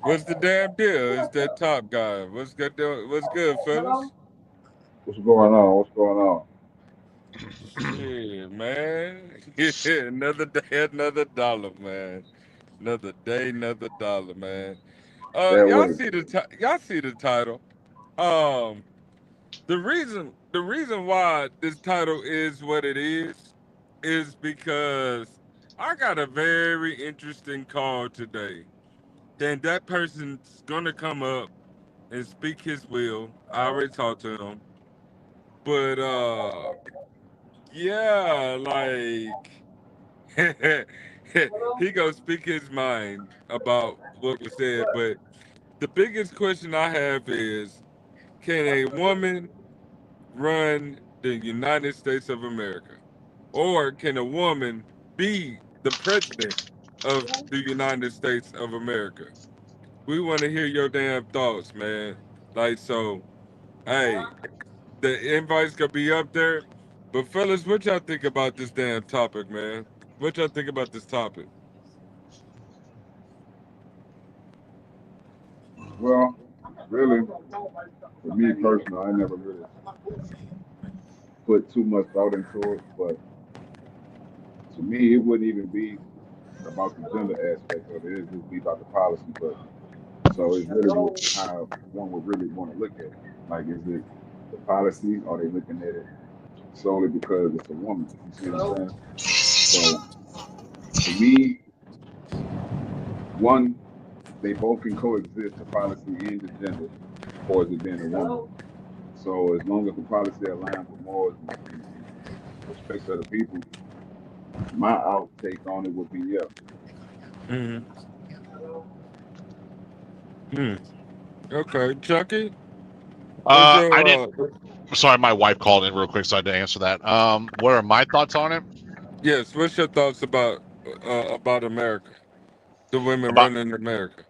What's the damn deal? It's that top guy. What's good? What's good, fellas? What's going on? What's going on? Shit, man. Another day, another dollar, man. Another day, another dollar, man. That Y'all way. see y'all see the title. Um, the reason why this title is what it is because I got a very interesting call today. Then that person's gonna come up and speak his will. I already talked to him. But yeah, like he gonna speak his mind about what was said. But the biggest question I have is, can a woman run the United States of America? Or can a woman be the president of the United States of America? We want to hear your damn thoughts, man. Like, so, hey, the invites gonna be up there. But fellas, what y'all think about this damn topic, man? What y'all think about this topic? Well, really, for me personally, I never really put too much thought into it. But to me, it wouldn't even be about the gender aspect of it. It'd just be about the policy. But so it's really how one would really want to look at it. Like, is it the policy? Or are they looking at it solely because it's a woman? You see what I'm saying? So to me, one, they both can coexist, the policy and the gender, as far as it being a woman. So as long as the policy aligns with morals and respects other people, my outtake on it would be yeah. Hmm. Hmm. Okay, Chucky, what's I didn't. your Sorry, my wife called in real quick, so I had to answer that. What are my thoughts on it? yes? What's your thoughts about America? The women About running America,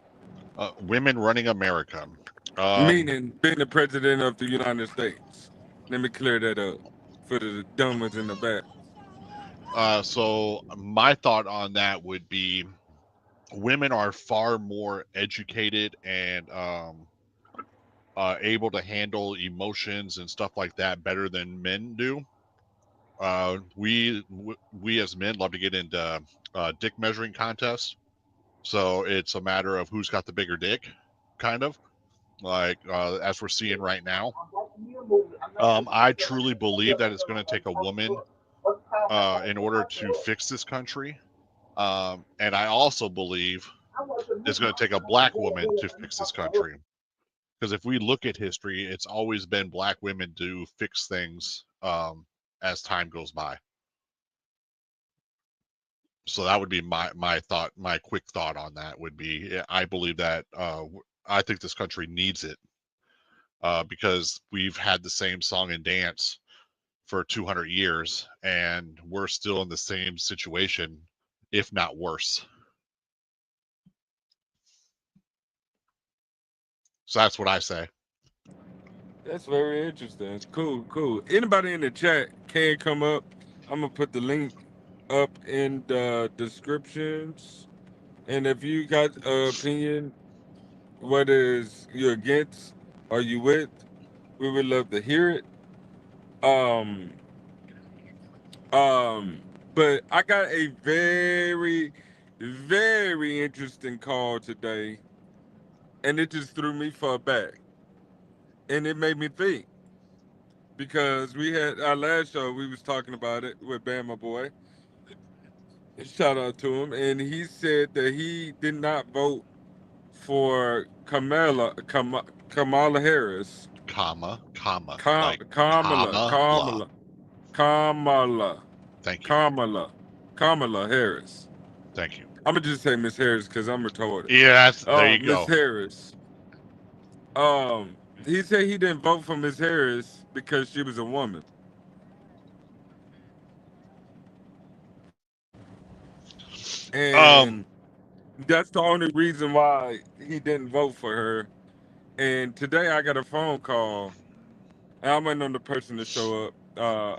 women running America? Um, meaning being the president of the United States. Let me clear that up for the dumb ones in the back. so my thought on that would be women are far more educated and able to handle emotions and stuff like that better than men do. We as men love to get into dick measuring contests, so it's a matter of who's got the bigger dick, kind of like as we're seeing right now. I truly believe that it's going to take a woman in order to fix this country, and I also believe it's going to take a black woman to fix this country. Because if we look at history, it's always been black women to fix things as time goes by. So that would be my thought. My quick thought on that would be, I believe that I think this country needs it because we've had the same song and dance for 200 years, and we're still in the same situation, if not worse. So that's what I say. That's very interesting. Cool, cool. Anybody in the chat can come up. I'm gonna put the link up in the descriptions. And if you got an opinion, what is you against or you with, we would love to hear it. Um, um, but I got a very, very interesting call today, and it just threw me for a back, and it made me think because we had our last show. We was talking about it with Bama Boy. Shout out to him, and he said that he did not vote for Kamala Harris. Comma, Kam, like Kamala, comma, la. Kamala, Kamala, Thank you. Kamala, Kamala Harris. Thank you. I'm gonna just say Miss Harris because I'm retarded. Yeah, there you Miss go. Harris. Um, he said he didn't vote for Miss Harris because she was a woman, and Um, that's the only reason why he didn't vote for her. And today I got a phone call. And I'm waiting on the person to show up.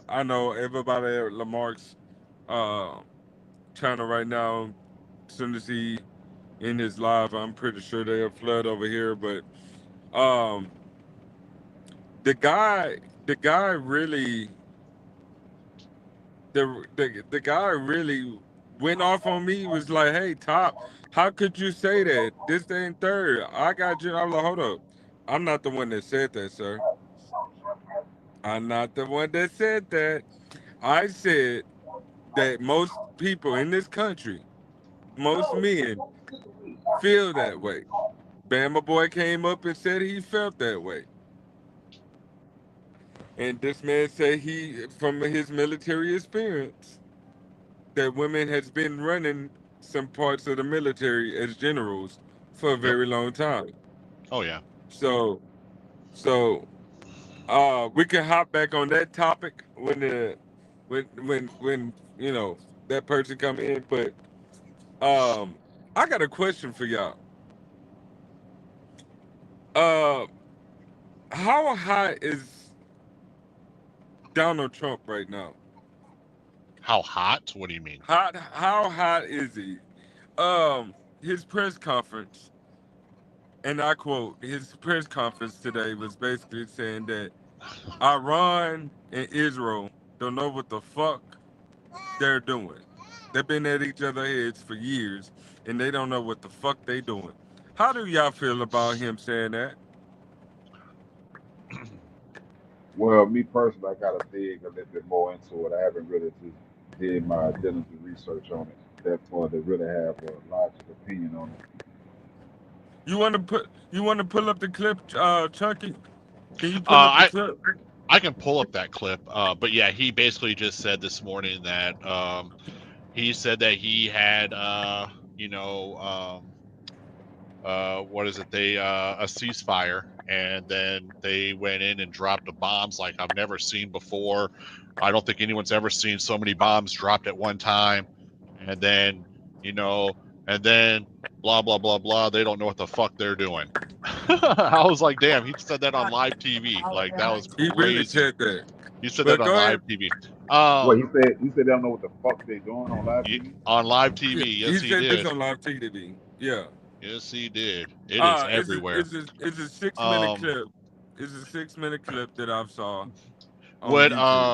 I know everybody at Lamarck's uh, channel right now. As soon as he in his live. I'm pretty sure they'll flood over here, but um, the guy really, the guy really went off on me. He was like, "Hey, Top, how could you say that? This ain't third. I got you." I was like, "Hold up, I'm not the one that said that, sir. I'm not the one that said that. I said that most people in this country, most men, feel that way." Bama Boy came up and said he felt that way. And this man said he, from his military experience, that women has been running some parts of the military as generals for a Yep. very long time. Oh yeah. So, so we can hop back on that topic when when you know that person come in. But I got a question for y'all. Uh, how hot is Donald Trump right now? How hot? What do you mean? How hot is he? His press conference, and I quote, his press conference today was basically saying that Iran and Israel don't know what the fuck they're doing. They've been at each other's heads for years, and they don't know what the fuck they doing. How do y'all feel about him saying that? Well, me personally, I gotta dig a little bit more into it. I haven't really just did my diligent research on it that far to really have a logical opinion on it. You want to pull up the clip, Chunky? Can you pull up the I clip? I can pull up that clip. But yeah, he basically just said this morning that he said that he had you know what is it? They a ceasefire, and then they went in and dropped the bombs like I've never seen before. I don't think anyone's ever seen so many bombs dropped at one time. And then, you know, and then blah blah blah blah. They don't know what the fuck they're doing. I was like, damn, he said that on live TV. Like that was He really crazy. said that. He said that But on go live ahead. TV. What Um, he said they don't know what the fuck they doing on live TV. on live Yeah, TV. Yes, he he said this did. on live TV. Yeah. Yes, he did. It is everywhere. It's a 6 minute Um, clip. It's a 6 minute clip that I saw on What YouTube.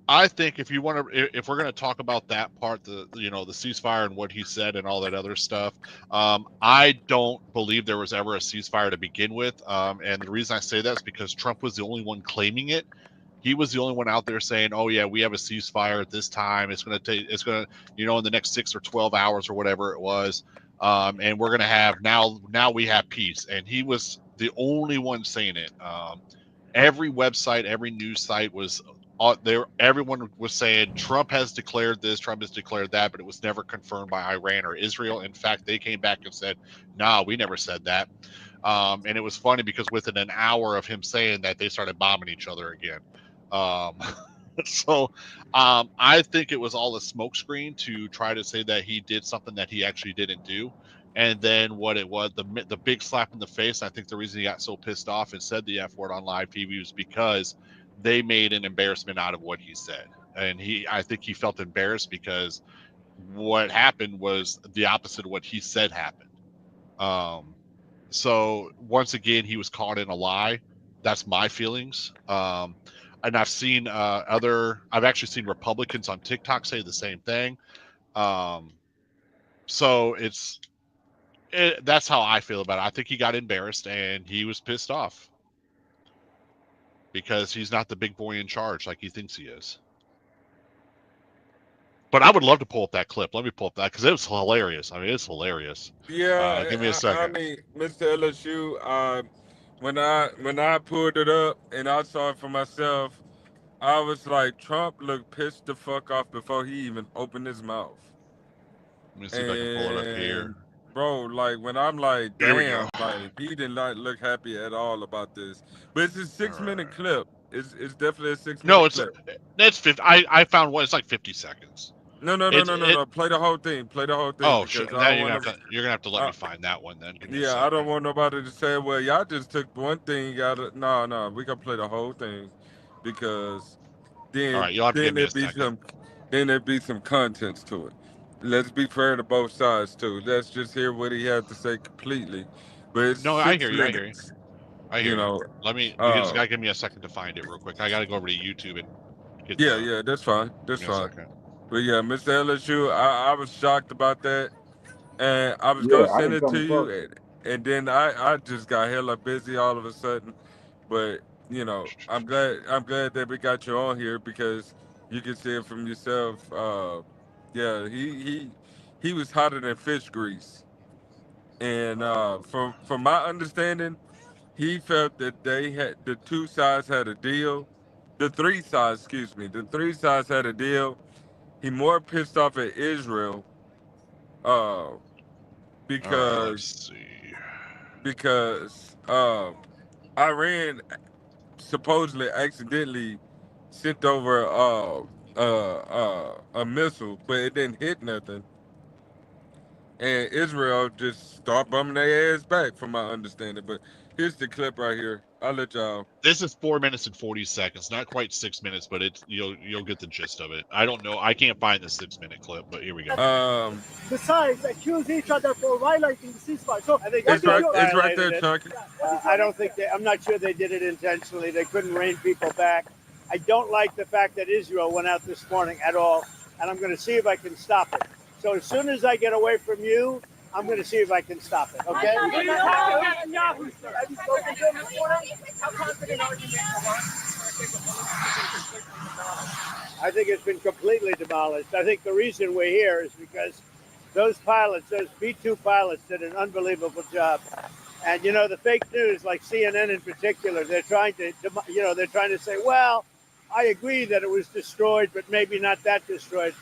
I think if you want to, if we're going to talk about that part, the the ceasefire and what he said and all that other stuff, I don't believe there was ever a ceasefire to begin with. And the reason I say that is because Trump was the only one claiming it. He was the only one out there saying, "Oh yeah, we have a ceasefire at this time. It's going to take. It's going to, in the next 6 or 12 hours or whatever it was, and we're going to have now we have peace." And he was the only one saying it. Every website, every news site was there. Everyone was saying Trump has declared this, Trump has declared that, but it was never confirmed by Iran or Israel. In fact, they came back and said, "Nah, we never said that." And it was funny because within an hour of him saying that, they started bombing each other again. Um, so I think it was all a smokescreen to try to say that he did something that he actually didn't do. And then what it was, the big slap in the face. I think the reason he got so pissed off and said the F word on live TV was because they made an embarrassment out of what he said. And I think he felt embarrassed because what happened was the opposite of what he said happened. Um, so once again, he was caught in a lie. That's my feelings. And I've actually seen Republicans on TikTok say the same thing. Um, so that's how I feel about it. I think he got embarrassed and he was pissed off because he's not the big boy in charge like he thinks he is. But I would love to pull up that clip. Let me pull up that because it was hilarious. I mean, it's hilarious. Give me a Yeah, I second. mean, Mr. LSU. When I pulled it up and I saw it for myself, I was like, Trump looked pissed the fuck off before he even opened his mouth. Let me see if I can pull it up here. And bro, like when I'm like, Here we go. damn, like he did not look happy at all about this. But it's a All 6 minute right. clip. It's definitely a six No, minute clip. it's 50. I found one. It's like 50 seconds. No, no, no, It's no, no, it. no. Play the whole thing. Play the whole thing Oh shit! because I That don't want to. you're gonna have to let me Uh, find that one. Then give me a yeah, I don't second. want nobody to say, well, y'all just took one thing out of. No, no, we can play the whole thing because All right, you'll have to give then me a there'd be second. some then there'd be some contents to it. let's be fair to both sides too. Let's just hear what he had to say completely. But it's No, I hear six you. I hear you. minutes. I You hear you. know. Let me. You just Uh, gotta give me a second to find it real quick. I gotta go over to YouTube and get yeah, the. yeah, that's fine. Give That's me a fine. second. But yeah, Mr. LSU, I was shocked about that, and I was Yeah, gonna I send didn't it come to you, across it. and then I just got hella busy all of a sudden. But you know, I'm glad that we got you on here because you can see it from yourself. Yeah, he was hotter than fish grease, and from my understanding, he felt that they had the two sides had a deal. The three sides, excuse me, the three sides had a deal. He more pissed off at Israel, uh, All right. because Let's see. because Iran supposedly accidentally sent over a missile, but it didn't hit nothing, and Israel just start bumming their ass back, from my understanding. But here's the clip right here. I'll let y'all. This is 4 minutes and 40 seconds. Not quite 6 minutes, but it's you'll get the gist of it. I don't know. I can't find the 6-minute clip, but here we go. The sides accuse each other for violating the ceasefire. So I think it's right there, Chunky. I don't think I'm not sure they did it intentionally. They couldn't rein people back. I don't like the fact that Israel went out this morning at all, and I'm going to see if I can stop it. So as soon as I get away from you, I'm going to see if I can stop it. Okay? Have you spoken to him this morning? How confident are you I think it's been completely demolished. I think the reason we're here is because those pilots, those B-2 pilots, did an unbelievable job. And you know, the fake news, like CNN in particular, they're trying to say, well, I agree that it was destroyed, but maybe not that destroyed.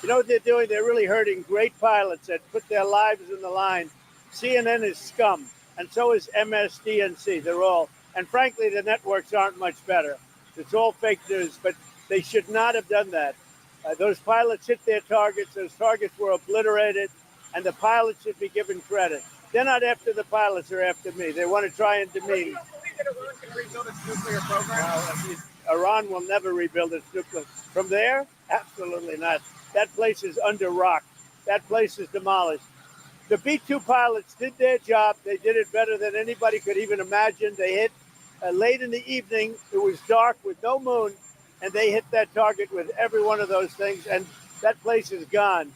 You know what they're doing? They're really hurting great pilots that put their lives in the line. CNN is scum, and so is MSDNC. They're all, and frankly, the networks aren't much better. It's all fake news, but they should not have done that. Those pilots hit their targets. Those targets were obliterated, and the pilots should be given credit. They're not after the pilots; they're after me. They want to try and demean. Do you believe that Iran can rebuild its nuclear program? Iran will never rebuild its nuclear. From there, absolutely not. That place is under rock. That place is demolished. The B-2 pilots did their job. They did it better than anybody could even imagine. They hit late in the evening. It was dark with no moon, and they hit that target with every one of those things, and that place is gone.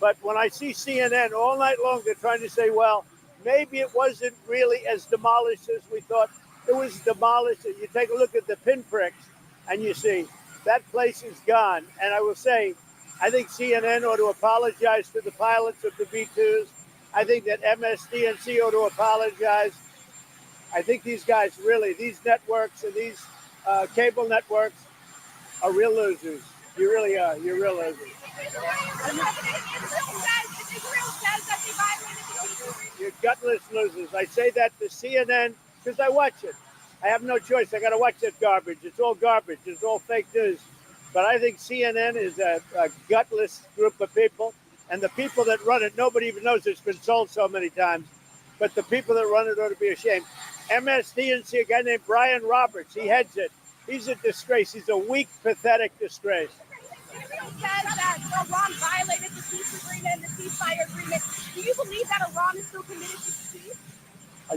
But when I see CNN all night long, they're trying to say, well, maybe it wasn't really as demolished as we thought. It was demolished. And you take a look at the pinpricks, and you see that place is gone. And I will say, I think CNN ought to apologize to the pilots of the B-2s. I think that MSDNC ought to apologize. I think these guys really, these networks and these cable networks are real losers. You really are. You're real losers. You're gutless losers. I say that to CNN because I watch it. I have no choice. I got to watch that garbage. It's all garbage. It's all fake news. But I think CNN is a gutless group of people. And the people that run it, nobody even knows it's been sold so many times. But the people that run it ought to be ashamed. MSDNC, a guy named Brian Roberts, he heads it. He's a disgrace. He's a weak, pathetic disgrace. Israel says that Iran violated the peace agreement, the ceasefire agreement. Do you believe that Iran is still committed to peace?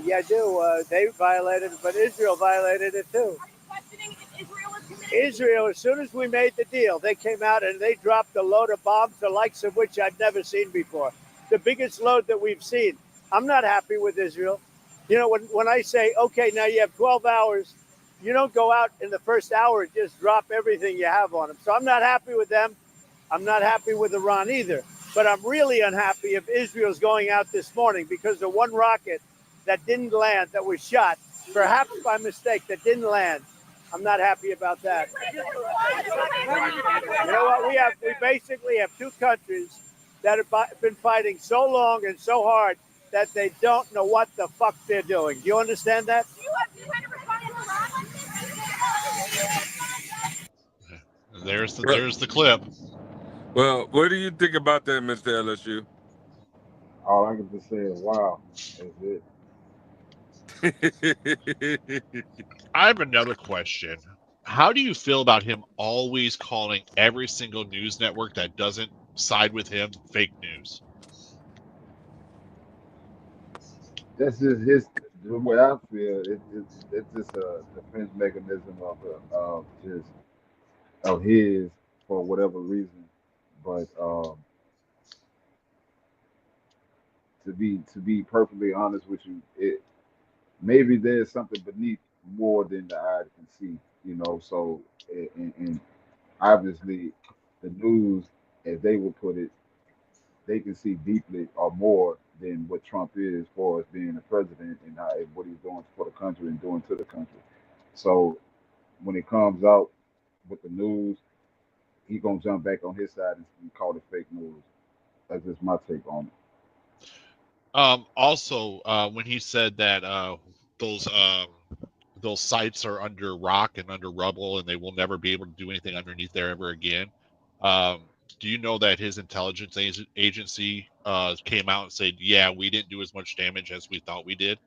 Yeah, I do. They violated it, but Israel violated it too. Are you questioning if Israel is committed? Israel, as soon as we made the deal, they came out and they dropped a load of bombs, the likes of which I've never seen before. The biggest load that we've seen. I'm not happy with Israel. You know, when I say, okay, now you have 12 hours, you don't go out in the first hour and just drop everything you have on them. So I'm not happy with them. I'm not happy with Iran either. But I'm really unhappy if Israel's going out this morning because of one rocket that didn't land, that was shot, perhaps by mistake, that didn't land. I'm not happy about that. You know what? We basically have two countries that have been fighting so long and so hard that they don't know what the fuck they're doing. Do you understand that? There's the clip. Well, what do you think about that, Mr. LSU? All I can just say is, wow, that's it. I have another question. How do you feel about him always calling every single news network that doesn't side with him, fake news. That's just his. The way I feel, it's just a defense mechanism of just of his for whatever reason. But to be perfectly honest with you, it maybe there's something beneath more than the eye can see. So and obviously the news, as they would put it, they can see deeply or more than what Trump is for as being a president and what he's doing for the country and doing to the country. So when it comes out with the news, he gonna jump back on his side and call it fake news. That's just my take on it. Also, when he said that those those sites are under rock and under rubble, and they will never be able to do anything underneath there ever again. Um, do you know that his intelligence agency came out and said, "Yeah, we didn't do as much damage as we thought we did,"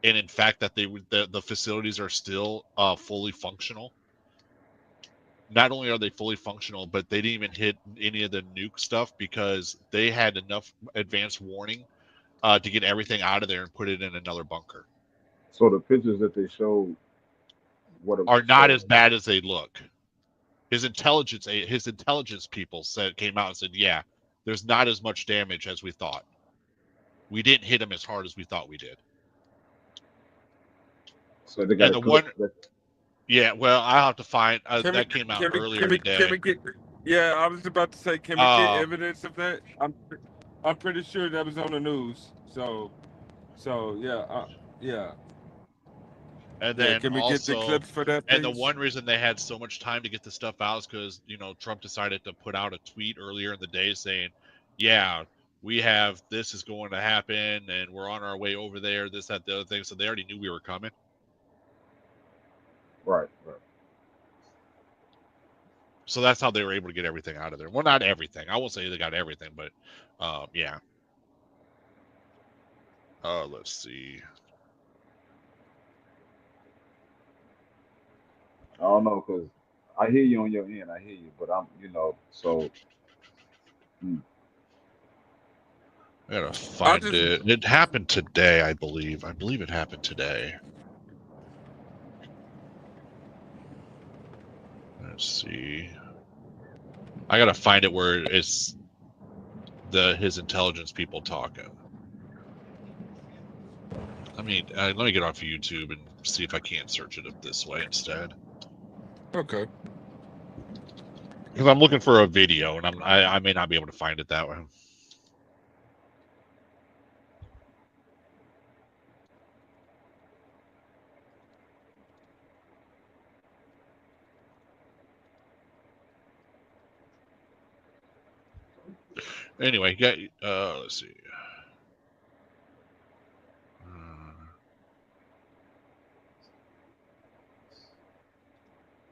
and in fact, that the facilities are still fully functional. Not only are they fully functional, but they didn't even hit any of the nuke stuff because they had enough advance warning to get everything out of there and put it in another bunker. So the pictures that they showed, what Are not so as bad as they look. His intelligence people came out and said, "Yeah, there's not as much damage as we thought. We didn't hit them as hard as we thought we did." so they got And a the clip. one, yeah, well, I'll have to find Can we that came out can we earlier can we can today. we get? Yeah, I was about to say, can we get Um, evidence of that? I'm pretty sure that was on the news. So yeah, yeah, and yeah. then Can we get the also, clips for that, and the please? one reason they had so much time to get the stuff out is because Trump decided to put out a tweet earlier in the day saying, "Yeah, we have this is going to happen, and we're on our way over there. This, that, the other thing." So they already knew we were coming. Right, right. So that's how they were able to get everything out of there. Well, not everything. I won't say they got everything, but yeah. Let's see. I don't know because I hear you on your end. I hear you, but so mm, I gotta I find just it. It happened today, I believe. I believe it happened today. Let's see. I gotta find it where it's his intelligence people talking. Let me get off YouTube and see if I can't search it up this way instead. okay. Because I'm looking for a video and I may not be able to find it that way. Anyway, let's see.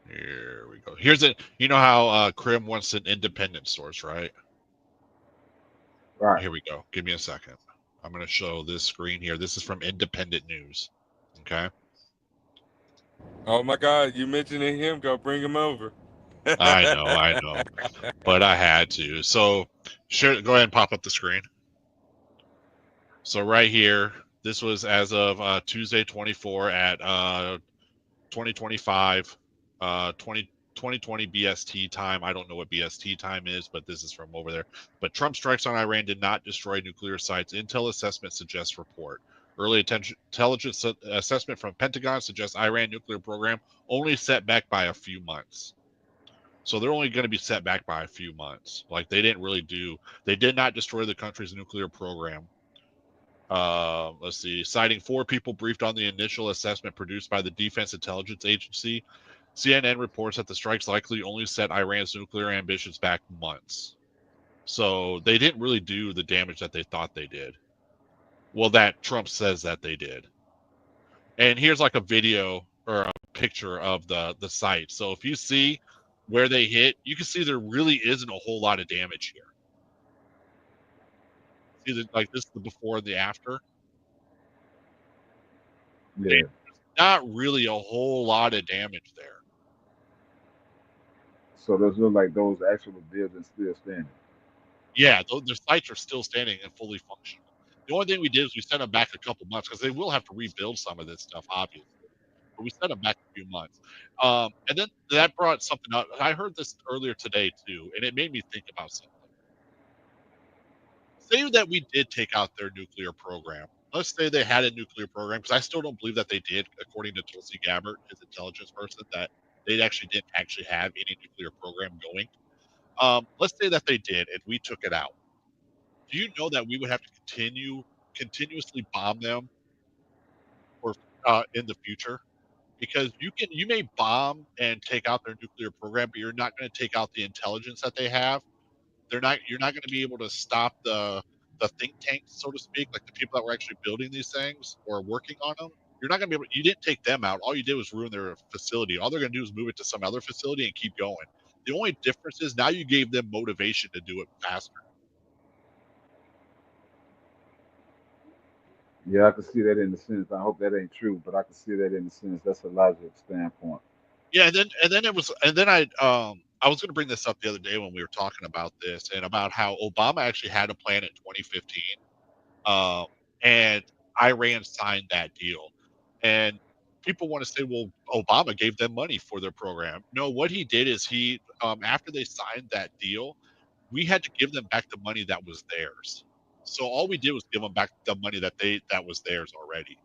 Here we go. Here's it. You know how Krim wants an independent source, right? right. Here we go. Give me a second. I'm going to show this screen here. This is from Independent News. Okay. Oh my God, you mentioning him? Go bring him over. I know, but I had to. So, sure. Go ahead and pop up the screen. So right here, this was as of Tuesday 24 at 2025, 2020 BST time. I don't know what BST time is, but this is from over there. But Trump strikes on Iran did not destroy nuclear sites. Intel assessment suggests report. Early intelligence assessment from Pentagon suggests Iran nuclear program only set back by a few months. So they're only going to be set back by a few months. Like they did not destroy the country's nuclear program. Let's see. Citing 4 people briefed on the initial assessment produced by the Defense Intelligence Agency, CNN reports that the strikes likely only set Iran's nuclear ambitions back months. So they didn't really do the damage that they thought they did. Well, that Trump says that they did. And here's like a video or a picture of the site. So if you see where they hit, you can see there really isn't a whole lot of damage here. See, like this is the before and the after. Yeah. Not really a whole lot of damage there. So those look like those actual buildings still standing. Yeah, their sites are still standing and fully functional. The only thing we did is we sent them back a couple months because they will have to rebuild some of this stuff, obviously. But we sent them back a few months. And then that brought something up. I heard this earlier today too, and it made me think about something. Say that we did take out their nuclear program. Let's say they had a nuclear program, because I still don't believe that they did, according to Tulsi Gabbard, his intelligence person, that they actually didn't actually have any nuclear program going. Let's say that they did, and we took it out. Do you know that we would have to continuously bomb them for in the future? Because you may bomb and take out their nuclear program, but you're not going to take out the intelligence that they have. You're not going to be able to stop the think tanks, so to speak, like the people that were actually building these things or working on them. You're not going to be able. You didn't take them out. All you did was ruin their facility. All they're going to do is move it to some other facility and keep going. The only difference is now you gave them motivation to do it faster. Yeah, I can see that in the sense. I hope that ain't true, but I can see that in the sense. That's a logic standpoint. Yeah, and then I was going to bring this up the other day when we were talking about this and about how Obama actually had a plan in 2015, um, and Iran signed that deal. And people want to say, well, Obama gave them money for their program. No, what he did is after they signed that deal, we had to give them back the money that was theirs. So all we did was give them back the money that was theirs already.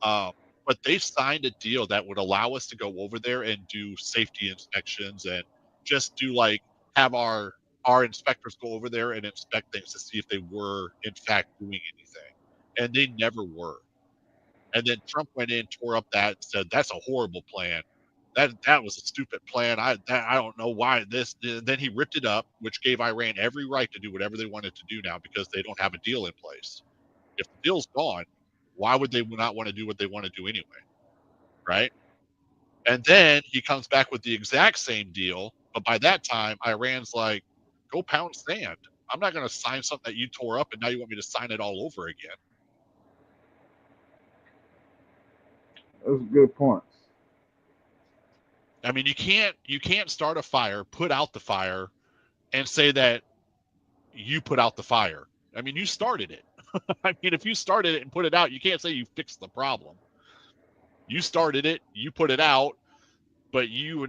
Um, but they signed a deal that would allow us to go over there and do safety inspections and just do like have our inspectors go over there and inspect things to see if they were in fact doing anything. And they never were. And then Trump went in, tore up that, said that's a horrible plan. That was a stupid plan. I don't know why this. Then he ripped it up, which gave Iran every right to do whatever they wanted to do now because they don't have a deal in place. If the deal's gone, why would they not want to do what they want to do anyway, right? And then he comes back with the exact same deal, but by that time, Iran's like, "Go pound sand. I'm not going to sign something that you tore up, and now you want me to sign it all over again." Those are good points. I mean, you can't start a fire, put out the fire, and say that you put out the fire. I mean, you started it. I mean, if you started it and put it out, you can't say you fixed the problem. You started it, you put it out, but you're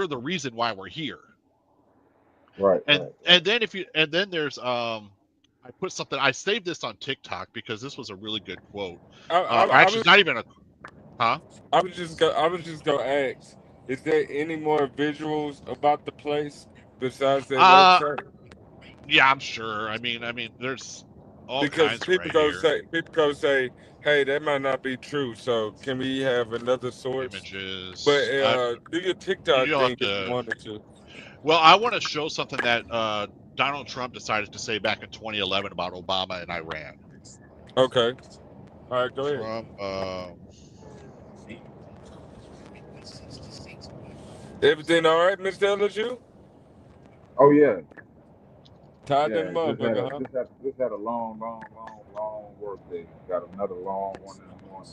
the reason why we're here. Right, And right, and right. then if you and then there's I put something I saved this on TikTok because this was a really good quote. I Actually, was it's not even a huh. I was just gonna ask, is there any more visuals about the place besides that Uh website? yeah, I'm sure. I mean, there's all Because kinds right here. people go say, hey, that might not be true. So can we have another source? But Images. do your TikTok You'll have thing if you to. wanted to. Well, I want to show something that Donald Trump decided to say back in 2011 about Obama and Iran. Okay. All right, go ahead. Trump. Everything all right, Mr. LSU? Oh yeah, Tired than yeah. motherfucker, huh? Just had a long, long, long, long work day. Got another long one in the morning.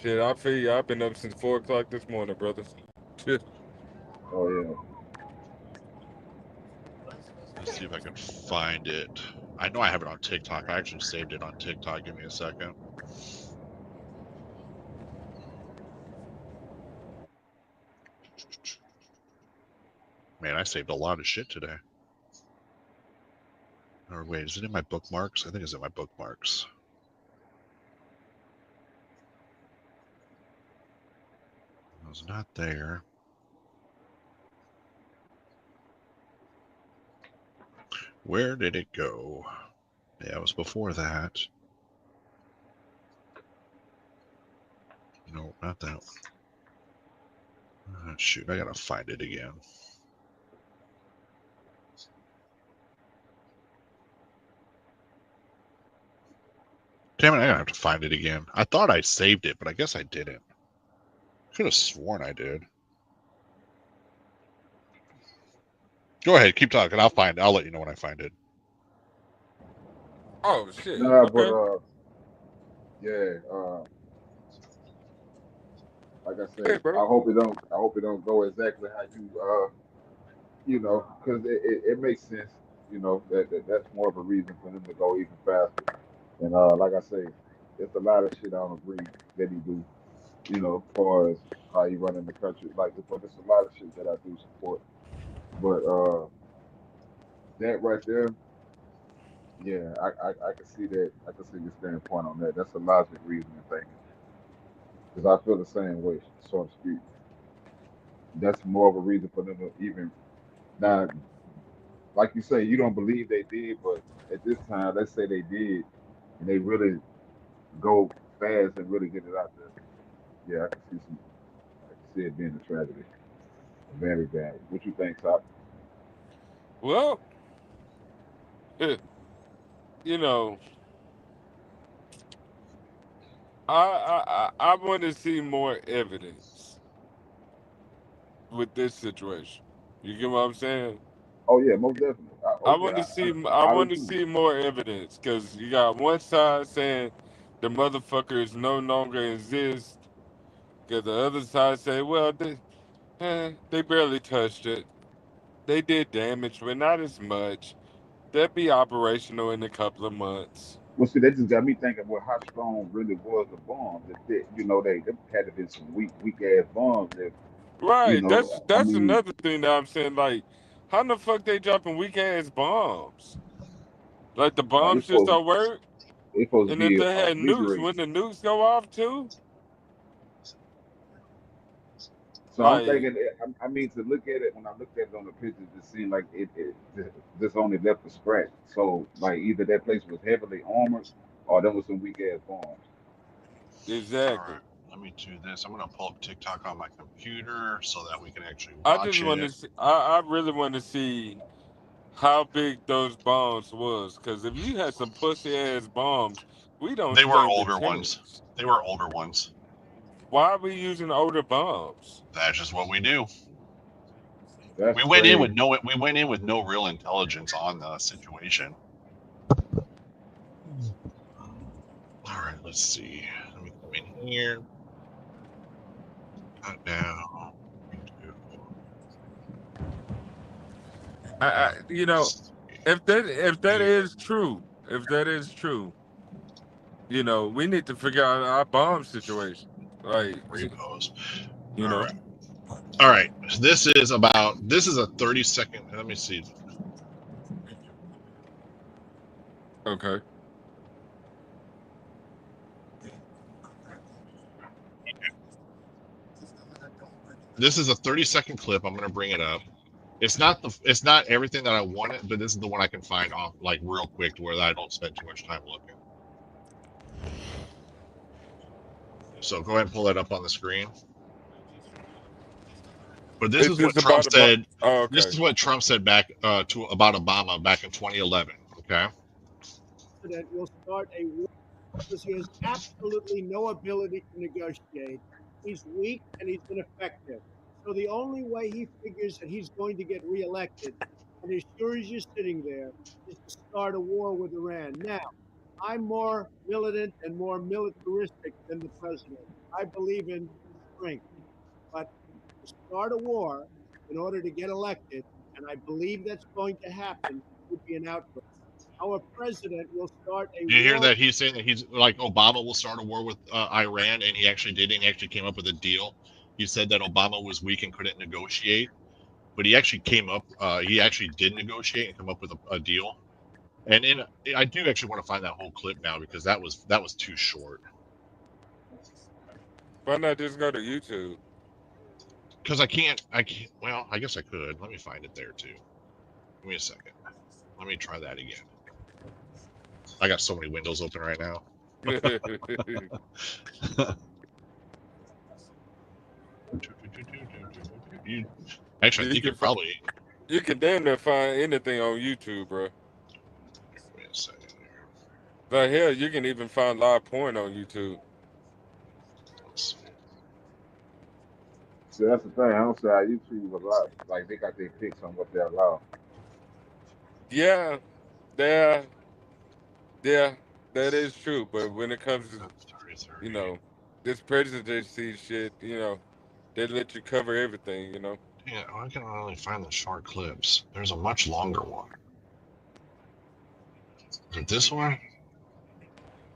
Shit, I feel you. I've been up since 4 o'clock this morning, brother. Oh yeah. Let's see if I can find it. I know I have it on TikTok. I actually saved it on TikTok. Give me a second. Man, I saved a lot of shit today. Or wait, is it in my bookmarks? I think it's in my bookmarks. It was not there. Where did it go? Yeah, it was before that. No, not that one. Shoot, I gotta find it again. Damn it, I gotta have to find it again. I thought I saved it, but I guess I didn't. Could have sworn I did. Go ahead, keep talking. I'll find it. I'll let you know when I find it. Oh shit. Nah, but Okay. yeah. Like I Hey, say, bro. I hope it don't go exactly how you because it makes sense. You know, that's more of a reason for him to go even faster. And like I say, it's a lot of shit I don't agree that he do. You know, as far as how he running the country, like, but there's a lot of shit that I do support. But that right there, yeah, I can see that. I can see your standpoint on that. That's a logic reasoning thinking, because I feel the same way, so to speak. That's more of a reason for them to even now, like you say, you don't believe they did, but at this time, let's say they did, and they really go fast and really get it out there. Yeah, I can see some. I can see it being a tragedy, very bad. What you think, Top? Well, eh, you know, I want to see more evidence with this situation. You get what I'm saying? Oh yeah, most definitely. I Oh yeah, want to see I I do want to too. see more evidence because you got one side saying the motherfuckers no longer exist, because the other side say, well, they barely touched it. They did damage, but not as much. They'll be operational in a couple of months. Well, see, that just got me thinking, well, how strong really was the bombs? If they, you know, they had to been some weak ass bombs. If you Right. know, I That's mean, another thing that I'm saying. Like, how the fuck they dropping weak ass bombs? Like the they bombs just supposed don't work. they supposed to And if be they had nukes, obliterated. wouldn't the nukes go off too? So I'm Like, thinking, I mean, to look at it when I looked at it on the pictures, it seemed like it just only left a scratch. So like either that place was heavily armored, or there was some weak ass bombs. All exactly. right, let me do this. I'm gonna pull up TikTok on my computer so that we can actually I just watch want it. to see. I really want to see how big those bombs was. Because if you had some pussy ass bombs, we don't They were stand a older ones. chance. They were older ones. Why are we using older bombs? That's just what we do. That's We went in with crazy. no we went in with no real intelligence on the situation. All right, let's see. Let me come in here. Cut down. You know, if that is true, if that is true, we need to figure out our bomb situation. Like, Repos. you All know, right. All right. This is a 30-second. Let me see. okay. This is a 30-second clip. I'm gonna bring it up. It's not everything that I wanted, but this is the one I can find off like real quick to where I don't spend too much time looking. So go ahead and pull that up on the screen. But this Is is what this Trump about a bomb? said. Oh, This okay. is what Trump said back to about Obama back in 2011. Okay. President will start a war because he has absolutely no ability to negotiate. He's weak and he's ineffective. So the only way he figures that he's going to get reelected, and as sure as you're sitting there, is to start a war with Iran. Now, I'm more militant and more militaristic than the president. I believe in strength, but to start a war in order to get elected, and I believe that's going to happen, would be an outrage. Our president will start a Do you hear war. that he's saying that he's like Obama will start a war with Iran, and he actually did, and he actually came up with a deal. He said that Obama was weak and couldn't negotiate, but he actually came up. He actually did negotiate and come up with a deal. And I do actually want to find that whole clip now because that was too short. Why not just go to YouTube? Because I can't. Well, I guess I could. Let me find it there too. Give me a second. Let me try that again. I got so many windows open right now. You, actually, I you think can you probably. you can damn near find anything on YouTube, bro. Give me a second here. Like hell, you can even find live porn on YouTube. Let's see. See, that's the thing. I don't say how YouTube a lot. Like they got their picks on what they allow. Yeah, yeah, yeah, that is true. But when it comes to 30, you 30. know this presidency shit, they let you cover everything. Yeah, I can only find the short clips. There's a much longer one. Is it this one?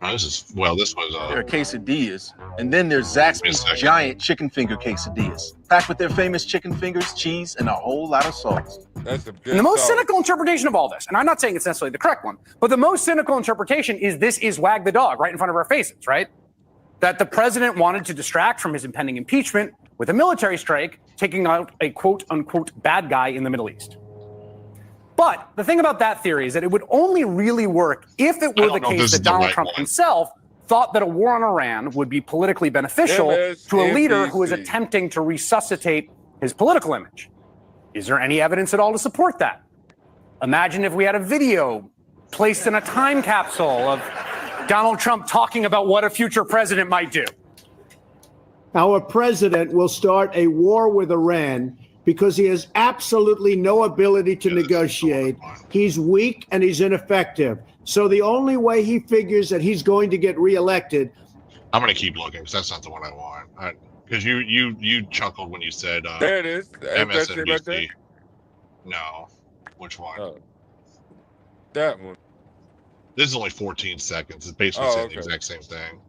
Oh, this is this was There are quesadillas, and then there's Zaxby's giant chicken finger quesadillas, packed with their famous chicken fingers, cheese, and a whole lot of sauce. That's a good And the most sauce. cynical interpretation of all this, and I'm not saying it's necessarily the correct one, but the most cynical interpretation is this is wag the dog right in front of our faces, right? That the president wanted to distract from his impending impeachment with a military strike, taking out a quote unquote bad guy in the Middle East. But the thing about that theory is that it would only really work if it were the case that Donald Trump himself thought that a war on Iran would be politically beneficial to a leader who is attempting to resuscitate his political image. Is there any evidence at all to support that? Imagine if we had a video placed in a time capsule of Donald Trump talking about what a future president might do. Our president will start a war with Iran because he has absolutely no ability to negotiate. He's weak and he's ineffective. So the only way he figures that he's going to get reelected. I'm going to keep looking because that's not the one I want. Because you chuckled when you said there it is. MSNBC. Right there? No. Which one? Oh. That one. This is only 14 seconds. It's basically saying the exact same thing.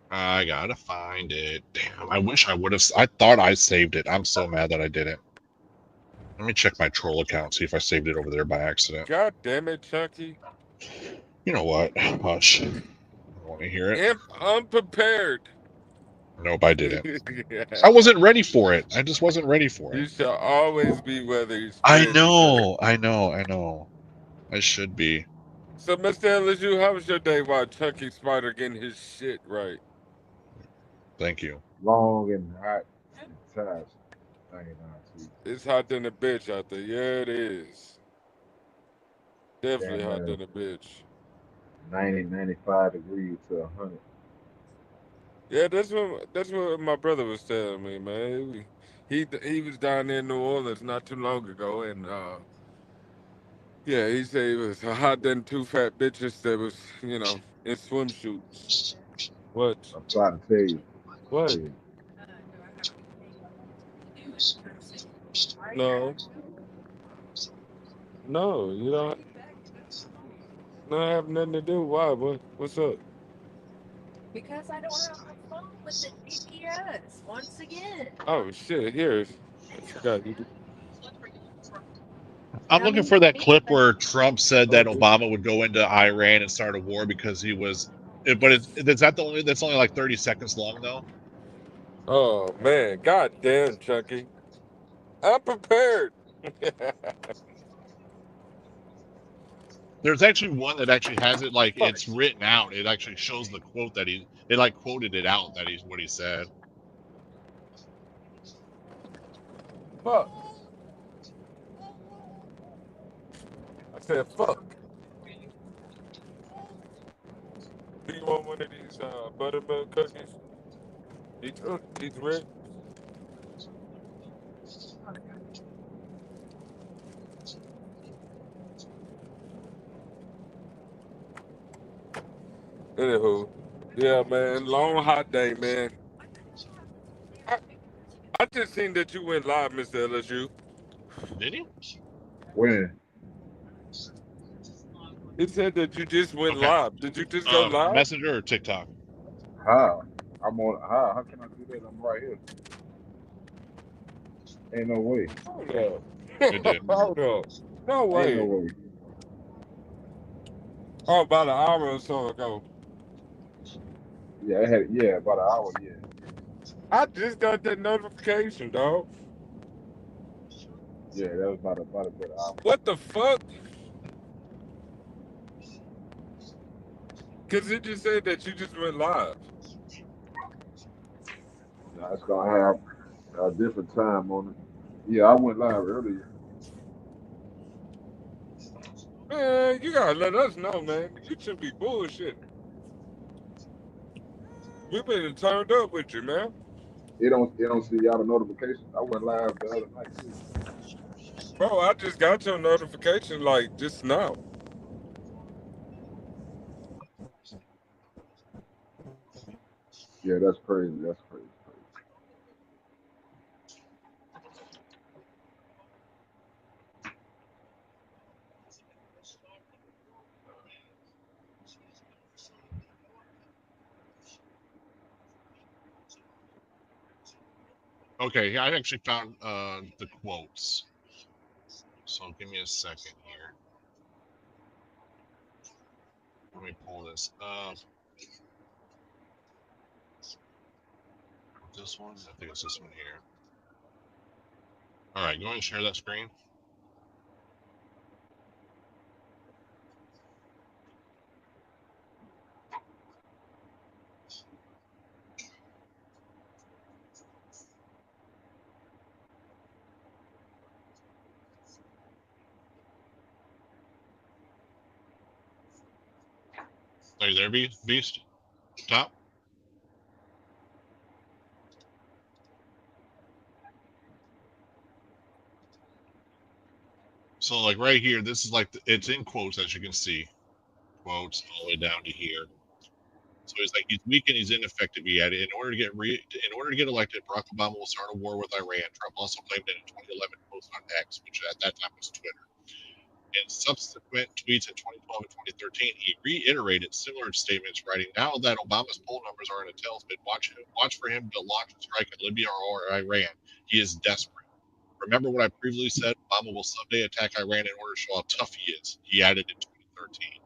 I gotta find it. Damn, I wish I would have. I thought I saved it. I'm so mad that I didn't. Let me check my troll account, see if I saved it over there by accident. God damn it, Chunky. You know what? Hush. I don't want to hear it. Unprepared. Nope, I didn't. I wasn't ready for it. I just wasn't ready for it. You shall always be whether I know. I should be. So, Mr. LSU, how was your day while Chunkyspyder getting his shit right? Thank you. Long and hot and tired. It's hot than a bitch out there. Yeah, it is. Definitely hot than a bitch. 90, 95 degrees to 100. Yeah, that's what my brother was telling me, man. He was down there in New Orleans not too long ago, and yeah, he said it was hot than two fat bitches that was, in swimsuits. What? I'm trying to tell you. What? Yeah. No, you don't. No, I have nothing to do. Why? What's up? Because I don't have my phone with the GPS once again. Oh shit! I forgot. I'm looking for that clip where Trump said that Obama would go into Iran and start a war because he was. But that's only like 30 seconds long though. Oh man! God damn, Chunky! I'm prepared. There's actually one that actually has it like it's written out. It actually shows the quote that it like quoted it out that he's what he said. Fuck. I said fuck. Do you want one of these buttermilk cookies? These red? Anywho, yeah, man, long hot day, man. I just seen that you went live, Mr. LSU. Did you? When? It said that you just went live. Did you just go live? Messenger or TikTok? How? I'm on. How can I do that? I'm right here. Ain't no way. Hold up. No way. Ain't no way. Oh, about an hour or so ago. Yeah, about an hour. Yeah. I just got that notification, dog. Yeah, that was about a good hour. What the fuck? Because it just said that you just went live. Now it's gonna have a different time on it. Yeah, I went live earlier. Man, you gotta let us know, man. You shouldn't be bullshit. We've been turned up with you, man. It don't see y'all the notification. I went live the other night too. Bro, I just got your notification like just now. Yeah, that's crazy. That's crazy. Okay, I actually found the quotes. So give me a second here. Let me pull this up. This one? I think it's this one here. All right, go ahead and share that screen. Are you there, Beast? Top? So, like right here, this is like, it's in quotes, as you can see. Quotes all the way down to here. So he's like, he's weak and he's ineffective. He added, in order to get elected, Barack Obama will start a war with Iran. Trump also claimed it in 2011 post on X, which at that time was Twitter. In subsequent tweets in 2012 and 2013, he reiterated similar statements, writing, "Now that Obama's poll numbers are in a tailspin, watch for him to launch a strike at Libya or Iran. He is desperate. Remember what I previously said? Obama will someday attack Iran in order to show how tough he is." He added in 2013.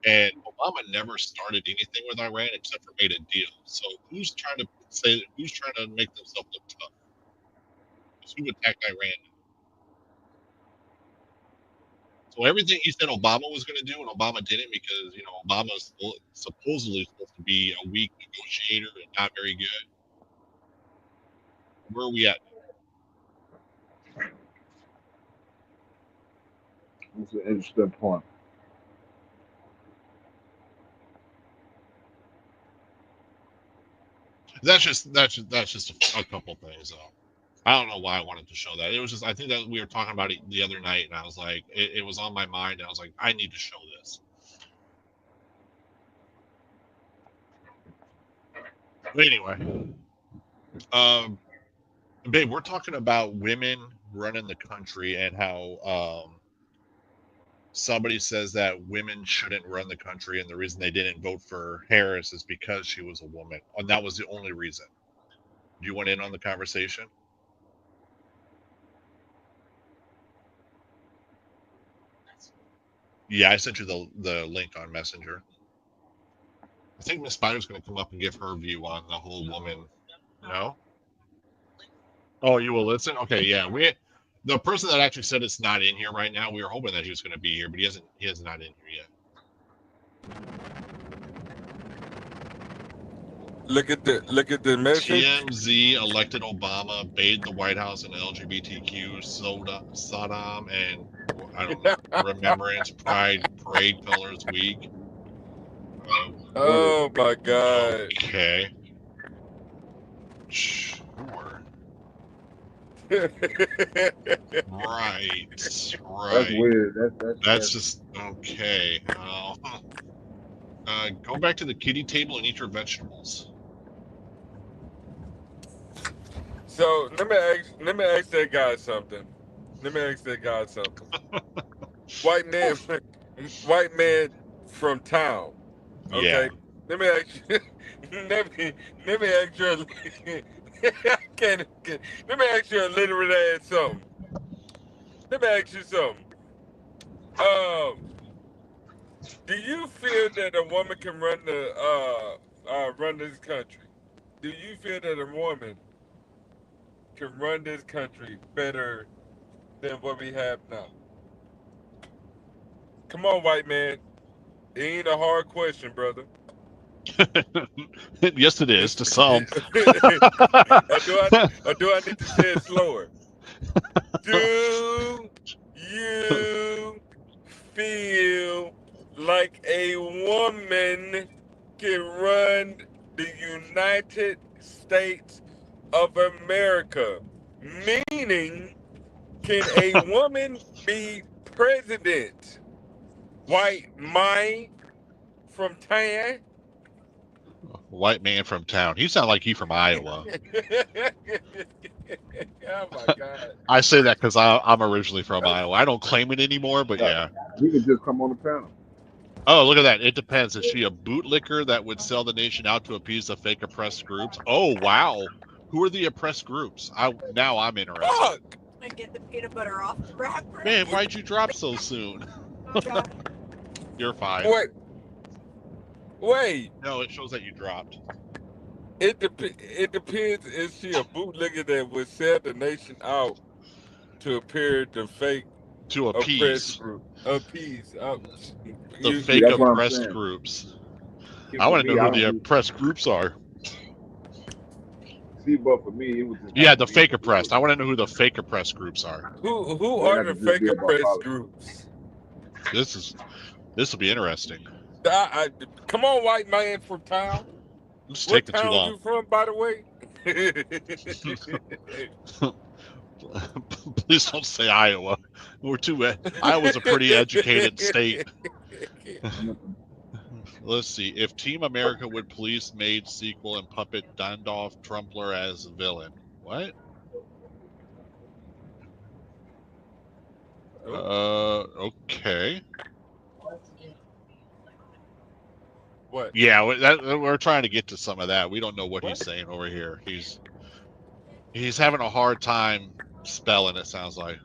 And Obama never started anything with Iran except for made a deal. So who's trying to make themselves look tough? Because who attacked Iran? So everything he said Obama was going to do, and Obama didn't, because Obama's supposedly supposed to be a weak negotiator and not very good. Where are we at? That's an interesting point. That's just a couple things, though. I don't know why I wanted to show that. It was just, I think that we were talking about it the other night, and I was like, it was on my mind, and I was like, I need to show this. But anyway, babe, we're talking about women running the country and how somebody says that women shouldn't run the country, and the reason they didn't vote for Harris is because she was a woman, and that was the only reason. Do you want in on the conversation? Yeah, I sent you the link on Messenger. I think Miss Spider's going to come up and give her view on the whole woman. No? Oh, you will listen? Okay, yeah. The person that actually said it's not in here right now, we were hoping that he was going to be here, but he is not in here yet. Look at the message. TMZ elected Obama, bathed the White House in LGBTQ Saddam and I don't know, Remembrance Parade Colors Week. Oh my God. Okay. Sure. Right. That's weird. That's just okay. Go back to the kiddie table and eat your vegetables. So let me ask that guy something. White man from town. Okay. Yeah. Let me ask you. Let me ask you. Let me ask you a literate ass something. Let me ask you something. Do you feel that a woman can run this country? Do you feel that a woman can run this country better than what we have now? Come on, white man. It ain't a hard question, brother. Yes, it is to some. Or do I need to say it slower? Do you feel like a woman can run the United States of America? Meaning, can a woman be president? White man from town? White man from town. He sounds like he from Iowa. Oh my God. I say that because I'm originally from Iowa. I don't claim it anymore, but yeah. You can just come on the panel. Oh, look at that. It depends. Is she a bootlicker that would sell the nation out to appease the fake oppressed groups? Oh, wow. Who are the oppressed groups? Now I'm interested. Fuck! I get the peanut butter off the wrapper. Man, why'd you drop so soon? Oh, God. You're fine. Wait. No, it shows that you dropped. It depends. Is she a bootlegger that would sell the nation out to appear to fake To appease oppressed group? Appease. the See, fake that's what I'm oppressed saying. groups. See, I for want to me, know I who don't the do. oppressed groups are. See, but for me, it was just. Yeah, like the me, fake it oppressed. was- I want to know who the fake oppressed groups are. Who It are had the to just fake be about oppressed politics. groups? This will be interesting. Come on, white man from town. It's What taking too town long. you from, by the way? Please don't say Iowa. Iowa's a pretty educated state. Let's see. If Team America would please made sequel and puppet Dundolf Trumpler as villain. What? Okay. What? Yeah, we're trying to get to some of that. We don't know what he's saying over here. He's having a hard time spelling, it sounds like.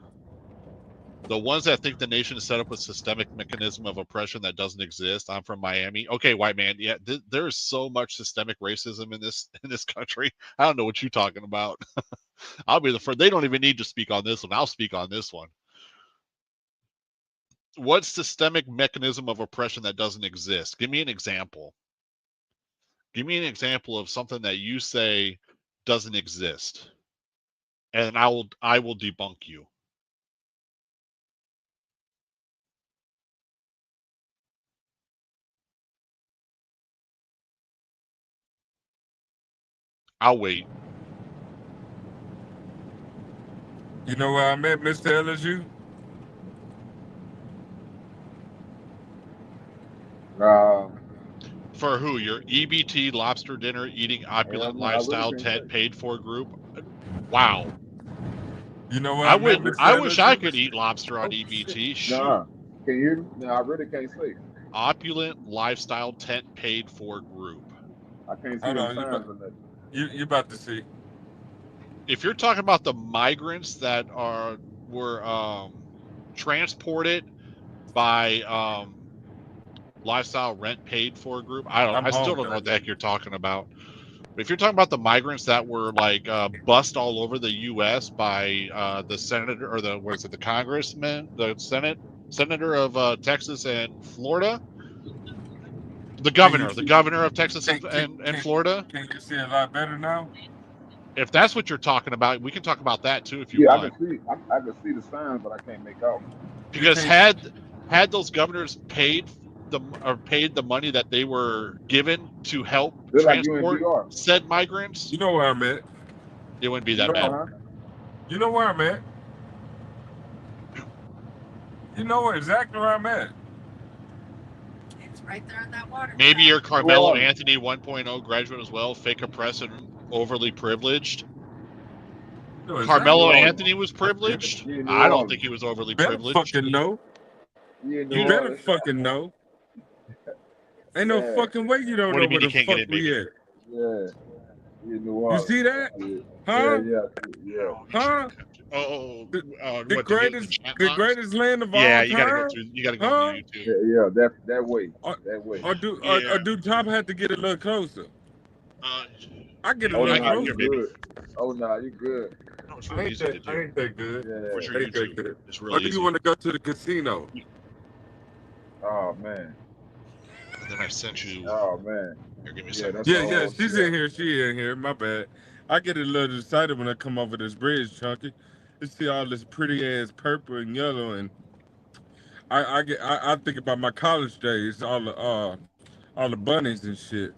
The ones that think the nation is set up with systemic mechanism of oppression that doesn't exist. I'm from Miami. Okay, white man. Yeah, there is so much systemic racism in this country. I don't know what you're talking about. I'll be the first. They don't even need to speak on this one. I'll speak on this one. What systemic mechanism of oppression that doesn't exist? Give me an example. Give me an example of something that you say doesn't exist, and I will debunk you. I'll wait. You know where I'm at, Mr. LSU? For who? Your EBT lobster dinner eating opulent lifestyle really tent paid for group? Wow. You know where I I'm at, would. Mr. I wish LSU? I could eat lobster on EBT. Shoot. Nah, can you hear me? No, I really can't say. Opulent lifestyle tent paid for group. I can't see Hold them on, signs or nothing. you about to see. If you're talking about the migrants that were transported by lifestyle rent paid for group, I still don't know what the heck you're talking about. But if you're talking about the migrants that were like bussed all over the U.S. by the senator or the congressman, the senator of Texas and Florida, the governor of Texas and Florida. Can you see a lot better now? If that's what you're talking about, we can talk about that too if you Yeah, want. I can see. I can see the signs, but I can't make out. Because had those governors paid the money that they were given to help They're transport like UNDR. said migrants, You know where I'm at. it wouldn't be that bad. You know where I'm at. You know exactly where I'm at. It's right there in that water. Maybe you're Carmelo Anthony 1.0 graduate as well, fake oppressed and overly privileged. No, Carmelo Anthony was privileged? I don't think he was overly privileged. Fucking know. You better fucking know. Ain't no fucking way you don't know where the fuck we at. Yeah. You see that? Huh? Yeah. Huh? The greatest land of all time. Yeah, you gotta go on YouTube. Yeah, that way. That way. Or do Top have to get a little closer? I get a little closer. Good. Oh no, you good. I ain't that good. Yeah. What's your YouTube? It's really or do you easy. want to go to the casino? Oh man. And then I sent you. Oh man. Here, give me a second. Yeah, she's in here. She in here. My bad. I get a little excited when I come over this bridge, Chunky. You see all this pretty ass purple and yellow, and I think about my college days, all the bunnies and shit.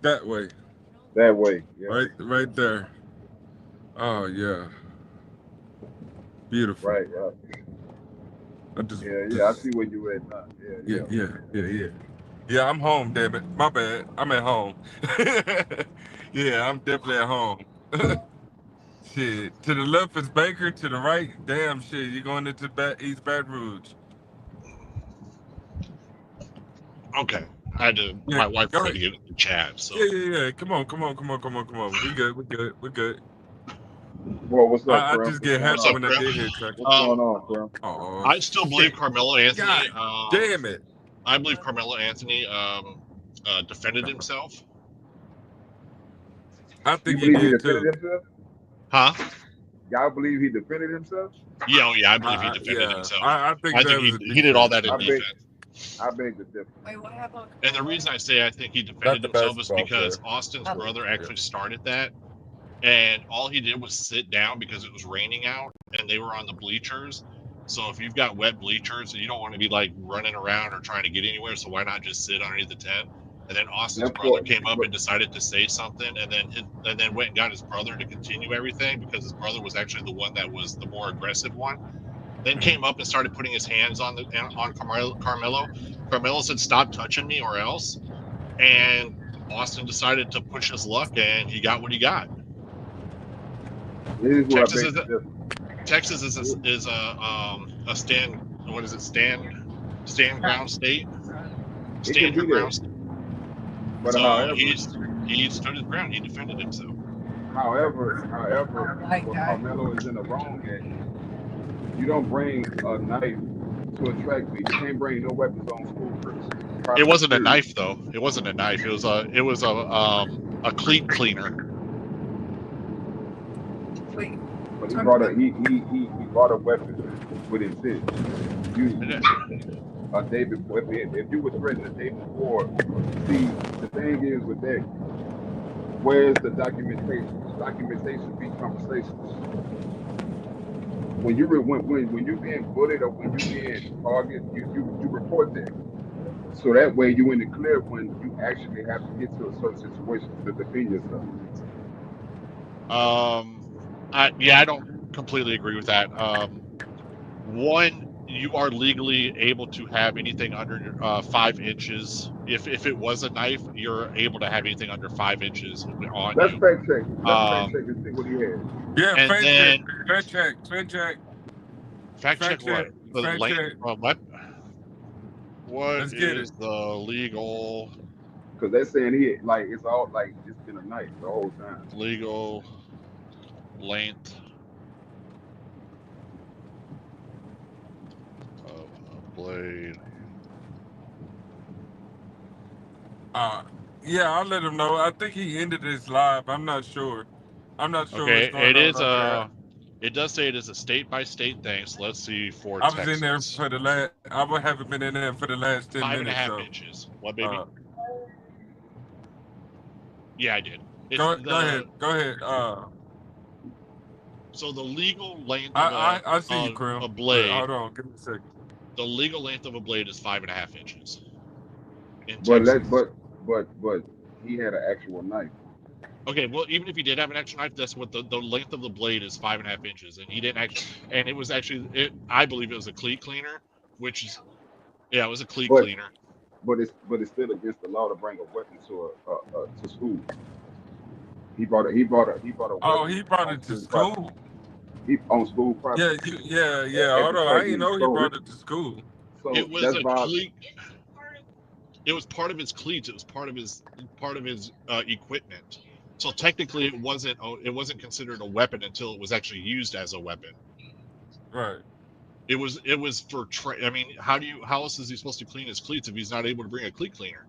That way. That way. Yeah. Right there. Oh yeah. Beautiful. Right. I see where you at now. Yeah. Yeah, I'm home, damn it. My bad. I'm at home. Yeah, I'm definitely at home. Shit. To the left is Baker, to the right, damn shit, you're going into East Baton Rouge. Okay. I had to. Yeah, My wife go tried to ahead. get in the chat. So Yeah. Come on. We good. Well, what's up, I Krim? just What's get going what's happy up, on? when I Krim? get here, Chuck. What's going on, Krim? Oh I still believe shit! Carmelo Anthony. God damn it! I believe Carmelo Anthony defended himself. I You think he believe he did defended too. himself? Huh? Y'all believe he defended himself? Yeah, I believe he defended himself. I think I that think was a he did all defense. that in defense. I beg to differ. Wait, what happened? And the reason I say I think he Not defended the himself is basketball because player. Austin's brother actually started that. And all he did was sit down because it was raining out and they were on the bleachers. So if you've got wet bleachers, you don't want to be like running around or trying to get anywhere. So why not just sit underneath the tent? And then Austin's brother came up and decided to say something, and then went and got his brother to continue everything because his brother was actually the one that was the more aggressive one. Then came up and started putting his hands on Carmelo. Carmelo said, "Stop touching me, or else." And Austin decided to push his luck, and he got what he got. This is where I beg to differ. Texas is a stand. What is it? Stand ground state. Stand your ground. But So however, he stood his ground. He defended himself. However, what Carmelo is in the wrong at, you don't bring a knife to a track meet. You can't bring no weapons on school premises. It wasn't a knife though. It wasn't a knife. It was a cleat cleaner. Wait. But he brought a weapon with intent. A day before, if you were threatened a day before, see, the thing is with that, where's the documentation? Documentation beats conversations. When you're being bullied or when you're being targeted, you report that. So that way you in the clear when you actually have to get to a certain situation to defend yourself. I don't completely agree with that. One, you are legally able to have anything under 5 inches. If it was a knife, you're able to have anything under 5 inches on Let's you. fact check. Let's fact check and see what he had. Yeah, and then fact check. Fact check what? The Fact length. check. What Let's get is it. the legal? Because they're saying it's all like it's been a knife the whole time. Legal length of a blade. Yeah, I'll let him know. I think he ended his live. I'm not sure. Okay, what's going it on is up it does say it is a state by state thing. So let's see for there. I was Texas. in there for the last. I haven't been in there for the last 10 minutes. 5.5 inches. What, baby? Yeah, I did. Go ahead. So the legal length I see you, Krim. a blade. Hold on, give me a second. The legal length of a blade is 5.5 inches. In But Texas. but he had an actual knife. Okay, well, even if he did have an extra knife, that's what the length of the blade is 5.5 inches, and he didn't actually. And it was actually, I believe it was a cleat cleaner, which is, yeah, it was a cleat cleaner. But it's still against the law to bring a weapon to to school. He brought a weapon. Oh, he brought it to school. On school property. Yeah. Hold on, I didn't know he brought it to school. So it was a cleat. It was part of his cleats. It was part of his equipment. So technically, it wasn't considered a weapon until it was actually used as a weapon. Right. It was for. I mean, how else is he supposed to clean his cleats if he's not able to bring a cleat cleaner?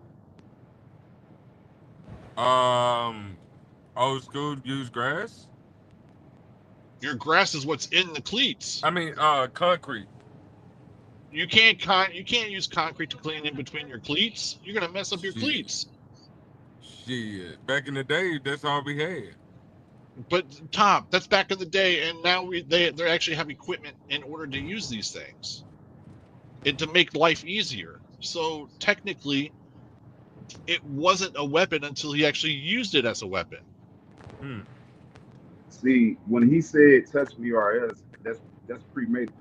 Old school use grass. Your grass is what's in the cleats. I mean, concrete. You can't use concrete to clean in between your cleats. You're gonna mess up your cleats. Shit, back in the day, that's all we had. But Tom, that's back in the day, and now they actually have equipment in order to use these things, and to make life easier. So technically, it wasn't a weapon until he actually used it as a weapon. See, when he said "touch me" or else, that's premeditated.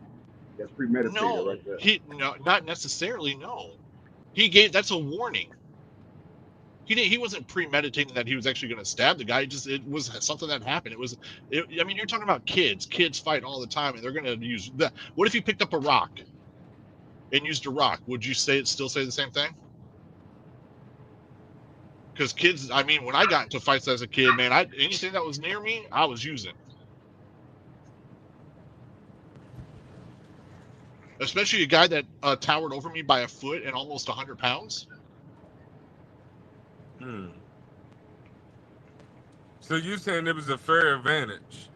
That's premeditated right there. No, not necessarily. No, that's a warning. He wasn't premeditating that he was actually going to stab the guy. It was something that happened. I mean, you're talking about kids. Kids fight all the time, and they're going to use that. What if you picked up a rock and used a rock? Would you still say the same thing? Because kids, I mean, when I got into fights as a kid, man, anything that was near me, I was using. Especially a guy that towered over me by a foot and almost 100 pounds. So you saying it was a fair advantage?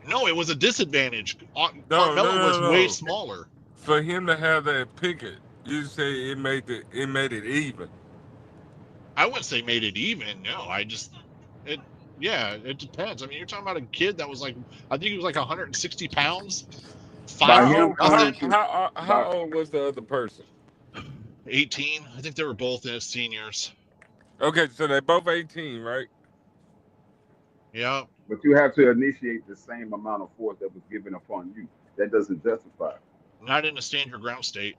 No, it was a disadvantage. Carmelo was way smaller. For him to have that picket, you say it made it even. I wouldn't say made it even. No, it depends. I mean, you're talking about a kid that was like, I think he was like 160 pounds. How old was the other person? 18. I think they were both seniors. Okay, so they're both 18, right? Yeah. But you have to initiate the same amount of force that was given upon you. That doesn't justify. Not in a stand your ground state.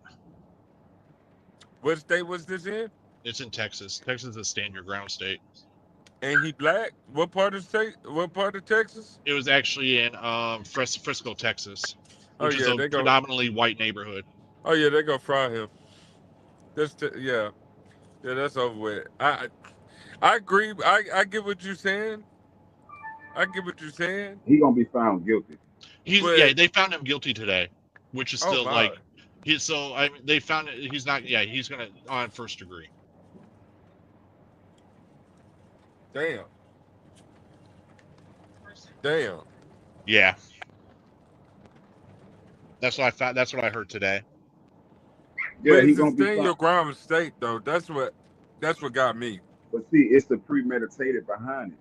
What state was this in? It's in Texas. Texas is a stand your ground state. And he black? What part of state? What part of Texas? It was actually in Frisco, Texas, which is a predominantly white neighborhood. Oh yeah, they gonna fry him. Yeah, that's over with. I agree. I get what you're saying. He gonna be found guilty. They found him guilty today, which is still they found it. He's not. Yeah, he's gonna on first degree. Damn. Yeah. That's what I found. That's what I heard today. Yeah, he's gonna be in your ground state though. That's what got me. But see, it's the premeditated behind it.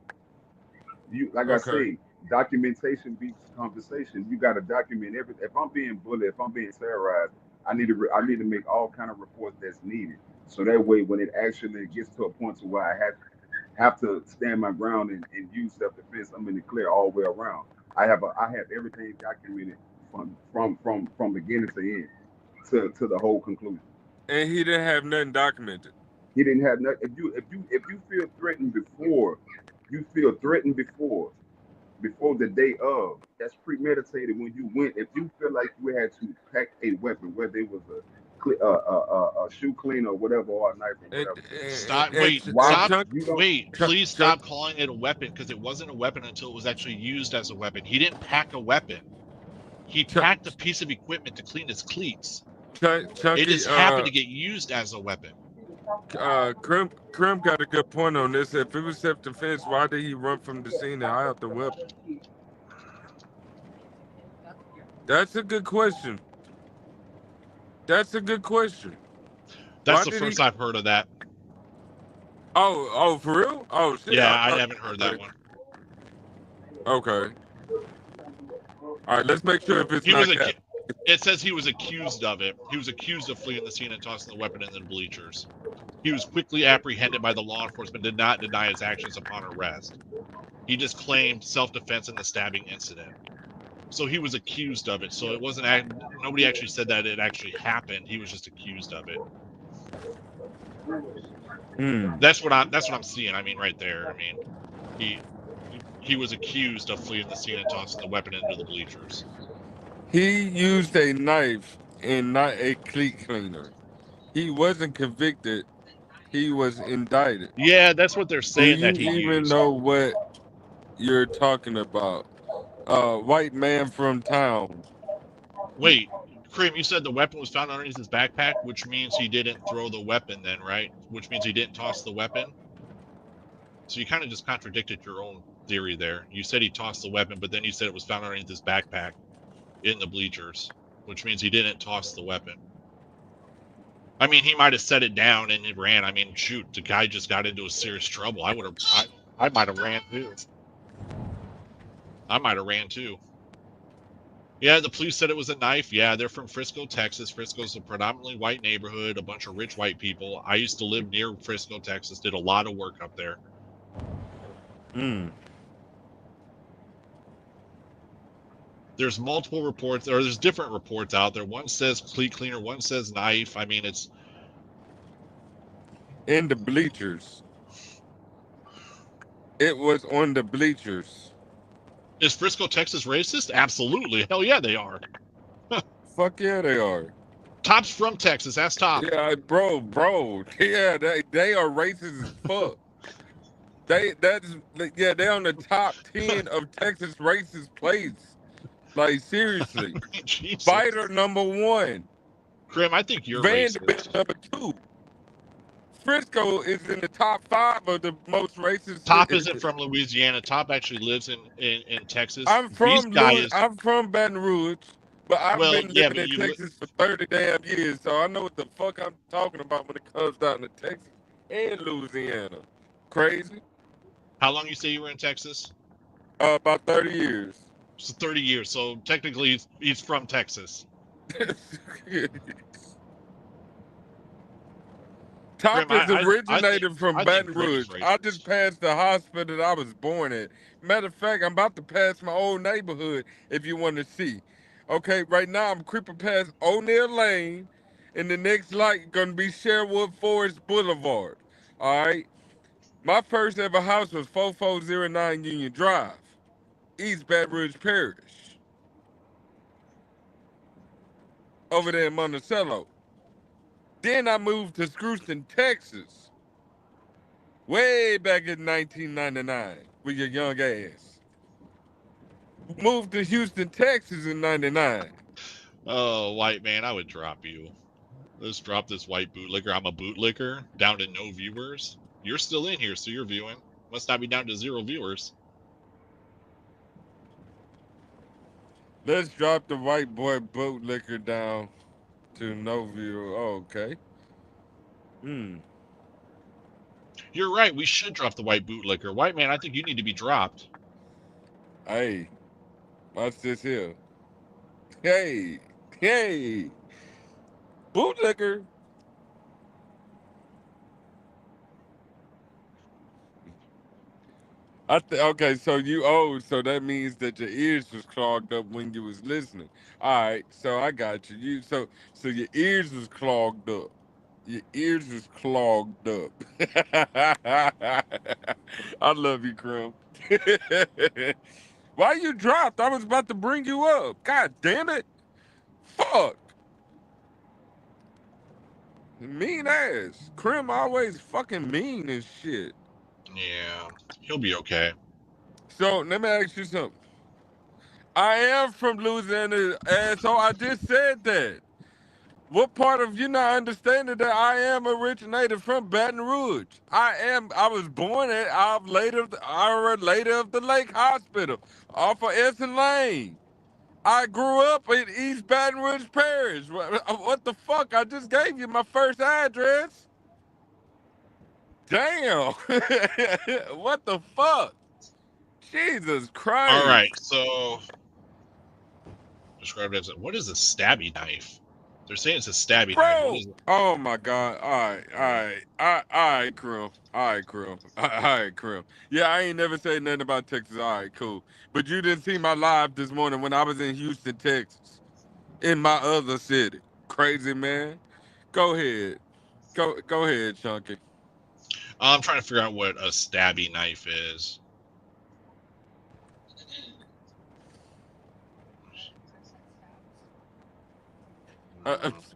I say, documentation beats conversation. You got to document everything. If I'm being bullied, if I'm being terrorized, I need to make all kind of reports that's needed. So that way, when it actually gets to a point to where I have to stand my ground and use self-defense, I'm in the clear all the way around. I have everything documented from beginning to end to the whole conclusion. And he didn't have nothing documented. He didn't have nothing. If you feel threatened before. You feel threatened before the day of. That's premeditated when you went. If you feel like you had to pack a weapon, whether it was a shoe cleaner or whatever, or a knife or whatever. Please stop calling it a weapon, because it wasn't a weapon until it was actually used as a weapon. He didn't pack a weapon. He packed a piece of equipment to clean his cleats. It just happened to get used as a weapon. Krim got a good point on this. If it was self-defense, why did he run from the scene and hide the weapon? That's a good question. That's the first I've heard of that. Oh, for real? Oh, shit. Yeah, I haven't heard that one. Okay. All right, let's make sure if it's not that. It says he was accused of it. He was accused of fleeing the scene and tossing the weapon into the bleachers. He was quickly apprehended by the law enforcement, did not deny his actions upon arrest. He just claimed self-defense in the stabbing incident. So he was accused of it. So it wasn't, nobody actually said that it actually happened. He was just accused of it. That's what I'm seeing. I mean, right there. I mean, he was accused of fleeing the scene and tossing the weapon into the bleachers. He used a knife and not a cleat cleaner. He wasn't convicted. He was indicted. Yeah, that's what they're saying. Do you even know what you're talking about? White man from town. Wait, Krim, you said the weapon was found underneath his backpack, which means he didn't throw the weapon then, right? Which means he didn't toss the weapon? So you kind of just contradicted your own theory there. You said he tossed the weapon, but then you said it was found underneath his backpack in the bleachers, which means he didn't toss the weapon. I mean, he might have set it down and it ran. I mean, shoot, the guy just got into a serious trouble. I might have ran too. Yeah, the police said it was a knife. Yeah, they're from Frisco, Texas. Frisco's a predominantly white neighborhood, a bunch of rich white people. I used to live near Frisco, Texas, did a lot of work up there. There's multiple reports, or there's different reports out there. One says cleat cleaner, one says knife. I mean, it's in the bleachers. It was on the bleachers. Is Frisco, Texas racist? Absolutely. Hell yeah, they are. Fuck yeah, they are. Top's from Texas. That's Top. Yeah, bro. Yeah, they are racist as fuck. They're on the top 10 of Texas racist places. Like seriously. Jesus. Spider #1. Krim, I think you're Vanderbilt racist. #2. Frisco is in the top 5 of the most racist Top cities. isn't from Louisiana. Top actually lives in Texas. I'm from I'm from Baton Rouge, but I've been yeah, living but in Texas for 30 damn years, so I know what the fuck I'm talking about when it comes down to Texas and Louisiana. Crazy? How long you say you were in Texas? About 30 years. So 30 years. So technically, he's from Texas. Top Krim, is originated from I Baton think Krim is Rouge. I just racist. passed the hospital that I was born at. Matter of fact, I'm about to pass my old neighborhood if you want to see. Okay, right now I'm creeping past O'Neill Lane, and the next light gonna be Sherwood Forest Boulevard. All right. My first ever house was 4409 Union Drive, East Baton Rouge Parish, over there in Monticello. Then I moved to Screwston, Texas, way back in 1999 with your young ass. Moved to Houston, Texas in 99. Oh, white man, I would drop you. Let's drop this white bootlicker. I'm a bootlicker. Down to no viewers. You're still in here, so you're viewing. Must not be down to 0 viewers. Let's drop the white boy bootlicker down to no view. Oh, okay. You're right. We should drop the white bootlicker. White man, I think you need to be dropped. Hey, watch this here. Hey, bootlicker. Okay, so so that means that your ears was clogged up when you was listening. All right, so I got you. So your ears was clogged up. Your ears was clogged up. I love you, Krim. Why you dropped? I was about to bring you up. God damn it. Fuck. Mean ass. Krim always fucking mean as shit. Yeah, he'll be okay. So let me ask you something. I am from Louisiana, asshole. I just said that. What part of you not understanding that I am originated from Baton Rouge? I was born at our later of the Lake Hospital off of Essen Lane. I grew up in East Baton Rouge Parish. What the fuck? I just gave you my first address. Damn. What the fuck? Jesus Christ. All right, so describe it as what is a stabby knife? They're saying it's a stabby knife. What is it? Oh my God! All right, Krim. All right, Krim. Yeah, I ain't never said nothing about Texas. All right, cool. But you didn't see my live this morning when I was in Houston, Texas, in my other city. Crazy man. Go ahead, go ahead, Chunky. I'm trying to figure out what a stabby knife is.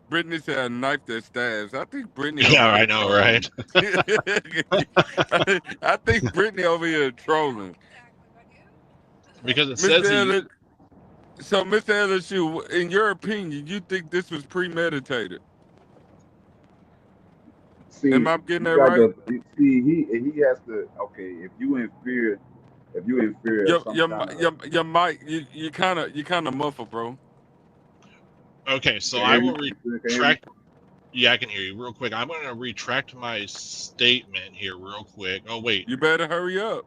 Brittany said a knife that stabs. I think Brittany. Yeah, I know, right? I think Brittany over here trolling. Because it says he. So, Mr. LSU, in your opinion, you think this was premeditated? See, Am I getting that got right? he has to. Okay, if you in fear of some kind of. Your mic, you kind of muffled, bro. Okay, so Can I you will hear me? retract. Yeah, I can hear you real quick. I'm going to retract my statement here real quick. Oh, wait. You better hurry up.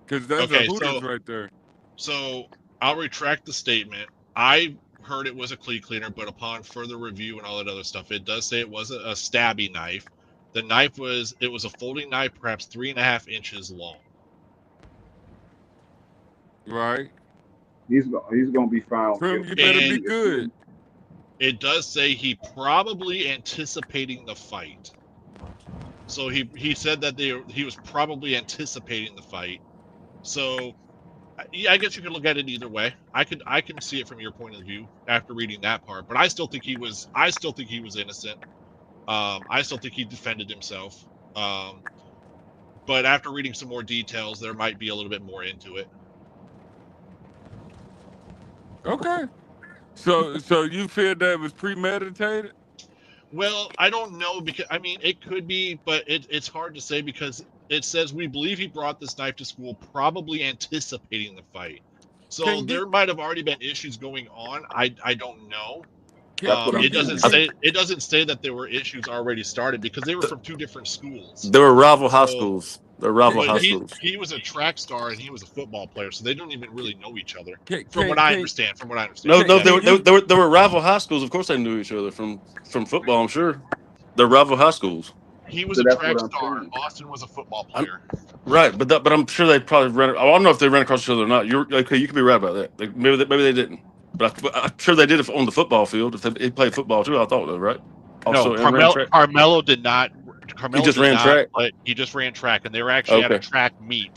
Because that's a Hooters right there. So I'll retract the statement. I heard it was a cleat cleaner, but upon further review and all that other stuff, it does say it was a stabby knife. The knife was a folding knife, perhaps 3.5 inches long. Right. He's gonna be found Krim, guilty. you better be good. It does say he probably anticipating the fight. So he said that he was probably anticipating the fight. So I guess you could look at it either way. I can see it from your point of view after reading that part, but I still think he was innocent. I still think he defended himself. But after reading some more details, there might be a little bit more into it. Okay. So you feel that it was premeditated? Well, I don't know, because I mean it could be, but it's hard to say because it says we believe he brought this knife to school, probably anticipating the fight. So Can there get might have already been issues going on. I don't know. That's what I'm It doesn't saying. say that there were issues already started because they were from two different schools. They were rival high So, schools. They're rival but high schools. he was a track star and he was a football player, so they don't even really know each other. can From what can, I can, understand. From what I understand. No, can, no, Yeah. can you they were rival high schools. Of course, they knew each other from football. I'm sure they're rival high schools. He was So a that's what track I'm star. saying. Austin was a football player. Right, but I'm sure they probably ran. I don't know if they ran across each other or not. You're okay. You could be right about that. Maybe they didn't. But I'm sure they did it on the football field. If they played football too, I thought though, right? No, Also, and ran track. Carmelo did not. He Carmelo just did ran not track. play. He just ran track, and they were actually at a Okay, track meet.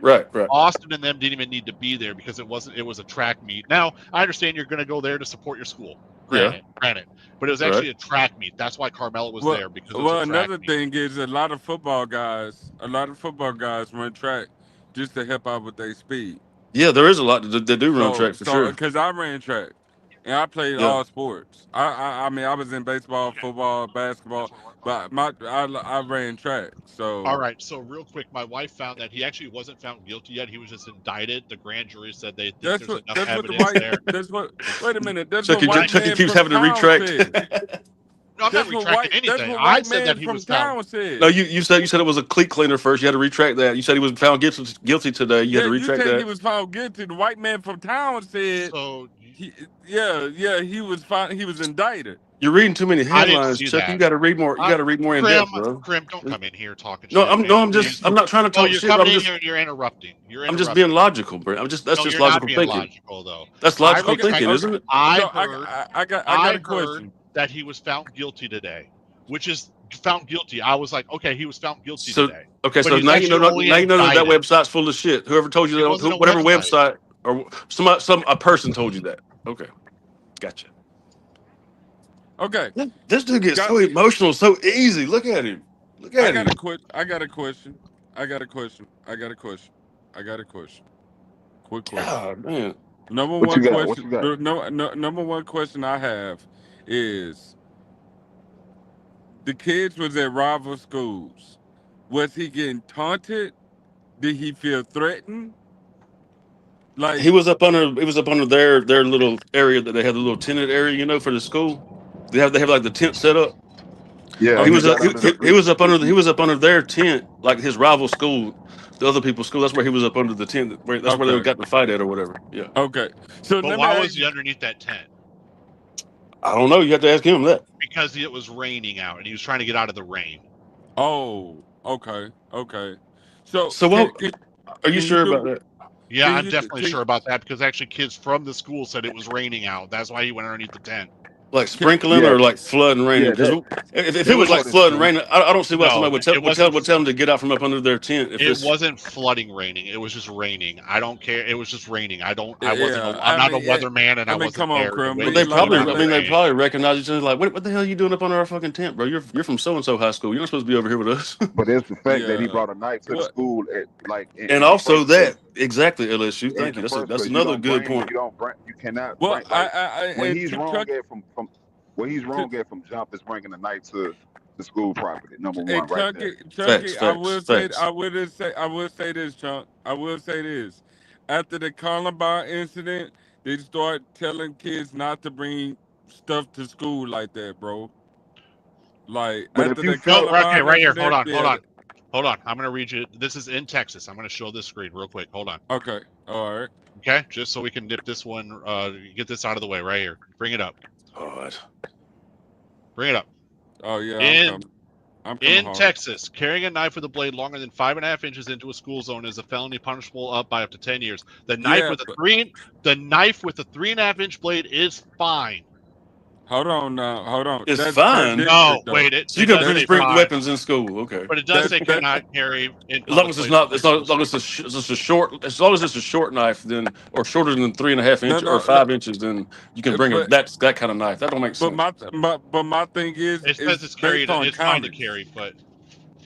right. Austin and them didn't even need to be there because it was a track meet. Now I understand you're going to go there to support your school. Yeah, Granted, but it was right. actually a track meet. That's why Carmelo was well there, because it was a well track another meet. thing is a lot of football guys run track just to help out with their speed. Yeah, there is a lot that do run track for So sure. because I ran track and I played Yeah, all sports. I mean I was in baseball, football, basketball, but I ran track. All So right. So real quick, my wife found that he actually wasn't found guilty yet. He was just indicted. The grand jury said they think there's enough that's what the evidence white there. that's what wait a minute, that's what Chucky white Chucky man keeps from having to town retract. said. No, I'm not retracting That's anything. what I white said that man he from was found. town said. No, you said it was a cleat cleaner first. You had to retract that. You said he was found guilty today. You had Yeah, to you retract said he that. was found guilty. The white man from town said So he was found, he was indicted. You're reading too many I didn't headlines, see Chuck. You that. got to read more. You got to read more in Krim, depth, bro. don't come in here talking No, shit, man. I'm Please. just. I'm not trying to No, talk you're shit. But coming in here and you're interrupting. I'm just being logical, bro. That's No, just you're not logical being thinking. logical though. That's I logical thinking, respect. isn't it? I So heard. I got I a heard question. that he was found guilty today, which is found guilty. I was like, okay, he was found guilty So today, okay, but so he's now you actually know. only Now you know that indicted. website's full of shit. Whoever told you It that, wasn't a whatever website. website or a person told you that. Okay, gotcha. Okay, This dude gets got so emotional so easy. Look at him. Look I at got him. a question. I got a question. I got a question. I got a question. I got a question. Quick question. God, man. Number What you one got? What question. you got? Number one question I have is: the kids was at rival schools. Was he getting taunted? Did he feel threatened? Like He was up under. It was up under their little area that they have, the little tenant area, for the school. They have like the tent set up. Yeah, He he was okay, got under the he was bleachers. up under he was up under their tent, like his rival school, the other people's school. That's where he was up under the tent. That's where they okay, got in the fight at or whatever. Yeah, okay. So But let me why ask was he underneath that tent? I don't know. You have to ask him that. Because it was raining out and he was trying to get out of the rain. Oh, okay, okay. So So what? Are you can you sure about do? that? Yeah, Can I'm you definitely can, sure about that because actually kids from the school said it was raining out. That's why he went underneath the tent. Like can sprinkling Yeah, or like flood and raining? yeah, Because that if it It was was like part is flood and true. raining, I don't see why No, somebody it wasn't. would tell them to get out from up under their tent. If It it's wasn't flooding raining. It was just raining. I don't care. It was just raining. yeah, I'm not a weatherman and I wasn't come on, there to Crum. well, witness they it probably. under I the mean, they rain. probably recognize each other. Like, what the hell are you doing up under our fucking tent, bro? You're from so and so high school. You're not supposed to be over here with us. But it's the fact that he Yeah. brought a knife to the What? school at like And in the also first place. that exactly, LSU. In Thank you. the first That's place, you another don't good bring, point. you cannot Well, bring like I when and he's wrong Chuck, at from when he's wrong at from jump is bringing a knife to the school property. Number one, and right there. Chunky, Facts. I will say this, Chunk. I will say this. After the Columbine incident, they start telling kids not to bring stuff to school like that, bro. Like But if after you the felt Okay, Columbine right here. Hold incident, on. yeah. Hold on. I'm going to read you. This is in Texas. I'm going to show this screen real quick. Hold on. Okay, all right. Okay, just so we can dip this one, get this out of the way right here. Bring it up. God. Bring it up. Oh yeah, I'm coming In hard. Texas, carrying a knife with a blade longer than 5.5 inches into a school zone is a felony punishable up by up to 10 years. The knife Yeah, with a 3.5 inch blade is fine. Hold on now. Hold on. It's That's fine. No, different though. wait. So you It can does bring say bring fine, weapons in school. Okay. but it does say That cannot carry in As long public as it's places not, like as long school as it's streets. it's just a short, as long as it's a short knife, then or shorter than 3.5 no inches or no. 5 inches, then you can bring a But that kind of knife. That don't make but sense. my thing is It says it's it's based carried. on It's fine to counties. carry, but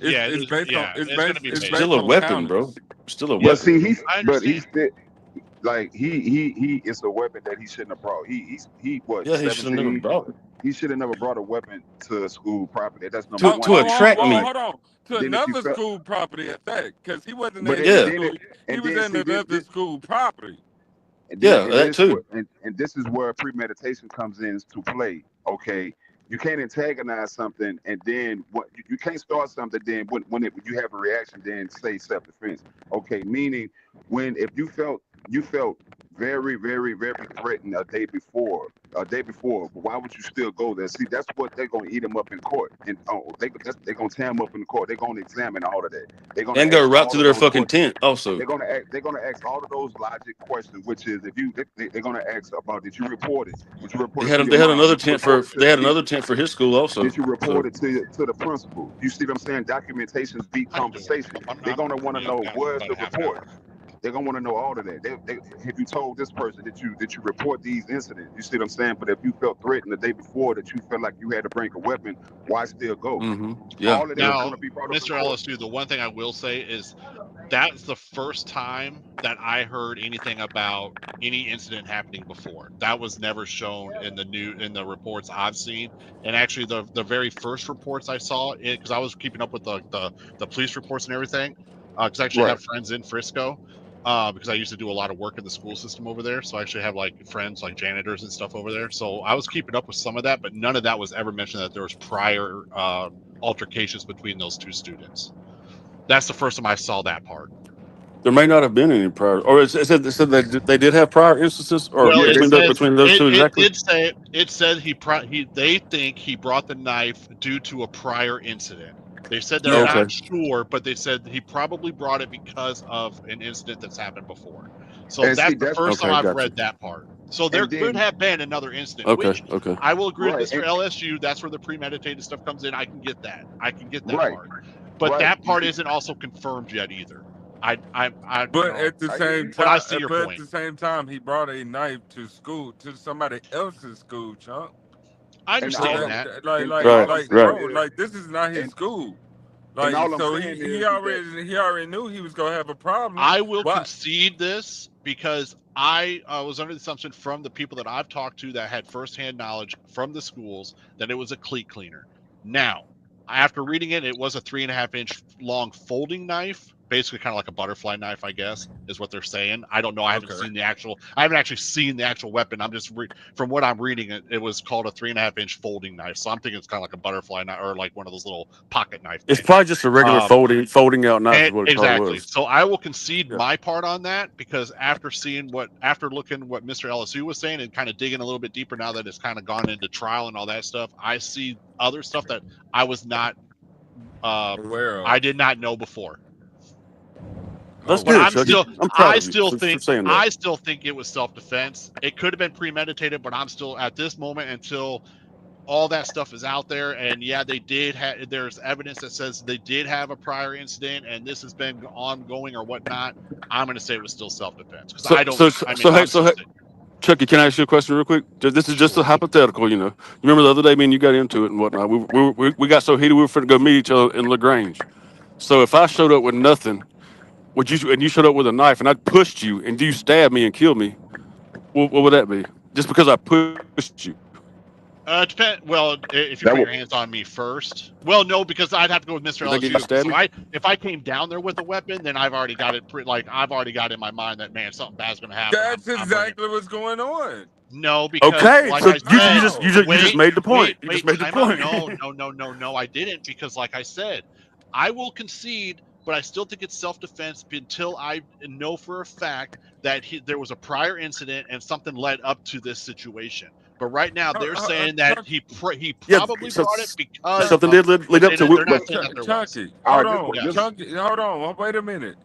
yeah, it It's is. based on Yeah, it's going to be it's based Still based a on. on weapon, bro. counties. Still a But weapon. see, I but he understand. still like he it's a weapon that he shouldn't have brought. He what Yeah, he should have never 17? brought it He should have never brought a weapon to school property. That's number to one. And then if you attract felt me. like, Hold on. To then if you another felt, school property at that, because he wasn't but at it, his and Yeah, then school. it, He and was then in see this, another school property. yeah, that too. and this is where premeditation comes into play. Okay, you can't antagonize something, and then what you can't start something. Then when you have a reaction, then say self defense. Okay, meaning when if you felt very very very threatened a day before. A day before, but why would you still go there? See, that's what they're gonna eat him up in court, and they're gonna tear him up in the court. They're gonna examine all of that. They're gonna And go ask right all to of their those fucking questions. tent. Also, They're gonna ask all of those logic questions, which is if you they're gonna ask about did you report it? Did you report it to your they had mom? another Did you tent report for it to they had another tent for his school also. did you report So it to the principal? You see what I'm saying? Documentations beat I can do it. conversation. They're gonna want to Yeah, I've know got where's about the a half an report. hour. They're gonna want to know all of that. Have you told this person that you report these incidents? You see what I'm saying? But if you felt threatened the day before that you felt like you had to bring a weapon, why still go? yeah, All of yeah. that's Now, gonna be brought up in Mr. court. LSU, the one thing I will say is that's the first time that I heard anything about any incident happening before. That was never shown in the reports I've seen. And actually, the very first reports I saw, because I was keeping up with the police reports and everything, because I actually Right. have friends in Frisco. Because I used to do a lot of work in the school system over there, so I actually have like friends, like janitors and stuff over there. So I was keeping up with some of that, but none of that was ever mentioned that there was prior altercations between those two students. That's the first time I saw that part. There may not have been any prior, or it said that they did have prior instances, or Well, Yeah, it they says between those two it exactly. did say it said they think he brought the knife due to a prior incident. They said they're Yeah. not Okay, sure, but they said he probably brought it because of an incident that's happened before. So and see that's the that's first time okay, I've gotcha. read that part. So there and could then have been another incident, Okay, which okay. I will agree with right Mr. LSU. That's where the premeditated stuff comes in. I can get that. I can get that right part. But right. that You part see, isn't also confirmed yet either. I you But know, at the I hear same you. but I time, see your but at point. the same time, he brought a knife to school to somebody else's school, chunk. I And So understand all I'm that. and Right, all I'm saying right. bro, is like this is not his and school. and Like, all I'm so saying is that he already knew he was gonna have a problem. I will What? concede this because I was under the assumption from the people that I've talked to that had firsthand knowledge from the schools that it was a cleat cleaner. Now, after reading it, it was a 3.5 inch long folding knife, basically kind of like a butterfly knife, I guess, is what they're saying. I don't know. I haven't Okay. seen the actual. I haven't actually seen the actual weapon. I'm just from what I'm reading. It was called a 3.5 inch folding knife. So I'm thinking it's kind of like a butterfly knife or like one of those little pocket knife It's things. probably just a regular Um, folding out knife is and what it probably exactly. was. So I will concede Yeah. my part on that because after looking what Mr. LSU was saying and kind of digging a little bit deeper now that it's kind of gone into trial and all that stuff, I see other stuff that I was not Aware I of. did not know before. That's Oh But good, wow. Chucky. I'm proud of you for saying that. I still think it was self-defense. It could have been premeditated, but I'm still at this moment until all that stuff is out there, and yeah, they did have. There's evidence that says they did have a prior incident, and this has been ongoing or whatnot. I'm going to say it was still self-defense because I don't. I mean, I'm still Hey, sitting. Chucky, can I ask you a question real quick? This is just a Sure. hypothetical, you know. You remember the other day, me and you got into it and whatnot. We got so heated we were finna go meet each other in LaGrange. So if I showed up with nothing, and you showed up with a knife and I pushed you and you stabbed me and killed me, what would that be? Just because I pushed you? Well, if you that put was your hands on me first, well, no, because I'd have to go with Mr. Would that get you LSU. stab So me? if I came down there with a weapon, then I've already got it. I've already got in my mind that man, something bad's going to happen. That's I'm bringing. exactly what's going on. No, because Okay, like so I said, you just wait, made the point. You just wait, made the time out. point. No, I didn't because like I said, I will concede, but I still think it's self-defense until I know for a fact that there was a prior incident and something led up to this situation. But right now they're saying that Chucky, he Yeah, probably so brought it because something of, did lead but up to they're it. not but saying that there was. Chucky, all hold right. on, Yes. Chucky, hold on, wait a minute.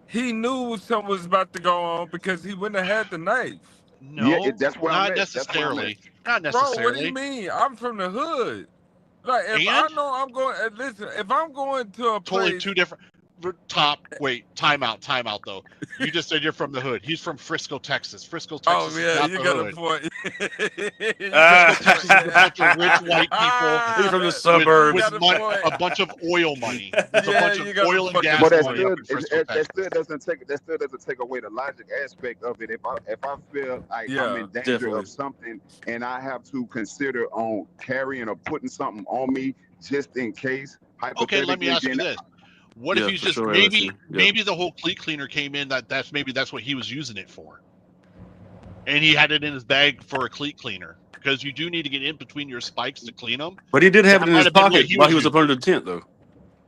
He knew something was about to go on because he wouldn't have had the knife. No, that's where I'm not at. That's where I'm at. necessarily. Not Bro, what do you necessarily. mean? I'm from the hood. Like, if I And know I'm going, listen, if I'm going to a totally place, two different. Wait, time out though. You just said you're from the hood. He's from Frisco, Texas. Frisco, oh Texas is yeah, not you the got a hood. point. You Frisco, got a Texas is a bunch of rich white people He's from the with suburbs. got a point. a bunch of oil money. There's a Yeah, bunch of you got a oil and fucking gas But that money point. up still in Frisco, Texas. that still doesn't take away the logic aspect of it. If I feel like I'm Yeah, in danger definitely. of something and I have to consider on carrying or putting something on me just in case, Okay, let me hypothetically, ask you then this. What if Yeah, he's for just sure, maybe LSU. Yeah. the whole cleat cleaner came in that's what he was using it for, and he had it in his bag for a cleat cleaner because you do need to get in between your spikes to clean them. But he did have That it in might his have been what pocket he while was he was up using. under the tent, though.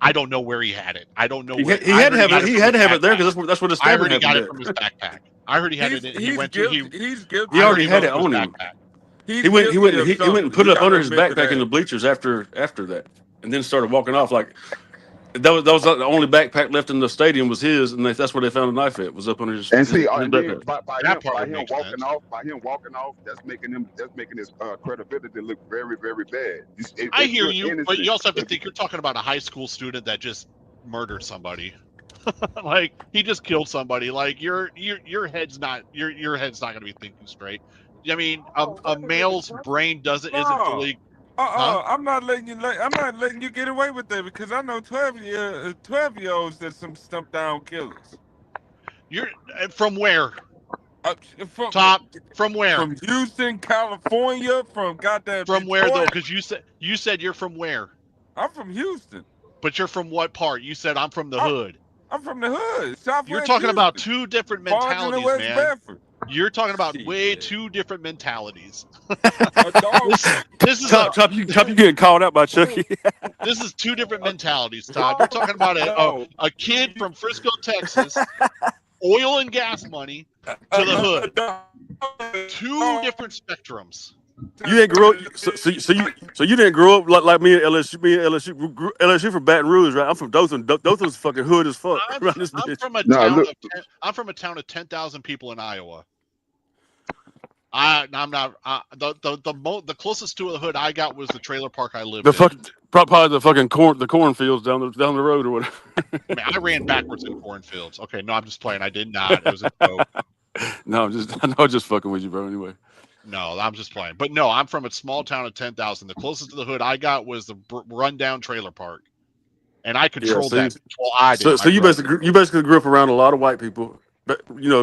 I don't know where he had it. I don't know He where. had to have it. He He had to have it there because backpack. that's where the I stabbing heard he got happened it at. from his backpack. I heard he had it. He went to guilty. He's guilty. He I heard already he had went it to his on him. backpack. He's He went guilty of and something. put You it up under gotta his admit to backpack in the that. bleachers after that, and then started walking off. Like that was the only backpack left in the stadium was his, and that's where they found the knife at. Was up under his and see, his and then backpack. That part by would him make walking sense. off, that's making his credibility look very, very bad. I If hear you're you, but you also have to think you're talking about a high school student that just murdered somebody. Like he just killed somebody. Like your head's not your head's not going to be thinking straight. I mean, a male's brain isn't No. fully. Huh? I'm not letting you get away with that because I know 12-year-olds that's some stumped down killers. You're from where? From Top from where? From Houston, California, from goddamn From Detroit. where though? Because you said you're from where? I'm from Houston. But you're from what part? You said I'm from the hood. I'm from the hood. Southwest You're talking Houston. about two different Farmington and mentalities, West man. Bedford. You're talking about Shit. way two different mentalities. A dog. This is Top, you getting called out by Chucky. this is two different mentalities, Todd. You're talking about a kid from Frisco, Texas, oil and gas money to the hood. Two different spectrums. You didn't grow up, so you didn't grow up like me and LSU. Me and LSU from Baton Rouge, right? I'm from Dothan. Dothan's fucking hood as fuck. I'm from a town of 10,000 people in Iowa. I'm not. The closest to a hood I got was the trailer park I lived in. Probably the fucking cornfields down the road or whatever. I mean, I ran backwards in cornfields. Okay, no, I'm just playing. I did not. It was a joke. No, I'm just fucking with you, bro. Anyway. No, I'm just playing. But no, I'm from a small town of 10,000. The closest to the hood I got was the rundown trailer park, and I controlled that. Well, I did. So you basically grew up around a lot of white people, but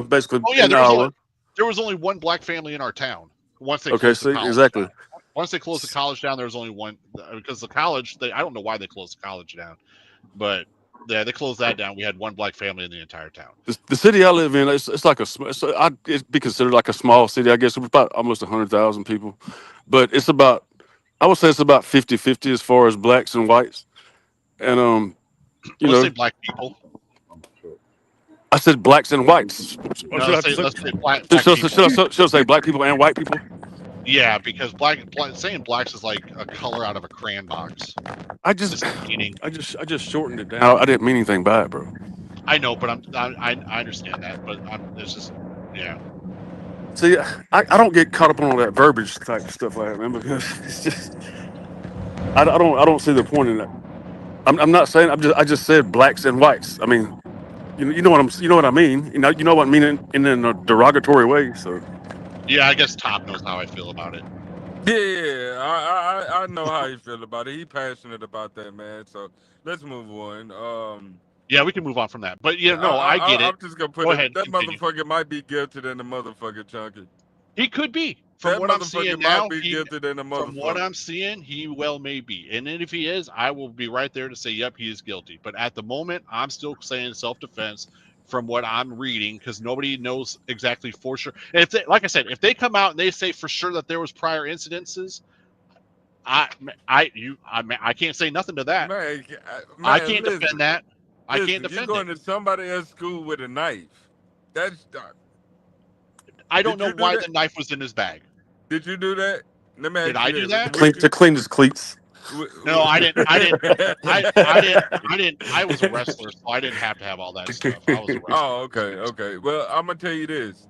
basically. Oh yeah, in Iowa. There was only one black family in our town. Once they closed the college exactly. Down. Once they closed the college down, there was only one because the college. I don't know why they closed the college down, but yeah, they closed that down. We had one black family in the entire town. The city I live in, it's like it'd be considered like a small city. I guess it's about almost 100,000 people, but I would say it's about 50-50 as far as blacks and whites. And let's say black people. I said blacks and whites. No, let's say black should I say black people and white people? Yeah, because saying blacks is like a color out of a crayon box. I just shortened it down. I didn't mean anything by it, bro. I know, but I understand that, but it's just yeah. See, I don't get caught up on all that verbiage type of stuff like that, man, because it's just I don't see the point in that. I'm not saying I just said blacks and whites. I mean, you know what I mean. You know what I mean in a derogatory way. So yeah, I guess Top knows how I feel about it. Yeah, I know how you feel about it. He passionate about that, man. So let's move on. Yeah, we can move on from that. But I get it. I'm just gonna put Go it. ahead, That continue. motherfucker might be guilty than the motherfucker Chunky. He could be. From what I'm seeing now, from what I'm seeing, he well may be. And then if he is, I will be right there to say, yep, he is guilty. But at the moment, I'm still saying self-defense from what I'm reading because nobody knows exactly for sure. And if they, like I said, if they come out and they say for sure that there was prior incidences, I can't say nothing to that. Man, I can't listen, defend that. I listen, can't defend you're going it. to somebody else's school with a knife. I don't know why the knife was in his bag. Did you do that? Did I do that? To clean his cleats. No, I didn't. I was a wrestler, so I didn't have to have all that stuff. I was a wrestler. Oh, okay. Well, I'm gonna tell you this.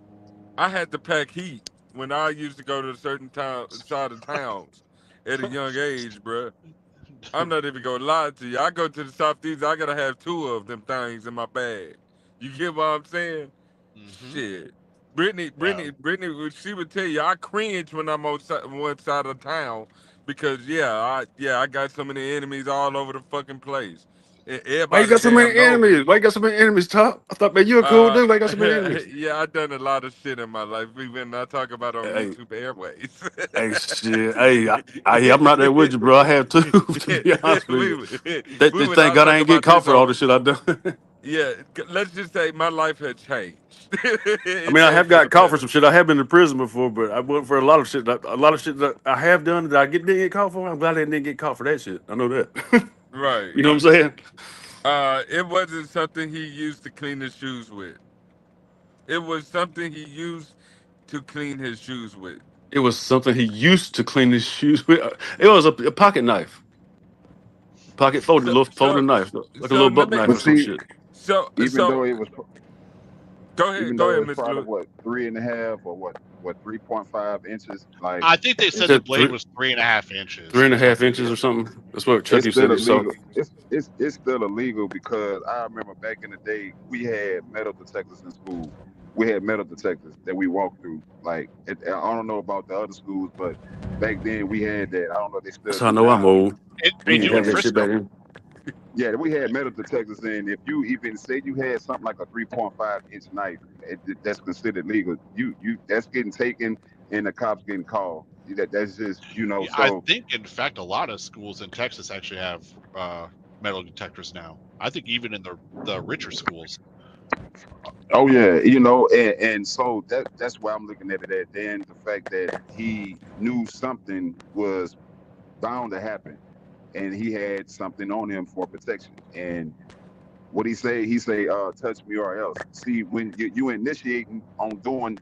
I had to pack heat when I used to go to a certain town side of towns at a young age, bruh. I'm not even gonna lie to you. I go to the Southeast, I gotta have 2 of them things in my bag. You get what I'm saying? Mm-hmm. Shit. Brittany, she would tell you I cringe when I'm on one side of town because I got so many enemies all over the fucking place. And Why you everybody got so many damn know me. enemies? Why you got so many enemies, Top? I thought, man, you a cool Uh, dude. Why you got so many enemies? yeah, I done a lot of shit in my life. We been I talk about on Hey, YouTube Airways. hey, shit. Hey, I'm not there with you, bro. I have too, to be honest with you. We This would thing I God I talk ain't get about caught this for all on the shit I done. yeah. Let's just say my life had changed. I It mean, I changed have for the got caught for better. some shit. I have been to prison before, but I went for a lot of shit. A lot of shit that I have done that didn't get caught for. I'm glad I didn't get caught for that shit. I know that. Right. You know what I'm saying? It wasn't something he used to clean his shoes with. It was something he used to clean his shoes with. It was something he used to clean his shoes with. It was a pocket knife, So little folded so knife, like a so little let buck me knife But or some see, shit. so even though so it was go even though ahead, it was Miss probably Lewis. what 3.5 or what 3.5 inches, like I think they It said it's the said blade was 3.5 inches three and a is what half they inches said. or something. That's what it's Chucky said still he saw. illegal. It's still illegal because I remember back in the day we had metal detectors in school. We had metal detectors that we walked through. Like I don't know about the other schools, but back then we had that. I don't know if they That's still how I do know I'm now. old. We They didn't do in have that shit back Frisco. then. Yeah, we had metal detectors in. If you even say you had something like a 3.5 inch knife, that's considered legal. You that's getting taken, and the cops getting called. That's just Yeah, I so. think, in fact, a lot of schools in Texas actually have metal detectors now. I think even in the richer schools. Oh yeah, and so that's why I'm looking at it. At then the fact that he knew something was bound to happen, and he had something on him for protection. And what he say? He say, "Touch me or else." See, when you initiating on doing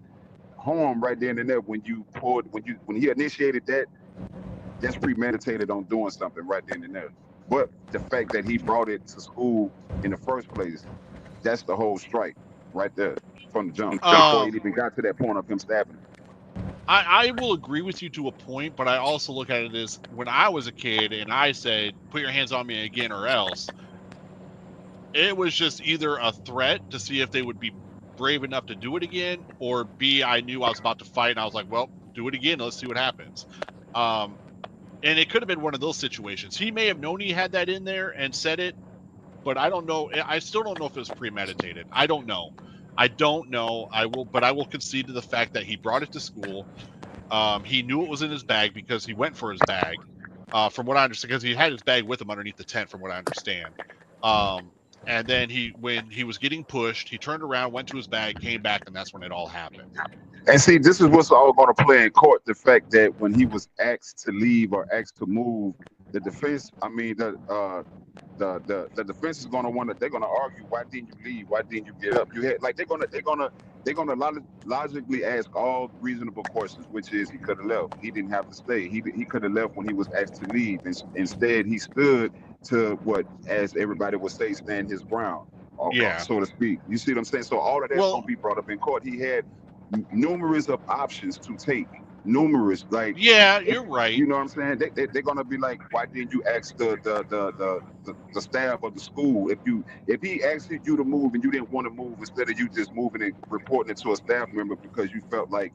harm right then and there, when he initiated that, that's premeditated on doing something right then and there. But the fact that he brought it to school in the first place, that's the whole strike right there from the jump before he Um, even got to that point of him stabbing him. I will agree with you to a point, but I also look at it as when I was a kid and I said, "Put your hands on me again, or else." It was just either a threat to see if they would be brave enough to do it again, or B, I knew I was about to fight, and I was like, "Well, do it again. Let's see what happens." Um, and it could have been one of those situations. He may have known he had that in there and said it, but I don't know. I still don't know if it was premeditated. I don't know. I don't know. I will concede to the fact that he brought it to school. He knew it was in his bag because he went for his bag. From what I understand, because he had his bag with him underneath the tent, from what I understand. Um, and then when he was getting pushed, he turned around, went to his bag, came back, and that's when it all happened. And see, this is what's all going to play in court. The fact that when he was asked to leave or asked to move, the defense, I mean, the defense is going to want to. They're going to argue, why didn't you leave? Why didn't you get up? You had like they're gonna logically ask all reasonable questions, which is he could have left. He didn't have to stay. He could have left when he was asked to leave. Instead, he stood to what, as everybody would say, stand his ground, or Yeah. so to speak. You see what I'm saying? So all of that's going Well, to be brought up in court. He had numerous of options to take. Numerous, like yeah, if you're right. you know what I'm saying, they're gonna be like, why didn't you ask the staff of the school if he asked you to move and you didn't want to move, instead of you just moving and reporting it to a staff member because you felt like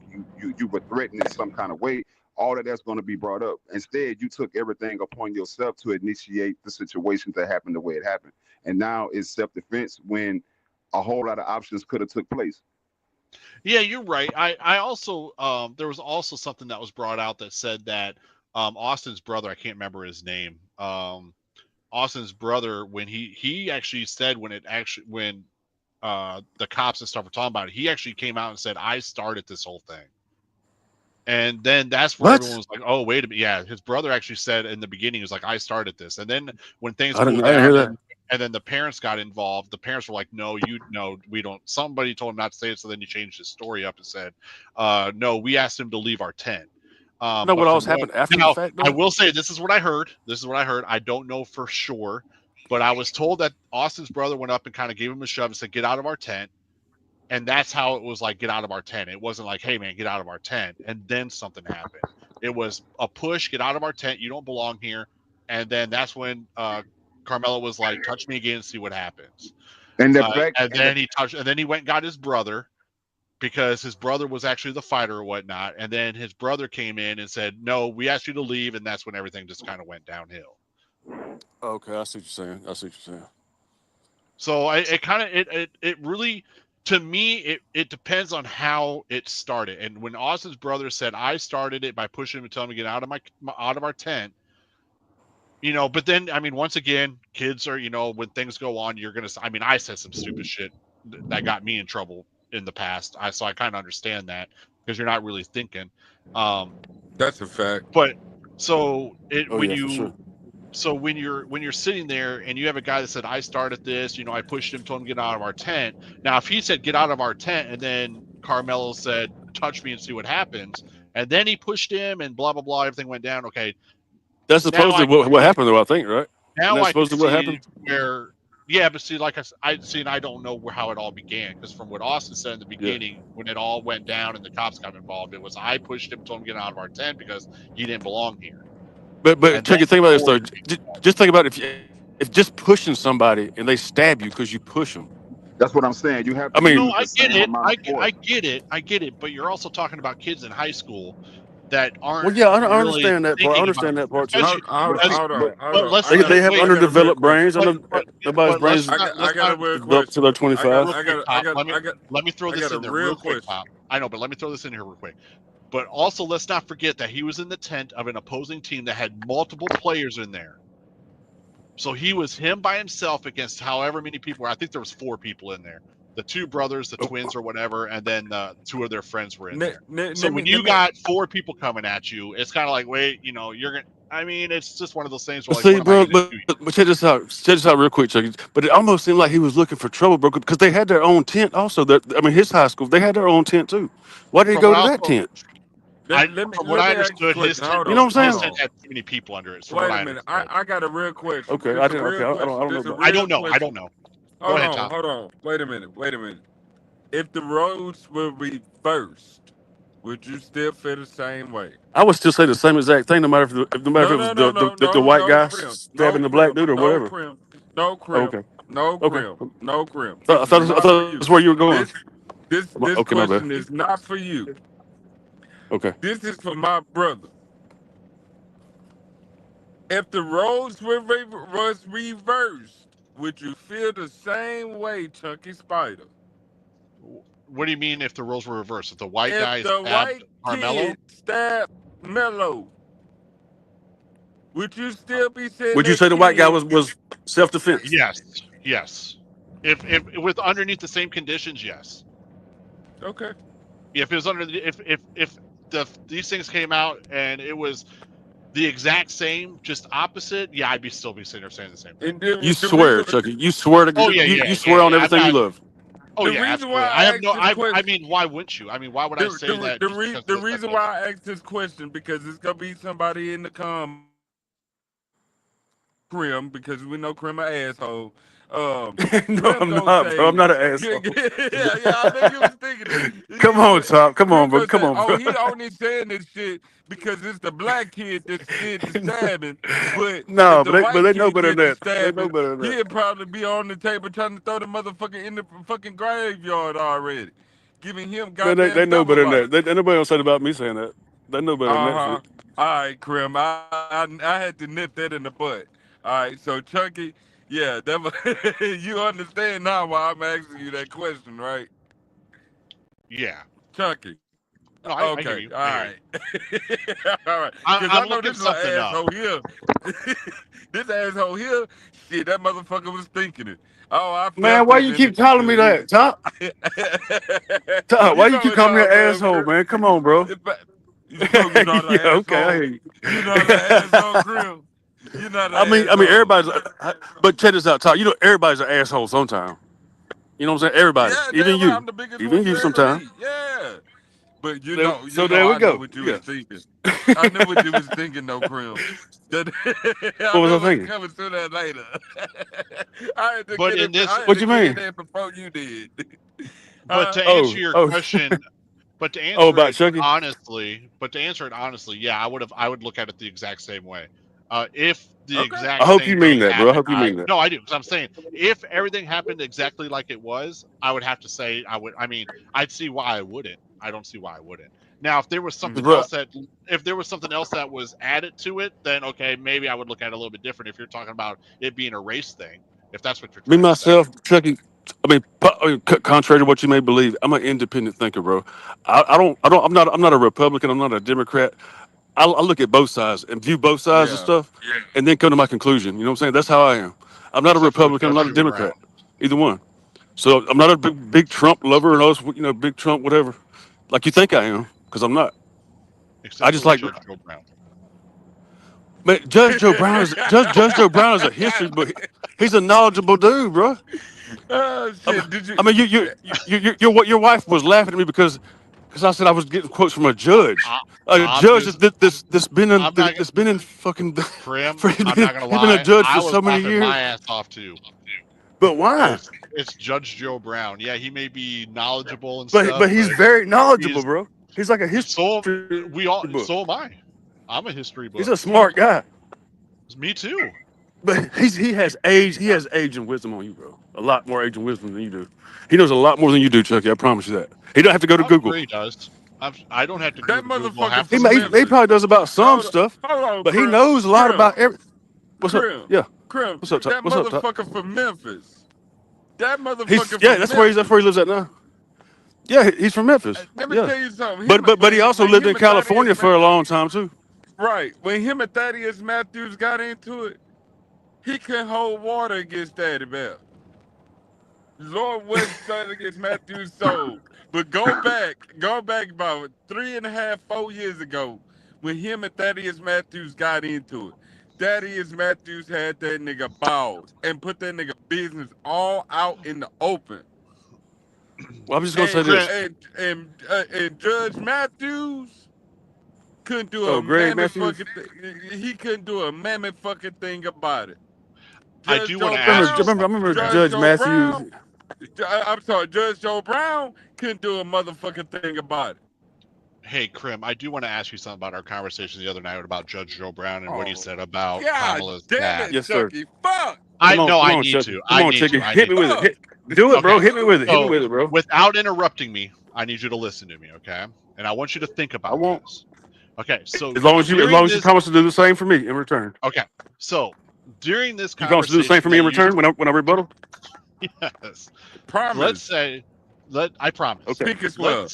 you were threatened in some kind of way. All of that's going to be brought up. Instead, you took everything upon yourself to initiate the situation to happen the way it happened, and now it's self-defense when a whole lot of options could have took place. Yeah, you're right. I also there was also something that was brought out that said that Austin's brother, I can't remember his name. Austin's brother, when he actually said, when the cops and stuff were talking about it, he actually came out and said, "I started this whole thing." And then that's where everyone What? was like, "Oh, wait a minute." Yeah, his brother actually said in the beginning, he was like, "I started this." And then when things cooled I didn't down, hear that. and then the parents got involved, the parents were like, "No, we don't." Somebody told him not to say it, so then he changed his story up and said, "No, we asked him to leave our tent." You know But what from else what happened after the now, fact I though? will say this is what I heard. This is what I heard. I don't know for sure, but I was told that Austin's brother went up and kind of gave him a shove and said, "Get out of our tent." And that's how it was like, get out of our tent. It wasn't like, hey man, get out of our tent. And then something happened. It was a push, get out of our tent. You don't belong here. And then that's when Carmelo was like, touch me again and see what happens. And the fact, And then he went and got his brother, because his brother was actually the fighter or whatnot. And then his brother came in and said, no, we asked you to leave. And that's when everything just kind of went downhill. Okay, I see what you're saying. So it really, to me, it depends on how it started. And when Austin's brother said, I started it by pushing him and telling him to get out of our tent, but then, I mean, once again, kids are, when things go on, I said some stupid shit that got me in trouble in the past. So I kind of understand that, because you're not really thinking. That's a fact. But so For sure. So when you're sitting there and you have a guy that said, I started this, I pushed him, told him to get out of our tent. Now, if he said, get out of our tent, and then Carmelo said, touch me and see what happens, and then he pushed him and blah, blah, blah, everything went down. Okay. That's supposedly what happened, though, I think, right? Now that's I can supposedly what see happened? where, yeah, but see, like I don't know how it all began, because from what Austin said in the beginning, when it all went down and the cops got involved, it was, I pushed him, told him to get out of our tent because he didn't belong here. But check it. Think about this though. Just think about if just pushing somebody and they stab you because you push them. That's what I'm saying. You have to I use the get same it. amount of force. I get it. But you're also talking about kids in high school that aren't. Well, yeah, I really understand that part. I understand that part too. Hold on. They have underdeveloped brains. Nobody's brains I got a real developed till they're 25. Let me throw this in there real quick, Pop. I know, but let me throw this in here real quick. But also, let's not forget that he was in the tent of an opposing team that had multiple players in there. So he was him by himself against however many people were. I think there was 4 people in there. The 2 brothers, the twins or whatever, and then 2 of their friends were in there. So when you got 4 people coming at you, it's kind of like, wait, you're going to, I mean, it's just one of those things where, like, see, bro, but check this out real quick, Chucky. But it almost seemed like he was looking for trouble, bro, because they had their own tent also. His high school, they had their own tent too. Why did he go to that tent? From what I understood, his tent, you know what I'm saying? His tent had too many people under it. So wait a minute, I got a real question. Okay, I don't know. I don't know. Go ahead, Tom. Hold on. Wait a minute. If the roads were reversed, would you still feel the same way? I would still say the same exact thing, no matter if it was the white guy stabbing the black dude or whatever. No crimp. Okay. No crimp. No crimp. I thought that's where you were going. This question is not for you. Okay. This is for my brother. If the roles was reversed, would you feel the same way, Chunkyspyder? What do you mean if the roles were reversed? If the white guy stabbed Carmelo? Stabbed Mello, would you still be saying? Would you say the white guy was self-defense? Yes. If with underneath the same conditions, yes. Okay. If it was if these things came out and it was the exact same, just opposite, yeah, I'd still be sitting there saying the same thing. You swear, Chucky. You swear to you swear on everything you love. Oh yeah, absolutely. I mean, why wouldn't you? I mean, why would I say that? The reason why I asked this question, because it's gonna be somebody in the Crim, because we know Crim an asshole. No, I'm not, bro. I'm not an asshole. I know you was thinking it. Come on, Top. Come on, bro. Come on, bro. Oh, he only saying this shit because it's the black kid that did the stabbing. But no, but they know better than that. They know better than that. He'd probably be on the table trying to throw the motherfucker in the fucking graveyard already, giving him goddamn. They know better than that. Nobody else said about me saying that. They know better than that. All right, Crim. I had to nip that in the butt. All right, so Chunky. Yeah, you understand now why I'm asking you that question, right? Yeah. Chunky. No, okay. I hear you. All right. All right. I'm I know looking this something asshole here. This asshole here, shit, that motherfucker was thinking it. Oh, man, why you keep calling me that, Top? Top, why you keep calling me an asshole, man? Come on, bro. Okay, I hear you. You know that asshole, Grim. I mean, everybody's. But check this out, Todd. You know, everybody's an asshole sometime. You know what I'm saying? Everybody, even you sometimes. Yeah, but so there we go. I knew what you was thinking. I knew what you was thinking, though, Krill. What was I thinking? Coming to that later. I had to but get in it, this, I had what to you get mean? it there before you did. But to Uh, answer your Oh, question, but to oh, answer about it Chucky. honestly, yeah, I would look at it the exact same way. If the okay. I exact hope you same mean thing that, bro. I happened, hope you mean that. no, I do. Because I'm saying if everything happened exactly like it was, I would have to say I would. I mean, I'd see why I wouldn't. I don't see why I wouldn't. Now, if there was something Bro, else that was added to it, then okay, maybe I would look at it a little bit different. If you're talking about it being a race thing, if that's what you're me trying to say. myself, Chucky. Contrary to what you may believe, I'm an independent thinker, bro. I'm not a Republican. I'm not a Democrat. I look at both sides and view both sides of Yeah. stuff, and then come to my conclusion. You know what I'm saying? That's how I am. I'm not a Except for with Republican. I'm Judge not a Joe Brown. Democrat. Either one. So I'm not a big Trump lover and all this, big Trump whatever, like you think I am, because I'm not. I Except for just with like, Judge Joe Brown. man, Judge Joe Brown is a history book. He's a knowledgeable dude, bro. Oh shit! Did you? I mean, your wife was laughing at me because I said I was getting quotes from O- a judge Obvious. I'm not that's been in fucking Prim. for I'm not gonna he's been a lie. judge I for was so many laughing years. my ass off too. But why? It's Judge Joe Brown. Yeah, he may be knowledgeable and But stuff, he's but very knowledgeable, he's bro. He's like a so history book. so am I. I'm a history He's book. a smart guy. Me too. But he has age and wisdom on you, bro. A lot more age and wisdom than you do. He knows a lot more than you do, Chucky. I promise you that. He don't have to go to I'm Google. sure he does. I don't have to that Google motherfucker half the from He Memphis? stuff. probably does about some stuff, Hold on, but he Crim. knows a lot Crim. about every. What's up? Crim. Yeah. Crim. What's up, Top? That What's up, Top? motherfucker from Memphis. That motherfucker from That's Memphis. where he lives at now. Yeah, he's from Memphis. Let me Yeah, tell you something. but he also When lived him in and Thaddeus, California for a long time too. right? When him and Thaddeus Matthews got into it, he couldn't hold water against Daddy Bell. Lord West started against Matthew's soul. But go back about 3.5, 4 years ago, when him and Thaddeus Matthews got into it. Thaddeus Matthews had that nigga balls and put that nigga business all out in the open. Well, I'm just gonna say Crim, this. And Judge Matthews couldn't do a Oh, Greg mammoth Matthews. fucking thing. He couldn't do a mammoth fucking thing about it. I Judge do want Joe to ask you Brown, I something, remember Crim. Judge Matthews. Brown. I'm sorry, Judge Joe Brown couldn't do a motherfucking thing about it. Hey, Crim, I do want to ask you something about our conversation the other night about Judge Joe Brown and what he Oh, said about God Kamala's damn dad. it, Yes, sir. Chucky. Fuck. I Come on, need Chucky. to. Come I on, need Chucky. to. I Hit need me to. with Fuck. it. Do it, bro. Okay. Hit me with it. Hit me So, with it, bro. without interrupting me, I need you to listen to me, okay? And I want you to think I about won't. this. Okay, so As long as during you this, promise to do the same for me in return. okay, so during this You promise to do the same conversation for me in that you, return when I rebuttal. yes, let's Promise. say, I promise. Okay. Speak as well.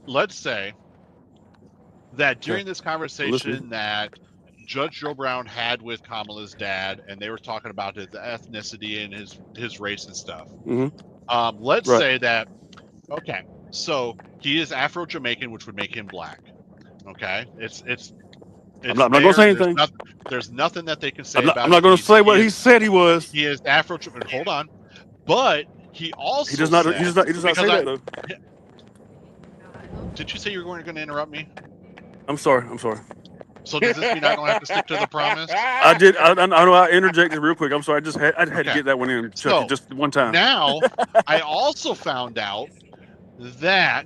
Let's say that Okay. during this I'm listening. conversation that Judge Joe Brown had with Kamala's dad, and they were talking about his ethnicity and his race and stuff. Hmm. Let's Right. say that, okay, so he is Afro-Jamaican, which would make him black. Okay, it's I'm not going to there. say anything. There's nothing that they can say I'm about not it. going to say what he said he was. He is Afro. Hold on, but he He also does not. said, He does not because say that though. Did you say you weren't going to interrupt me? I'm sorry. So does this mean I don't have to stick to the promise? I did. I know. I interjected real quick. I'm sorry. I had to Okay. get that one in, Chucky, So, just one time. Now, I also found out that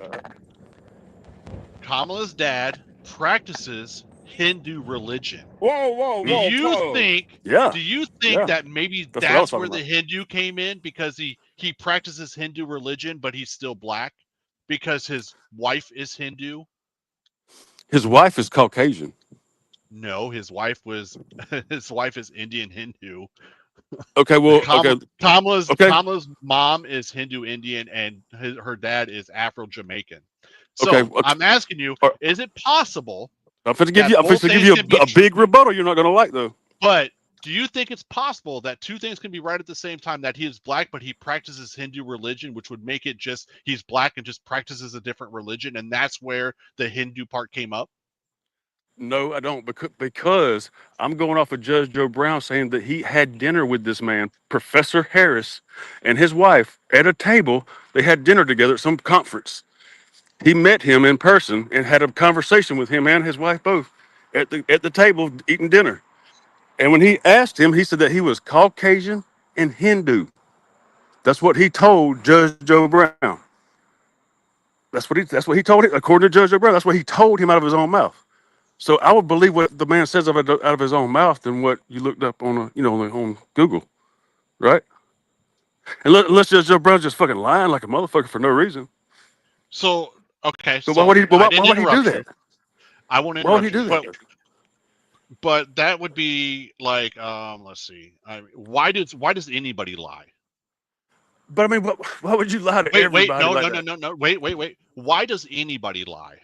Kamala's dad practices Hindu religion. Whoa. Do you Whoa. think? Yeah. Do you think Yeah. that maybe That's what I was that's where talking the Hindu came in, because he practices Hindu religion, but he's still black because his wife is Hindu? His wife is Caucasian. No, his wife is Indian Hindu. Okay. Well. Okay. Kamala's mom is Hindu Indian, and her dad is Afro Jamaican. So Okay. I'm asking you, is it possible? I'm going to give you a big rebuttal you're not going to like though. But do you think it's possible that two things can be right at the same time? That he is black, but he practices Hindu religion, which would make it just he's black and just practices a different religion, and that's where the Hindu part came up? No, I don't, because I'm going off of Judge Joe Brown saying that he had dinner with this man, Professor Harris, and his wife at a table. They had dinner together at some conference. He met him in person and had a conversation with him and his wife both at the table eating dinner. And when he asked him, he said that he was Caucasian and Hindu. That's what he told Judge Joe Brown. That's what he told him. According to Judge O'Brien, that's what he told him out of his own mouth. So I would believe what the man says out of his own mouth than what you looked up on on Google, right? Unless Judge O'Brien's just fucking lying like a motherfucker for no reason. So okay, But so why would he? I Why didn't would he do interrupt you. that? I won't Why would he interrupt do you, that? but that would be like, let's see. Why does anybody lie? But I mean, why would you lie to Wait, everybody no, like no, that? no, no, no. Wait. Why does anybody lie?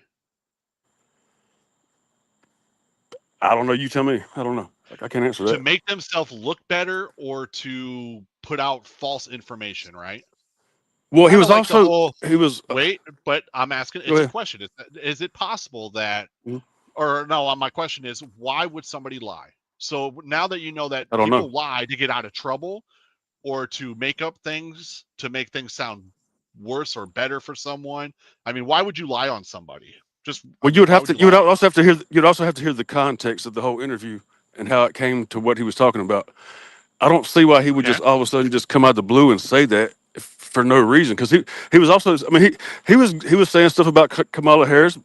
I don't know. You tell me. I don't know. Like, I can't answer To that. make themselves look better or to put out false information, right? Well, he Kinda was like the also whole he was. wait, but I'm asking, Go it's a ahead. question. Is it possible that, Mhm. or no, my question is, why would somebody lie? So now that you know that I don't know. people lie to get out of trouble or to make up things, to make things sound worse or better for someone, I mean, why would you lie on somebody? Just, I Well, you mean, would why have would to. you You would lie? also have to hear. You'd also have to hear the context of the whole interview and how it came to what he was talking about. I don't see why he would Okay. just all of a sudden just come out of the blue and say that for no reason. Because he was also. I mean, he was saying stuff about Kamala Harris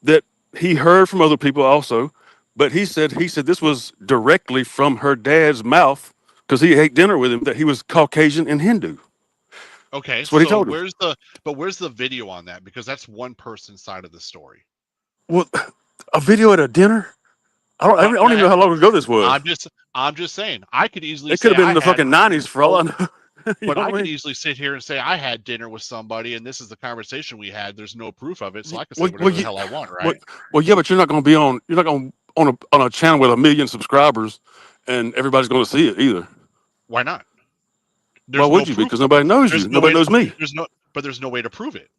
that he heard from other people also, but he said this was directly from her dad's mouth because he ate dinner with him that he was Caucasian and Hindu. Okay. That's what he So told him. where's the video on that? Because that's one person's side of the story. Well, a video at a dinner. I don't even know how long ago this was. I'm just saying, I could easily It could say have been I in the had, fucking 90s for all I know. You but know I what I could mean? easily sit here and say I had dinner with somebody and this is the conversation we had. There's no proof of it, so I can say Well, whatever the hell I want, right? yeah, but you're not going to be on. You're not going on a channel with 1 million subscribers, and everybody's going to see it either. Why not? Why There's no would you be? proof. Because nobody knows There's you. no Nobody way to, knows me. there's no way to prove it.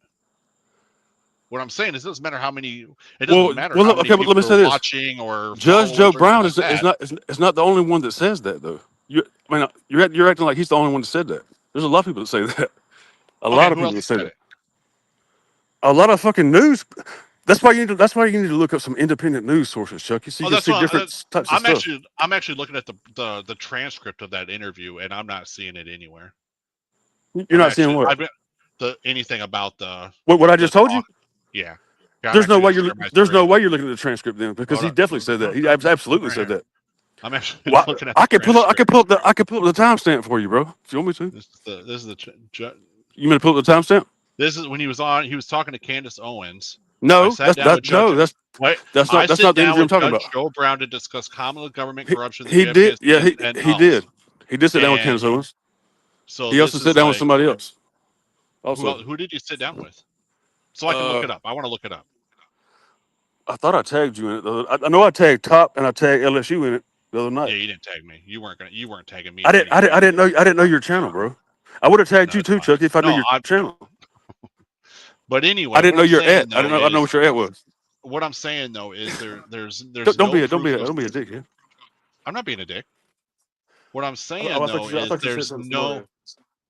What I'm saying is, it doesn't matter how many. It Well, doesn't matter well, how look, many okay, but let me people say are this: watching or Judge followers Joe or anything Brown like that. is not the only one that says that though. I mean, you're acting like he's the only one that said that. There's a lot of people that say that. A Okay, lot of who people else that has say said that. it? A lot of fucking news. That's why you need to look up some independent news sources, Chucky, so you Oh, can that's see what different types of I'm stuff. actually looking at the transcript of that interview, and I'm not seeing it anywhere. You're not seeing what? I've got anything about the What I just told you? talk. Yeah. I'm There's no actually way gonna share my there's no screen. way you're looking at the transcript then, because Hold he on. definitely said that. He I'm absolutely right said here. that. I'm actually Well, looking at the I transcript. can pull up the timestamp for you, bro. If you want me to. This is the You mean to pull up the timestamp? this is when he was talking to Candace Owens. I No, sat down with Judge. that's I that's sit not the down interview I'm with talking Judge about. Joe Brown to discuss common government corruption in He the did, yeah, Afghanistan and he did. else. He did sit down with And Candace Owens. so He also this sat is down with like, somebody else. Also, who did you sit down with? So I can look it up. I want to look it up. I thought I tagged you in it. I know I tagged Top and I tagged LSU in it the other night. Yeah, you didn't tag me. You weren't tagging me. I didn't know your channel, bro. I would have tagged No, you it's too, fine. Chucky, if I knew No, your channel. But I anyway, didn't what know I'm your saying at. I though don't know what your at was. what I'm saying though is there's Don't no be proof of. don't be a dick, yeah. I'm not being a dick. What I'm saying I though is thought you said there's something no. smart.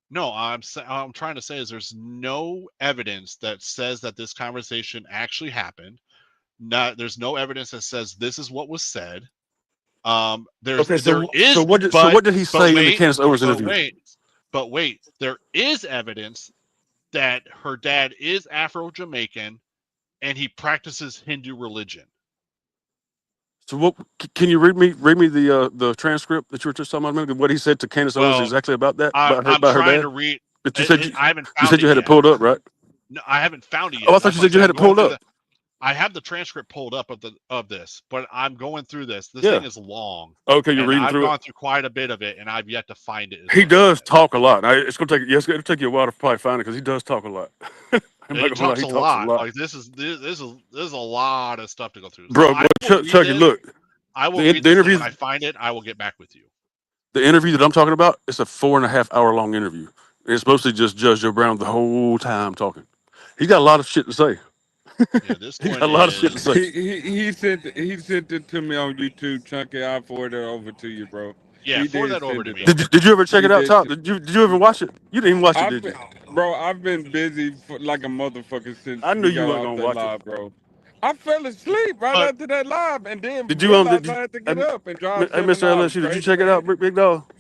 No, I'm trying to say is there's no evidence that says that this conversation actually happened. There's no evidence that says this is what was said. Okay, There is, so what did he say in the wait, Candace Owens interview? but wait, there is evidence that her dad is Afro-Jamaican and he practices Hindu religion. So what? Can you read me the transcript that you were just talking about? What he said to Candace Owens Well, exactly about that I'm about her trying dad? to read. But you said I haven't you found said it you had it yet. pulled up, right? No, I haven't found it yet. Oh, I thought you said you had it pulled up. I have the transcript pulled up of this, but I'm going through this. This Yeah. thing is long. Okay, you're And reading I've through gone it. through quite a bit of it, and I've yet to find it. He does talk a lot. It's gonna take it'll take you a while to probably find it because he does talk a lot. I'm not He gonna lie, talks he a talks a lot. lot. Like this is a lot of stuff to go through. Bro, So I will read Chucky, this. look. I will The read this, and interview when I find it, I will get back with you. the interview that I'm talking about, it's a 4.5 hour long interview. It's mostly just Judge Joe Brown the whole time talking. He's got a lot of shit to say. Yeah, this He one got a lot of shit to is. say. He sent it to me on YouTube, Chunky. I'll forward it over to you, bro. Yeah, He forward did that over send to it me. though. Did you ever check He it out, did. Top? Did you ever watch it? You didn't even watch it, did you? Bro, I've been busy like a motherfucker since I knew we you got weren't off gonna that watch it. live, bro. I fell asleep right But after that live, and then Did you realized I had to get hey, up and drive Mr. 7 hours. LSU, did you Crazy, check it man. out, Big Dog?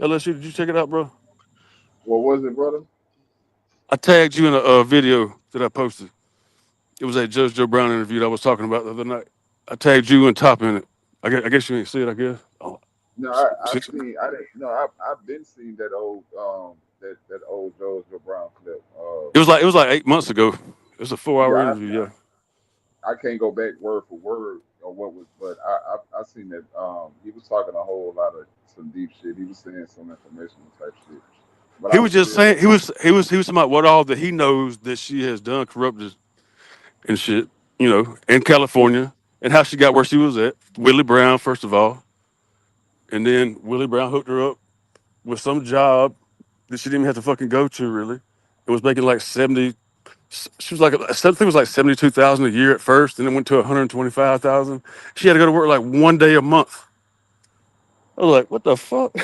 LSU, did you check it out, bro? What was it, brother? I tagged you in a video that I posted. It was that Judge Joe Brown interview that I was talking about the other night. I tagged you and Top in it. I guess you didn't see it. I guess. Oh, No, I seen. I didn't. No, I've been seeing that old that old George Brown clip. it was like 8 months ago. It was a 4 hour Yeah, interview. Yeah. I can't go back word for word or what was, but I seen that he was talking a whole lot of some deep shit. He was saying some informational type shit. But He I was was just still saying he was talking about what all that he knows that she has done corrupted and shit, in California, and how she got where she was at. Willie Brown, first of all, and then Willie Brown hooked her up with some job that she didn't even have to fucking go to. Really, it was making like 70. She was like, I think it was like 72,000 a year at first, and then went to 125,000. She had to go to work like 1 day a month. I was like, what the fuck?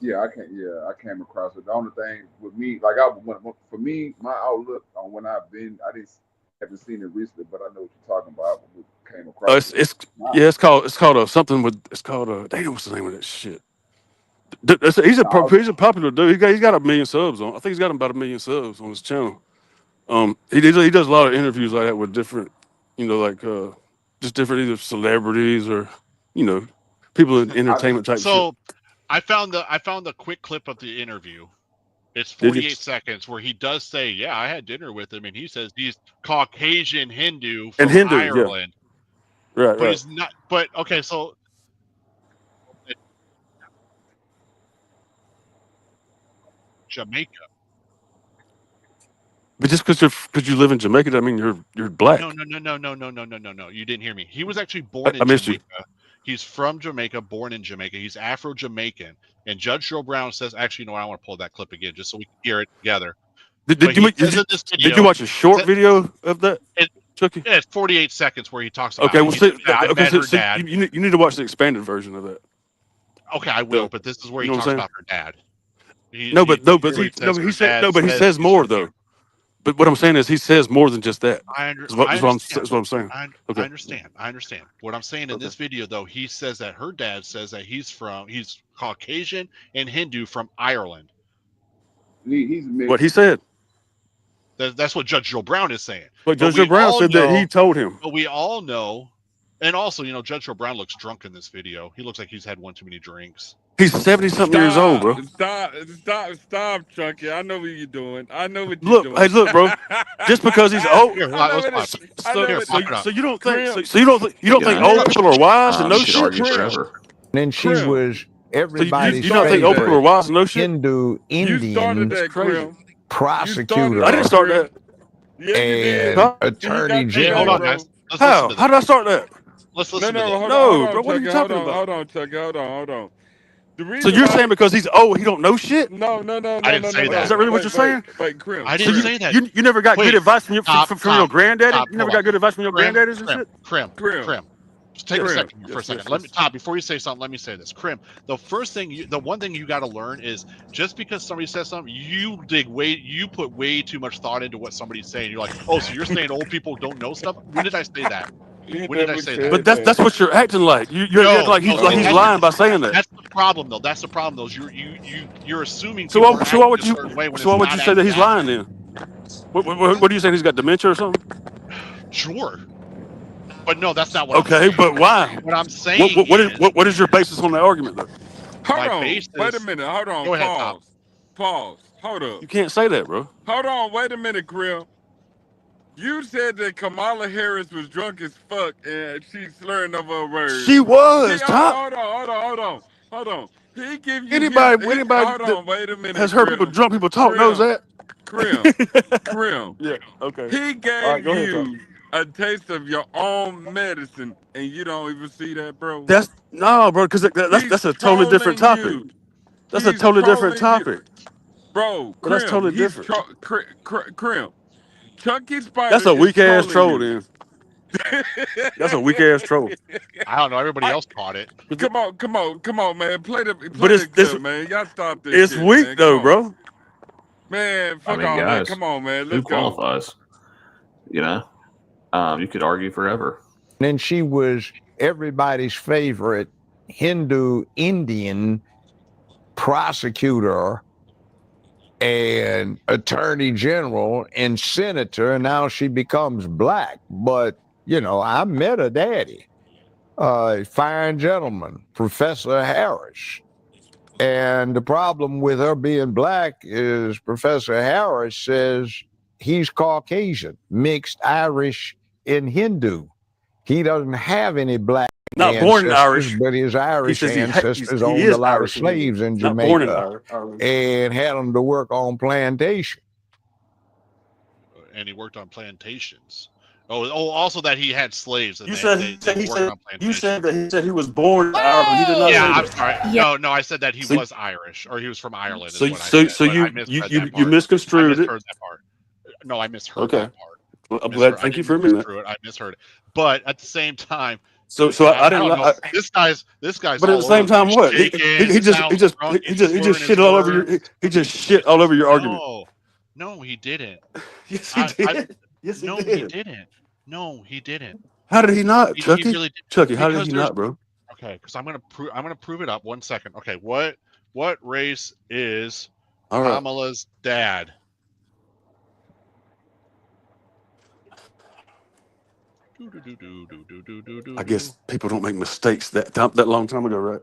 yeah, I can't. Yeah, I came across it. The only thing with me, like for me, my outlook on when I've been, haven't seen it recently, but I know what you're talking about. I came across it. It's My, yeah, it's called a something with it's called a damn, what's the name of that shit? my, He's a popular dude. He's got 1 million subs on. I think he's got about 1 million subs on his channel. He does a lot of interviews like that with different, like just different either celebrities or you know people in I, entertainment type shit. So I found the quick clip of the interview. It's Did you? 48 seconds where he does say, "Yeah, I had dinner with him," and he says he's Caucasian Hindu And from Hindu, yeah, Ireland, right, but right. he's not. But okay, so Jamaica. But just because you live in Jamaica doesn't mean you're No, black. no, no, no, no, no, no, no, no, no. You didn't hear me. He was actually born I in missed you. Jamaica. He's from Jamaica, born in Jamaica. He's Afro-Jamaican. And Judge Joe Brown says, actually, no, I want to pull that clip again just so we can hear it together. Did, But did you he did says you in this did you video, watch a short video of that, Chucky? it's 48 seconds where he talks Okay, about it. well, He says, yeah, I met her so dad. you need to watch the expanded version of that. Okay, I will, but this is where You he know what talks I'm saying? about her dad. He says says more she's though. But what I'm saying is he says more than just that. I Is understand. what I'm saying. I Okay. understand. What I'm saying in Okay. this video, though, he says that her dad says that he's Caucasian and Hindu from Ireland. he's mixed. What he said. That's what Judge Joe Brown is saying. But Judge Joe Brown said that he told him. But we all know, and also, Judge Joe Brown looks drunk in this video. He looks like he's had one too many drinks. He's 70-something years old, bro. Stop, Chunky. I know what you're doing. I know what you're Look, doing. hey, look, bro. Just because he's old, Here, so you don't think old people are wise and know shit? Forever. And she was everybody's you don't think old people are wise and know shit? Hindu Indian Crazy. prosecutor. I didn't start that. Yeah, you did. And attorney Hold on, general. guys. How did I start that? Let's listen to No, this. hold No, on, bro, what are you talking about? Hold on, Chucky. Hold on. The So reason you're why- saying because he's old, he don't know shit? No. I didn't say that. Is that really what you're saying? Wait, Krim. I So didn't say that. you never got good advice from your granddaddy? Stop, You never hold got on. good advice from your granddaddies and shit? Krim. Just take a Krim. second for a second. Let me, Todd, before you say something, let me say this. Krim, the one thing you got to learn is just because somebody says something, you put way too much thought into what somebody's saying. You're like, oh, so you're saying old people don't know stuff? When did I say that? When did I say that? But that's what you're acting like. You're acting like he's lying by saying that. That's the problem, though. You're assuming. So why would you say that he's lying then? What are you saying? He's got dementia or something? Sure. But no, that's not what I'm Okay, saying. but why? What I'm saying what is your basis on that argument, though? Hold on. Wait a minute. Hold on. Go ahead, Pause. Hold up. You can't say that, bro. Hold on. Wait a minute, Krim. You said that Kamala Harris was drunk as fuck and she's slurring over her words. She was. Hold on. He give you anybody hold on. Wait a minute. Has heard people drunk people talk knows that. Krim. Yeah. Okay. He gave you a taste of your own medicine, and you don't even see that, bro. Bro, because that's a totally different topic. That's a totally different topic. Bro, Krim, that's totally different. Krim. Chunkyspyder. That's a weak ass troll, then. That's a weak ass troll. I don't know. Everybody else caught it. Come on, man. Play the clip, man. Y'all stop this. It's weak, man. though, bro. Man, fuck all guys, that. Come on, man. Who Let's go. qualifies? You could argue forever. And she was everybody's favorite Hindu Indian prosecutor and attorney general and senator, and now she becomes black. But, I met her daddy, fine gentleman, Professor Harris. And the problem with her being black is Professor Harris says he's Caucasian, mixed Irish and Hindu. He doesn't have any black Not born in ancestors, Irish. but his He Irish says he ancestors he owned is a lot of Irish. slaves in Not born in Jamaica Ireland. and had them to work on plantations. And he worked on plantations. Also that he had slaves. And You they said worked on plantations. you said that he said he was born in Ireland. He did not say I'm that. sorry. No, I said that he was Irish, or he was from Ireland. So is what I said, so I you misconstrued it. that part. No, I misheard Okay. that part. Well, I'm glad. Thank you for admitting that. I misheard it. But at the same time, So I didn't know. This guy's. But at the same time, what he just shit all over your shit all over your argument. No, he didn't. Yes, he did. Yes, he no, did. he didn't. No, he didn't. How did he not, Chucky? He really did. Chucky, how did he not, bro? Okay, because I'm gonna prove it up. 1 second. Okay, what race is All right. Kamala's dad? I guess people don't make mistakes that long time ago, right?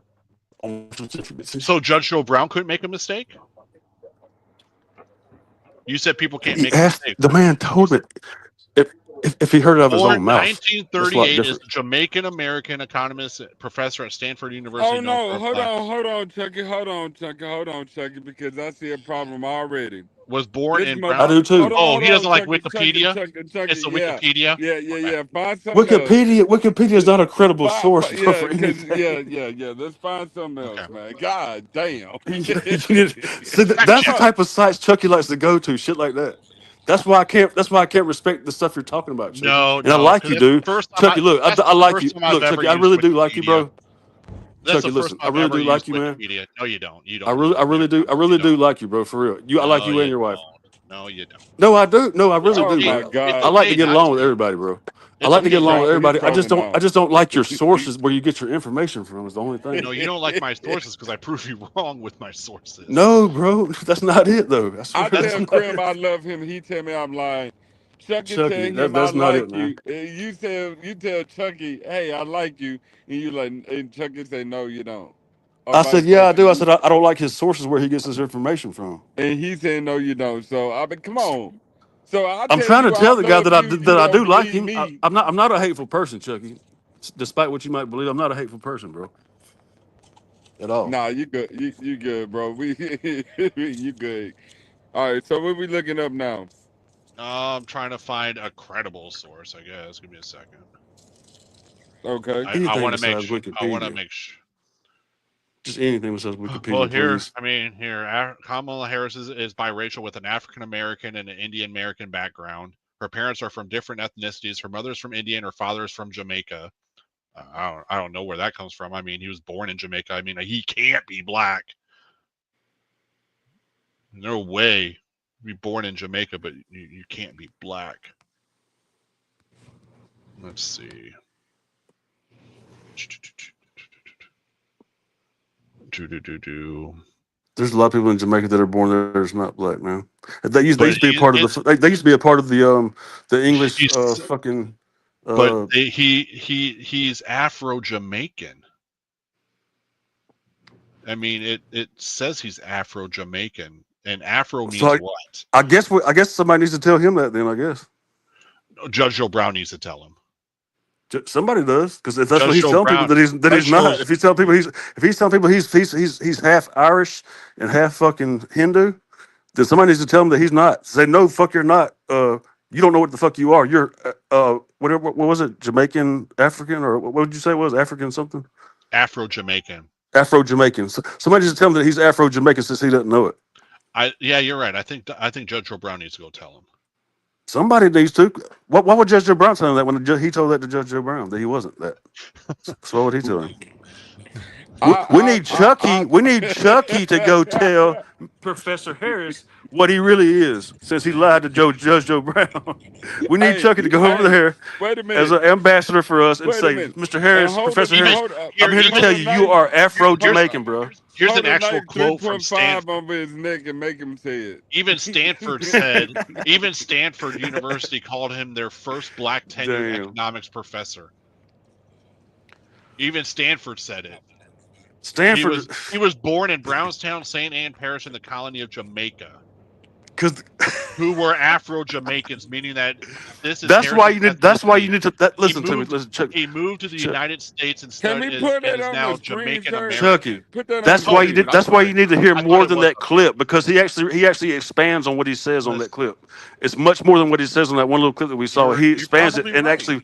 So Judge Joe Brown couldn't make a mistake? You said people can't He make asked, mistakes. the man told me if he heard it out of his own mouth. 1938 is a Jamaican American economist, professor at Stanford University. Oh no! Hold on, Chucky, because I see a problem already. Was born in I do too. He doesn't like Wikipedia. Chucky, It's a Wikipedia. Yeah. Find something Wikipedia is not a credible source. Yeah. Let's find something else, man. God damn. See, that's the type of sites Chucky likes to go to. Shit like that. That's why I can't respect the stuff you're talking about, Chucky. I like you, dude. Chucky, look, I like you. Look, Chucky, I really do like you, bro. Chucky, listen, I really do like you, man. No, you don't. I really do like you, bro. For real. I like you and your wife. No, you don't. No, I do. No, I really do. My Bro. God. I like to get along with everybody, bro. I like to get along with everybody. I just don't like your sources where you get your information from. Is the only thing. No, you don't like my sources because I prove you wrong with my sources. No, bro, that's not it though. I tell Grim I love him. He tell me I'm lying. Chucky tell him that's I not like it, you. man. You tell Chucky, hey, I like you, and Chucky say no, you don't. I said, yeah, I do. I said, I don't like his sources where he gets his information from. And he said, no, you don't. So I mean, come on. So I'm trying to tell the guy that I do like him. I'm not a hateful person, Chucky. Despite what you might believe, I'm not a hateful person, bro. At all. Nah, you good. You good, bro. You good. All right. So what we looking up now? I'm trying to find a credible source. I guess. Give me a second. Okay. I want to make sure. Just anything besides Wikipedia. Well, here, please. Kamala Harris is biracial with an African American and an Indian American background. Her parents are from different ethnicities. Her mother's from India and her father's from Jamaica. I don't know where that comes from. I mean, he was born in Jamaica. I mean, he can't be black. No way. Be born in Jamaica, but you can't be black. Let's see. There's a lot of people in Jamaica that are born there that's not black, man. They used to be a part of the. They used to be a part of the English fucking. But he's Afro-Jamaican. I mean, it says he's Afro-Jamaican, and Afro means what? I guess somebody needs to tell him that. Then I guess Judge Joe Brown needs to tell him. Somebody does, because that's what he's telling people that he's not. If he's telling people he's half Irish and half fucking Hindu, then somebody needs to tell him that he's not. Say no, fuck, you're not. You don't know what the fuck you are. You're whatever. What was it? Jamaican, African, or what would you say it was? African something? Afro-Jamaican. Afro-Jamaican. So somebody needs to tell him that he's Afro-Jamaican since he doesn't know it. Yeah, you're right. I think Judge Joe Brown needs to go tell him. Somebody needs to. Why would Judge Joe Brown tell him that when he told that to Judge Joe Brown that he wasn't that? So what would he tell him? We need Chucky. We need Chucky to go tell Professor Harris what he really is, since he lied to Judge Joe Brown. We need Hey, Chucky to go over hey, there wait a as minute. an ambassador for us and Wait a say, minute. Mr. And Harris, hold the Professor Harris, hold up. I'm here to Hold tell a you, you knife. are Afro Hold, Jamaican, bro. Here's hold an a actual knife quote from 3.5 Stanford. over his neck and make him say it. Even Stanford said, even Stanford University called him their first black tenured Damn. economics professor. Even Stanford said it. Stanford, He was born in Brownstown, St. Anne Parish in the colony of Jamaica, because who were Afro-Jamaicans, meaning that this is that's why you heritage need. That's why you ethnicity. need to. That, He listen to me. moved. Listen, Chuck. He moved to the Chuck. United States and Can we put and it is on the now screen, Jamaican sir? Chucky. American. Put that on That's the why you Oh, screen. did. I'm That's why you sorry. need to hear I thought more it than was that up there. clip, because he actually expands on what he says on that Listen, clip. It's much more than what he says on that one little clip that we saw. He you're expands it probably and right. actually,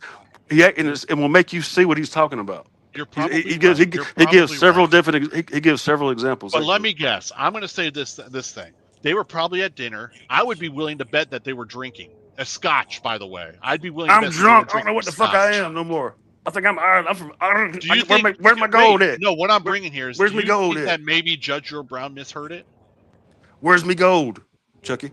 it will make you see what he's talking about. You're He, probably he gives right. he, You're he gives probably several right. different he gives several examples. But let Actually, me guess. I'm going to say this thing. They were probably at dinner. I would be willing to bet that they were drinking a scotch. By the way, I'd be willing to I'm bet that they were drunk. I don't know drinking what the fuck I scotch. am no more. I think I'm Ireland. I'm from Ireland. Do you Where's think? my Wait, gold at? no. What I'm bringing here is, Where's do me you gold think at? that maybe Judge Joe Brown misheard it? Where's me gold, Chucky?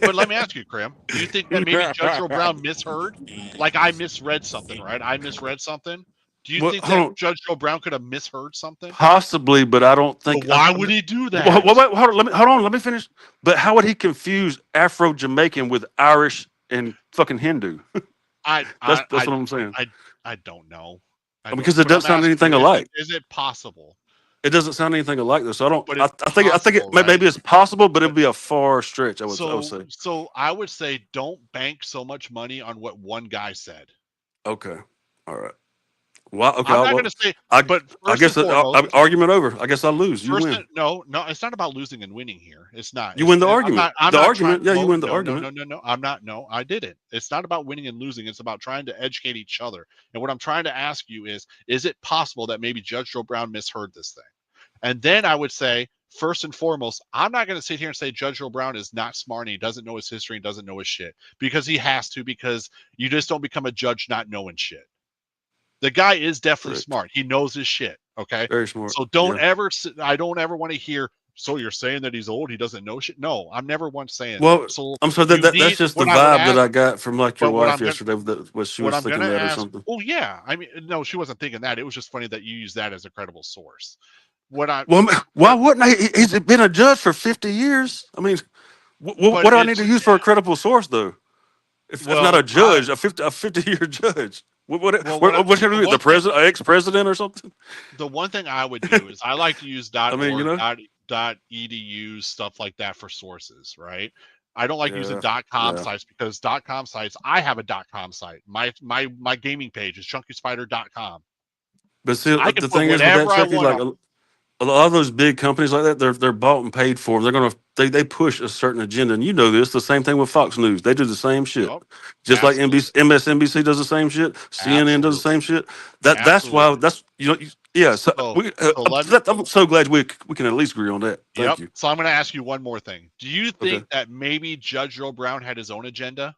But let me ask you, Cram. Do you think that maybe Judge Joe Brown misheard? Like I misread something, right? I misread something. Do you Well, think hold that on. Judge Joe Brown could have misheard something? Possibly, but I don't But think. why would he do Hold that? on, hold on. Let me finish. But how would he confuse Afro Jamaican with Irish and fucking Hindu? I That's I that's I what I'm saying. I, I don't know. I don't. Because it But I'm doesn't sound asking anything you: alike. is it possible? It doesn't sound anything alike though. So I don't. But I, it's I think possible, right? maybe it's possible, but But it'd be a far stretch. I would so say. so I would say don't bank so much money on what one guy said. Okay. All right. Well, okay. I'm not going to say, I but I first and guess foremost, argument over. I guess I lose. You win. no, it's not about losing and winning here. It's not. You win the I'm argument. not. I'm The not trying. argument. Yeah, you No, win the no, no, no, argument. no, no. I'm not. No, I didn't. It's not about winning and losing. It's about trying to educate each other. And what I'm trying to ask you is it possible that maybe Judge Joe Brown misheard this thing? And then I would say, first and foremost, I'm not going to sit here and say Judge Joe Brown is not smart and he doesn't know his history and doesn't know his shit, because he has to, because you just don't become a judge not knowing shit. The guy is definitely Correct. smart. He knows his shit. Okay. Very smart. So I don't ever want to hear, so you're saying that he's old, he doesn't know shit. No, I'm never once saying Well, that. So I'm sorry. That's just the what I would vibe that ask, I got from like your but wife yesterday. That was she what was I'm going thinking to that or ask, something. oh yeah. I mean, no, she wasn't thinking that. It was just funny that you use that as a credible source. Why Wouldn't he's been a judge for 50 years? I mean, what but do I need it's, to use for a credible source though? If not a well, judge, a 50-year judge. What well, should we be? The president, ex-president, or something? the one thing I would do is I like to use I mean, .org, .edu, stuff like that for sources, right? I don't like using .com yeah. sites, because .com sites, I have a .com site. My gaming page is chunkyspyder.com. But see, I can the put thing is with that, whatever I Chucky, want like on. a lot of those big companies like that, they're bought and paid for. They push a certain agenda, and you know this. The same thing with Fox News. They do the same shit, Yep, just like absolutely, MSNBC does the same shit. CNN does the absolutely, same shit. That's why absolutely. that's yeah. So So let me. I'm so glad we can at least agree on that. Thank Yep. you. So I'm going to ask you one more thing. Do you Okay. think that maybe Judge Joe Brown had his own agenda?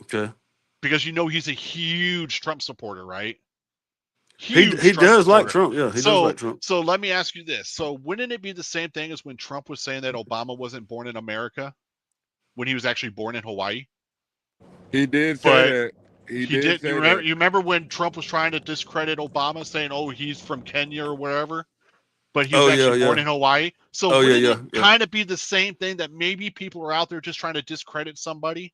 Okay. Because he's a huge Trump supporter, right? He Huge Trump does like supporter. Trump. Yeah, he does like Trump. So let me ask you this. So wouldn't it be the same thing as when Trump was saying that Obama wasn't born in America, when he was actually born in Hawaii? He did say But that. He did say you that. remember when Trump was trying to discredit Obama, saying, "Oh, he's from Kenya or wherever," but he was Oh actually yeah, born yeah. in Hawaii. So Oh wouldn't yeah, it yeah. kind of be the same thing, that maybe people are out there just trying to discredit somebody?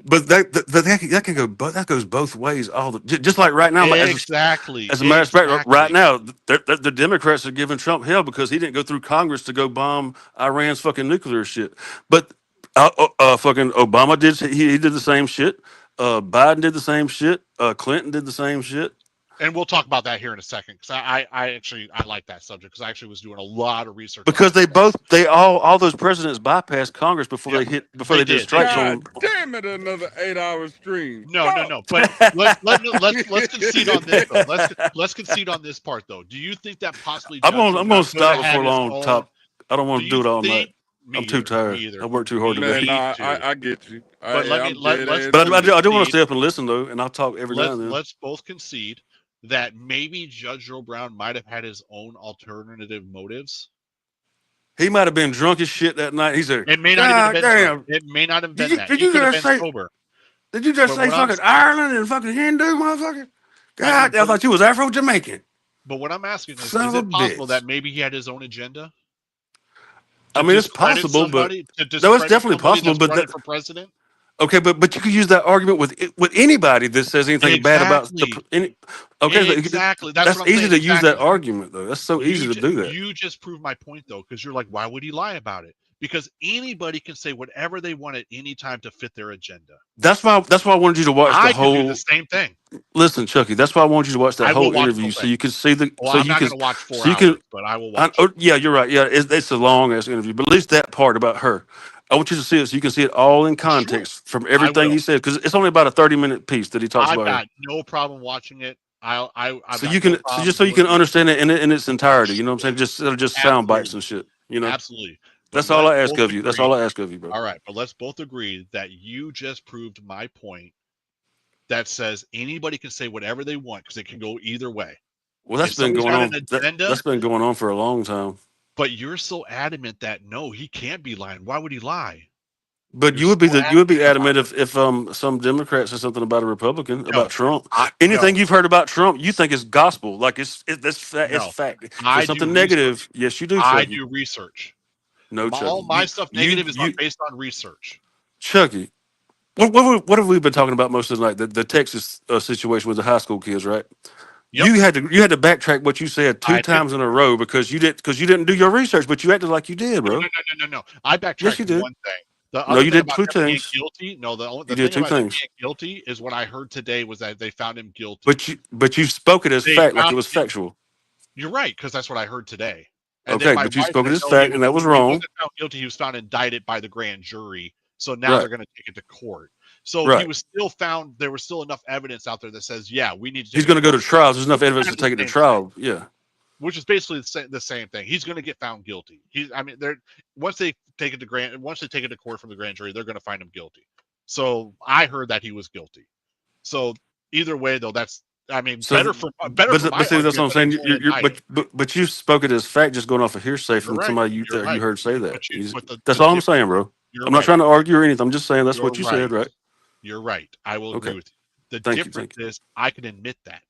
But that can go. That goes both ways. Just like right now, Exactly. as a matter of fact, right now, the Democrats are giving Trump hell because he didn't go through Congress to go bomb Iran's fucking nuclear shit. But fucking Obama did. He did the same shit. Biden did the same shit. Clinton did the same shit. And we'll talk about that here in a second, because I actually like that subject, because I actually was doing a lot of research Because on that. they all those presidents bypassed Congress before they did strikes on. God damn it! Another 8-hour stream. No. But let's concede on this though. Let's concede on this part though. Do you think that possibly I'm gonna stop before long. own, I don't want to do it all night. I'm too tired. Me either. I worked too hard Man, today. I get you. But let's But I do want to concede. stay up and listen though, and I'll talk every now and then. Let's both concede that maybe Judge Joe Brown might have had his own alternative motives? He might have been drunk as shit that night. He said, It may not even have "God been drunk. damn, It may not have did been you that. did He you could have just been say sober. did you just But say what I'm fucking Ireland and fucking Hindu, motherfucker? God, I but, thought you was Afro Jamaican. but what I'm asking is Son of a it possible bitch. that maybe he had his own agenda I to mean, it's discredit possible, but somebody, no, it's definitely possible. that's But running for president? okay, but you could use that argument with anybody that says anything bad about Exactly. Okay, Exactly. That's what that's I'm easy saying. to use that Exactly. argument though. That's so easy to do that. You just proved my point though, because you're like, why would he lie about it? Because anybody can say whatever they want at any time to fit their agenda. That's why I wanted you to watch the I could do the whole. same thing. Listen, Chucky, that's why I wanted you to watch that I will whole watch the interview whole so thing. you could see the. Well, So I'm you not could. going to watch 4 So you could. hours, but I will watch. Oh, yeah, you're right. Yeah, it's a long ass interview, but at least that part about her, I want you to see it so you can see it all in Sure. context from I everything will. he said because it's only about a 30-minute piece that he talks I've about her. got no problem watching it. I've So got you no can, so problem just so you doing can it. understand it in its entirety. You know what I'm saying? Just instead of just sound bites Absolutely. and shit. You know, Absolutely. But that's all let's I ask both of you. That's all agree. I ask of you, bro. All right, but let's both agree that you just proved my point that says anybody can say whatever they want because it can go either way. Well, that's If been somebody's going got an on. agenda, That's been going on for a long time. but you're so adamant that no, he can't be lying. Why would he lie? But You're so you would be adamant about adamant if some Democrat said something about a Republican it. about Trump. No, Anything you've heard about Trump, you think is gospel, like it's no. fact. If I there's do something research. negative, yes, you do, I Chucky. do research. No, All Chucky. my stuff negative is based on research. Chucky. What have we been talking about most of the night? The Texas situation with the high school kids, right? Yep, You had to backtrack what you said two I did. times in a row because you didn't do your research, but you acted like you did, No, no, bro. no, no, no, no. I Yes, backtracked you did. one thing. The No, other you thing did about two him being things. guilty, no, You the did thing two about him things. being guilty is what I heard today was that they found him guilty. But you spoke it as They fact, like found it him was guilty. factual. You're right, because that's what I heard today. And then Okay, my but you wife spoke it said, as no, fact, and that was he wrong. wasn't found guilty. He was found indicted by the grand jury. So now they're Right, going to take it to court. So he right. was still found. There was still enough evidence out there that says, yeah, we need to take He's it to going to go court. to trial. There's enough Which is evidence kind to of the take it to same thing. trial. Yeah. Which is basically the same thing. He's going to get found guilty. Once they take it to court from the grand jury, they're going to find him guilty. So I heard that he was guilty. So either way, though, So, better for my but see, that's what argument I'm that he saying. was only indicted. But you spoke it as fact, just going off of hearsay You're from right. somebody You're you right. heard say that. But That's the all I'm difference. saying, bro. You're I'm not right. trying to argue or anything. I'm just saying that's You're what you right. said, right? You're right. I will agree Okay. with you. The Thank you. difference is I can admit that.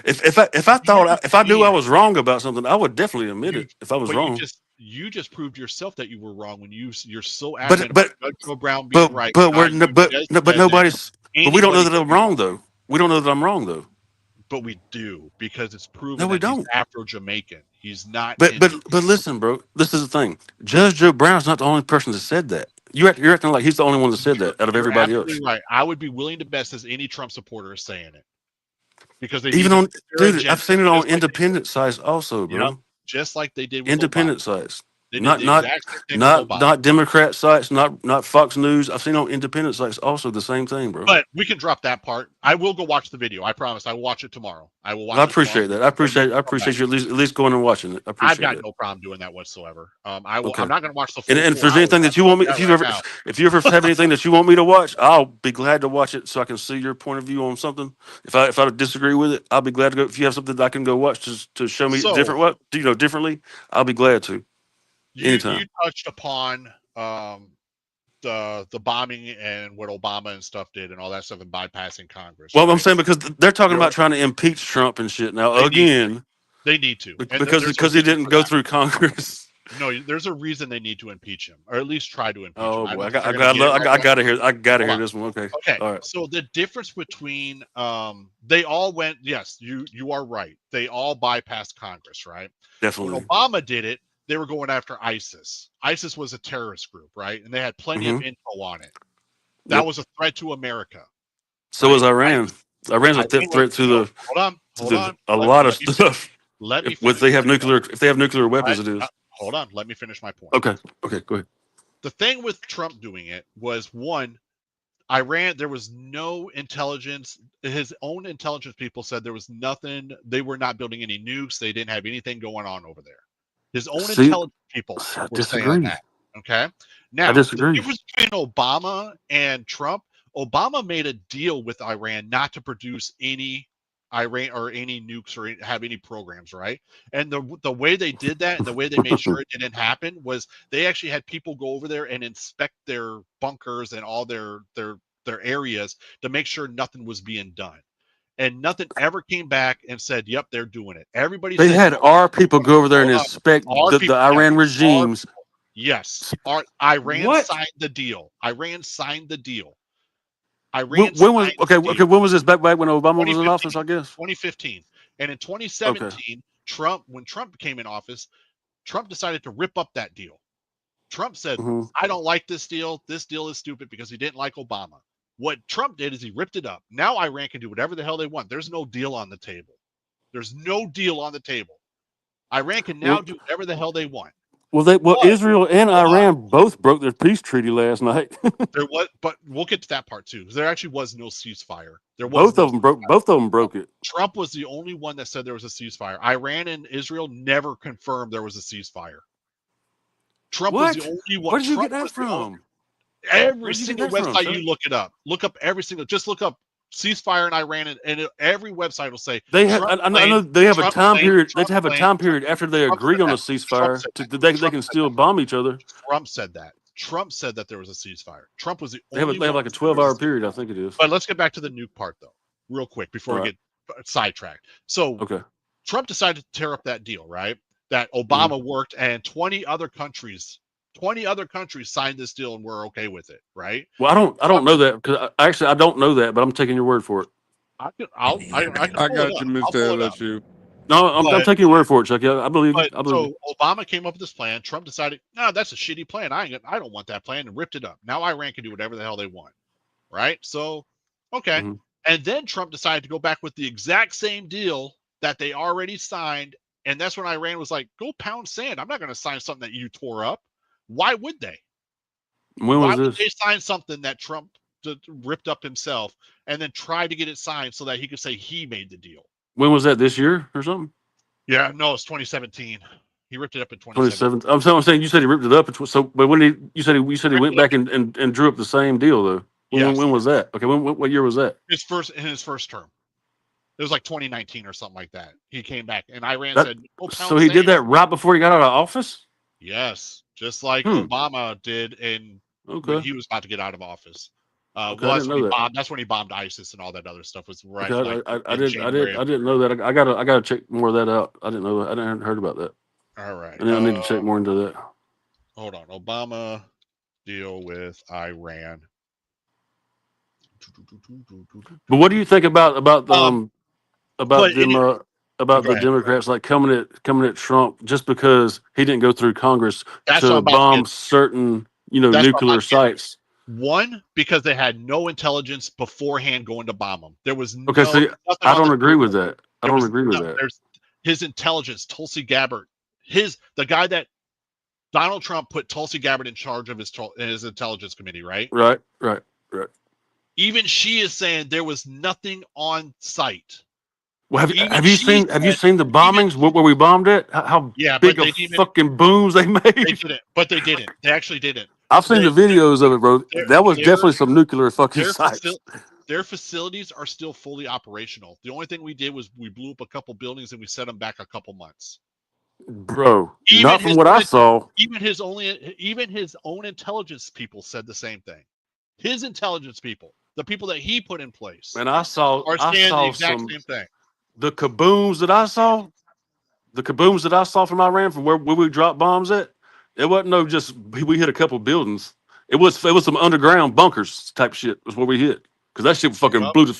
If I knew I And was wrong about something, I would definitely admit you, it. If I was but wrong, you just proved yourself that you were wrong when you're so but adamant about but Judge Joe Brown being but right. but Now we're you no, but just no, but said that nobody's. But we don't know anybody that can I'm be wrong wrong. though. We don't know that I'm wrong though. But we do because it's No, proven we that he's don't. Afro-Jamaican. He's not But listen, bro. This is the thing. Judge Joe Brown's not the only person that said that. You're acting like he's the only one that said that out of You're everybody else. absolutely right. I would be willing to bet as any Trump supporter is saying it because they need Even to on, fit their dude, agenda, I've seen it on just like independent sites also, bro. just like they did with Obama. Independent sites, They did not the not exact same thing with Obama. not Democrat sites, not Fox News. I've seen on independent sites also the same thing, bro. But we can drop that part. I will go watch the video. I promise. I will watch it tomorrow. I will watch I it tomorrow. appreciate that. I appreciate you at least going and watching it. I I've appreciate got that. no problem doing that whatsoever. I will. Okay. I'm not going to watch the And, full and if 4 there's hours. anything that you want me, I'll tell you that right now. if you ever have anything that you want me to watch, I'll be glad to watch it so I can see your point of view on something. If I disagree with it, I'll be glad to go. If you have something that I can go watch to show me So differently, I'll be glad to. you Anytime. touched upon the bombing and what Obama and stuff did and all that stuff and bypassing Congress. Well, right? I'm saying because they're talking about trying to impeach Trump and shit now They need to. And because he didn't go through Congress. No, there's a reason they need to impeach him, or at least try to impeach him. Oh I boy, don't I think they're gonna get it right gotta away. hear this one. Okay. Okay. All right. So the difference between they all went, yes, you are right. They all bypassed Congress, right? Definitely. When Obama did it, they were going after ISIS. ISIS was a terrorist group, right? And they had plenty of info on it. That was a threat to America. So was Iran. Iran's a threat to the hold on. A lot of stuff. Let me if they have nuclear weapons, it is. Hold on, let me finish my point. Okay, go ahead. The thing with Trump doing it was one, Iran, there was no intelligence. His own intelligence people said there was nothing. They were not building any nukes. They didn't have anything going on over there. His own intelligence people were saying that. Okay. Now, the difference between Obama and Trump, Obama made a deal with Iran not to produce any Iran or any nukes or have any programs, right? And the way they did that and the way they made sure it didn't happen was they actually had people go over there and inspect their bunkers and all their areas to make sure nothing was being done. And nothing ever came back and said, "Yep, they're doing it." Everybody They said, had our people go over there and hold on, inspect our the people, Iran our regimes. yes, Iran What? signed the deal. Iran signed the deal. When Iran was signed okay? the deal. Okay, when was this? Back when Obama was in 2015. office, I guess. 2015. And in Okay. 2017, when Trump came in office, Trump decided to rip up that deal. Trump said, Mhm. I don't like this deal. This deal is stupid because he didn't like Obama. What Trump did is he ripped it up. Now Iran can do whatever the hell they want. There's no deal on the table. There's no deal on the table. Iran can now Well, do whatever the hell they want. well, Israel and But Iran both broke their peace treaty last night. there was, but we'll get to that part too. There actually was no ceasefire. There was Both no of them broke. Both of them broke it. Trump was the only one that said there was a ceasefire. Iran and Israel never confirmed there was a ceasefire. Trump was the What? only one. Where did you Trump get that was the only, from? every Where did you get single that from, website Chuck? you look it up. Look up every single. Just look up ceasefire in Iran, and every website will say They have. Trump I know they have a Trump time claimed, period. They Trump have a claimed, time period after they Trump agree said on a that. Trump ceasefire said to that. they Trump can said still that. bomb each other. Trump said that. Trump said that there was a ceasefire. Trump was the They have only they have one like a that said there was 12-hour a period. I ceasefire. think it is. But let's get back to the nuke part though, real quick before All we right. get sidetracked. So Okay. Trump decided to tear up that deal, right? That Mhm. Obama worked and 20 other countries signed this deal and were okay with it, right? Well, I don't Trump know that because I don't know that, but I'm taking your word for it. I can I pull it got up. you, I'll Mr. pull it up. LSU. No, I'm But taking your word for it, Chuck. Yeah, I believe you. I believe you. so Obama came up with this plan. Trump decided, no, that's a shitty plan. I don't want that plan, and ripped it up. Now Iran can do whatever the hell they want, right? So, okay. Mhm. And then Trump decided to go back with the exact same deal that they already signed, and that's when Iran was like, "Go pound sand. I'm not going to sign something that you tore up." Why would they? When Why was would this? they sign something that Trump ripped up himself and then try to get it signed so that he could say he made the deal? When was that? This year or something? Yeah, no, it's 2017. He ripped it up in 2017. 27. I'm saying you said he ripped it up. So, but when you said he Ripped went it up. back and drew up the same deal though. Yes. When was that? Okay, what year was that? In his first term. It was like 2019 or something like that. He came back and Iran That said, "Go so pound he did sand." that right before he got out of office. Yes, just like Hmm. Obama did when Okay. he was about to get out of office. Okay, Well, I didn't know that. that's when he bombed ISIS and all that other stuff. Was right Okay, like I in January. didn't know that. I gotta check more of that out. I didn't know that. I didn't heard about that. All right. And I need to check more into that. Hold on. Obama deal with Iran. But what do you think about But them about go the ahead. Democrats like coming at Trump just because he didn't go through Congress That's what to I'm about to bomb get. certain That's what I'm about nuclear to get. sites? One, because they had no intelligence beforehand going to bomb them. There was Okay, so nothing I on don't the agree with table. that. I don't agree with that. There's his intelligence, Tulsi Gabbard, the guy that Donald Trump put Tulsi Gabbard in charge of his intelligence committee, right? Right. Even she is saying there was nothing on site. Well, have you seen the bombings where we bombed it? How Yeah, big but of fucking booms they made? they didn't. But they didn't. They actually didn't. I've seen the videos of it, bro. That was definitely some nuclear fucking Their sites. Their facilities are still fully operational. The only thing we did was we blew up a couple buildings and we set them back a couple months. Bro, not from what I saw. Even his own intelligence people said the same thing. His intelligence people, the people that he put in place, And I saw the exact same thing. The kabooms that I saw from Iran from where we dropped bombs at, it wasn't no just we hit a couple buildings. It was some underground bunkers type shit was where we hit. Because that shit fucking blew the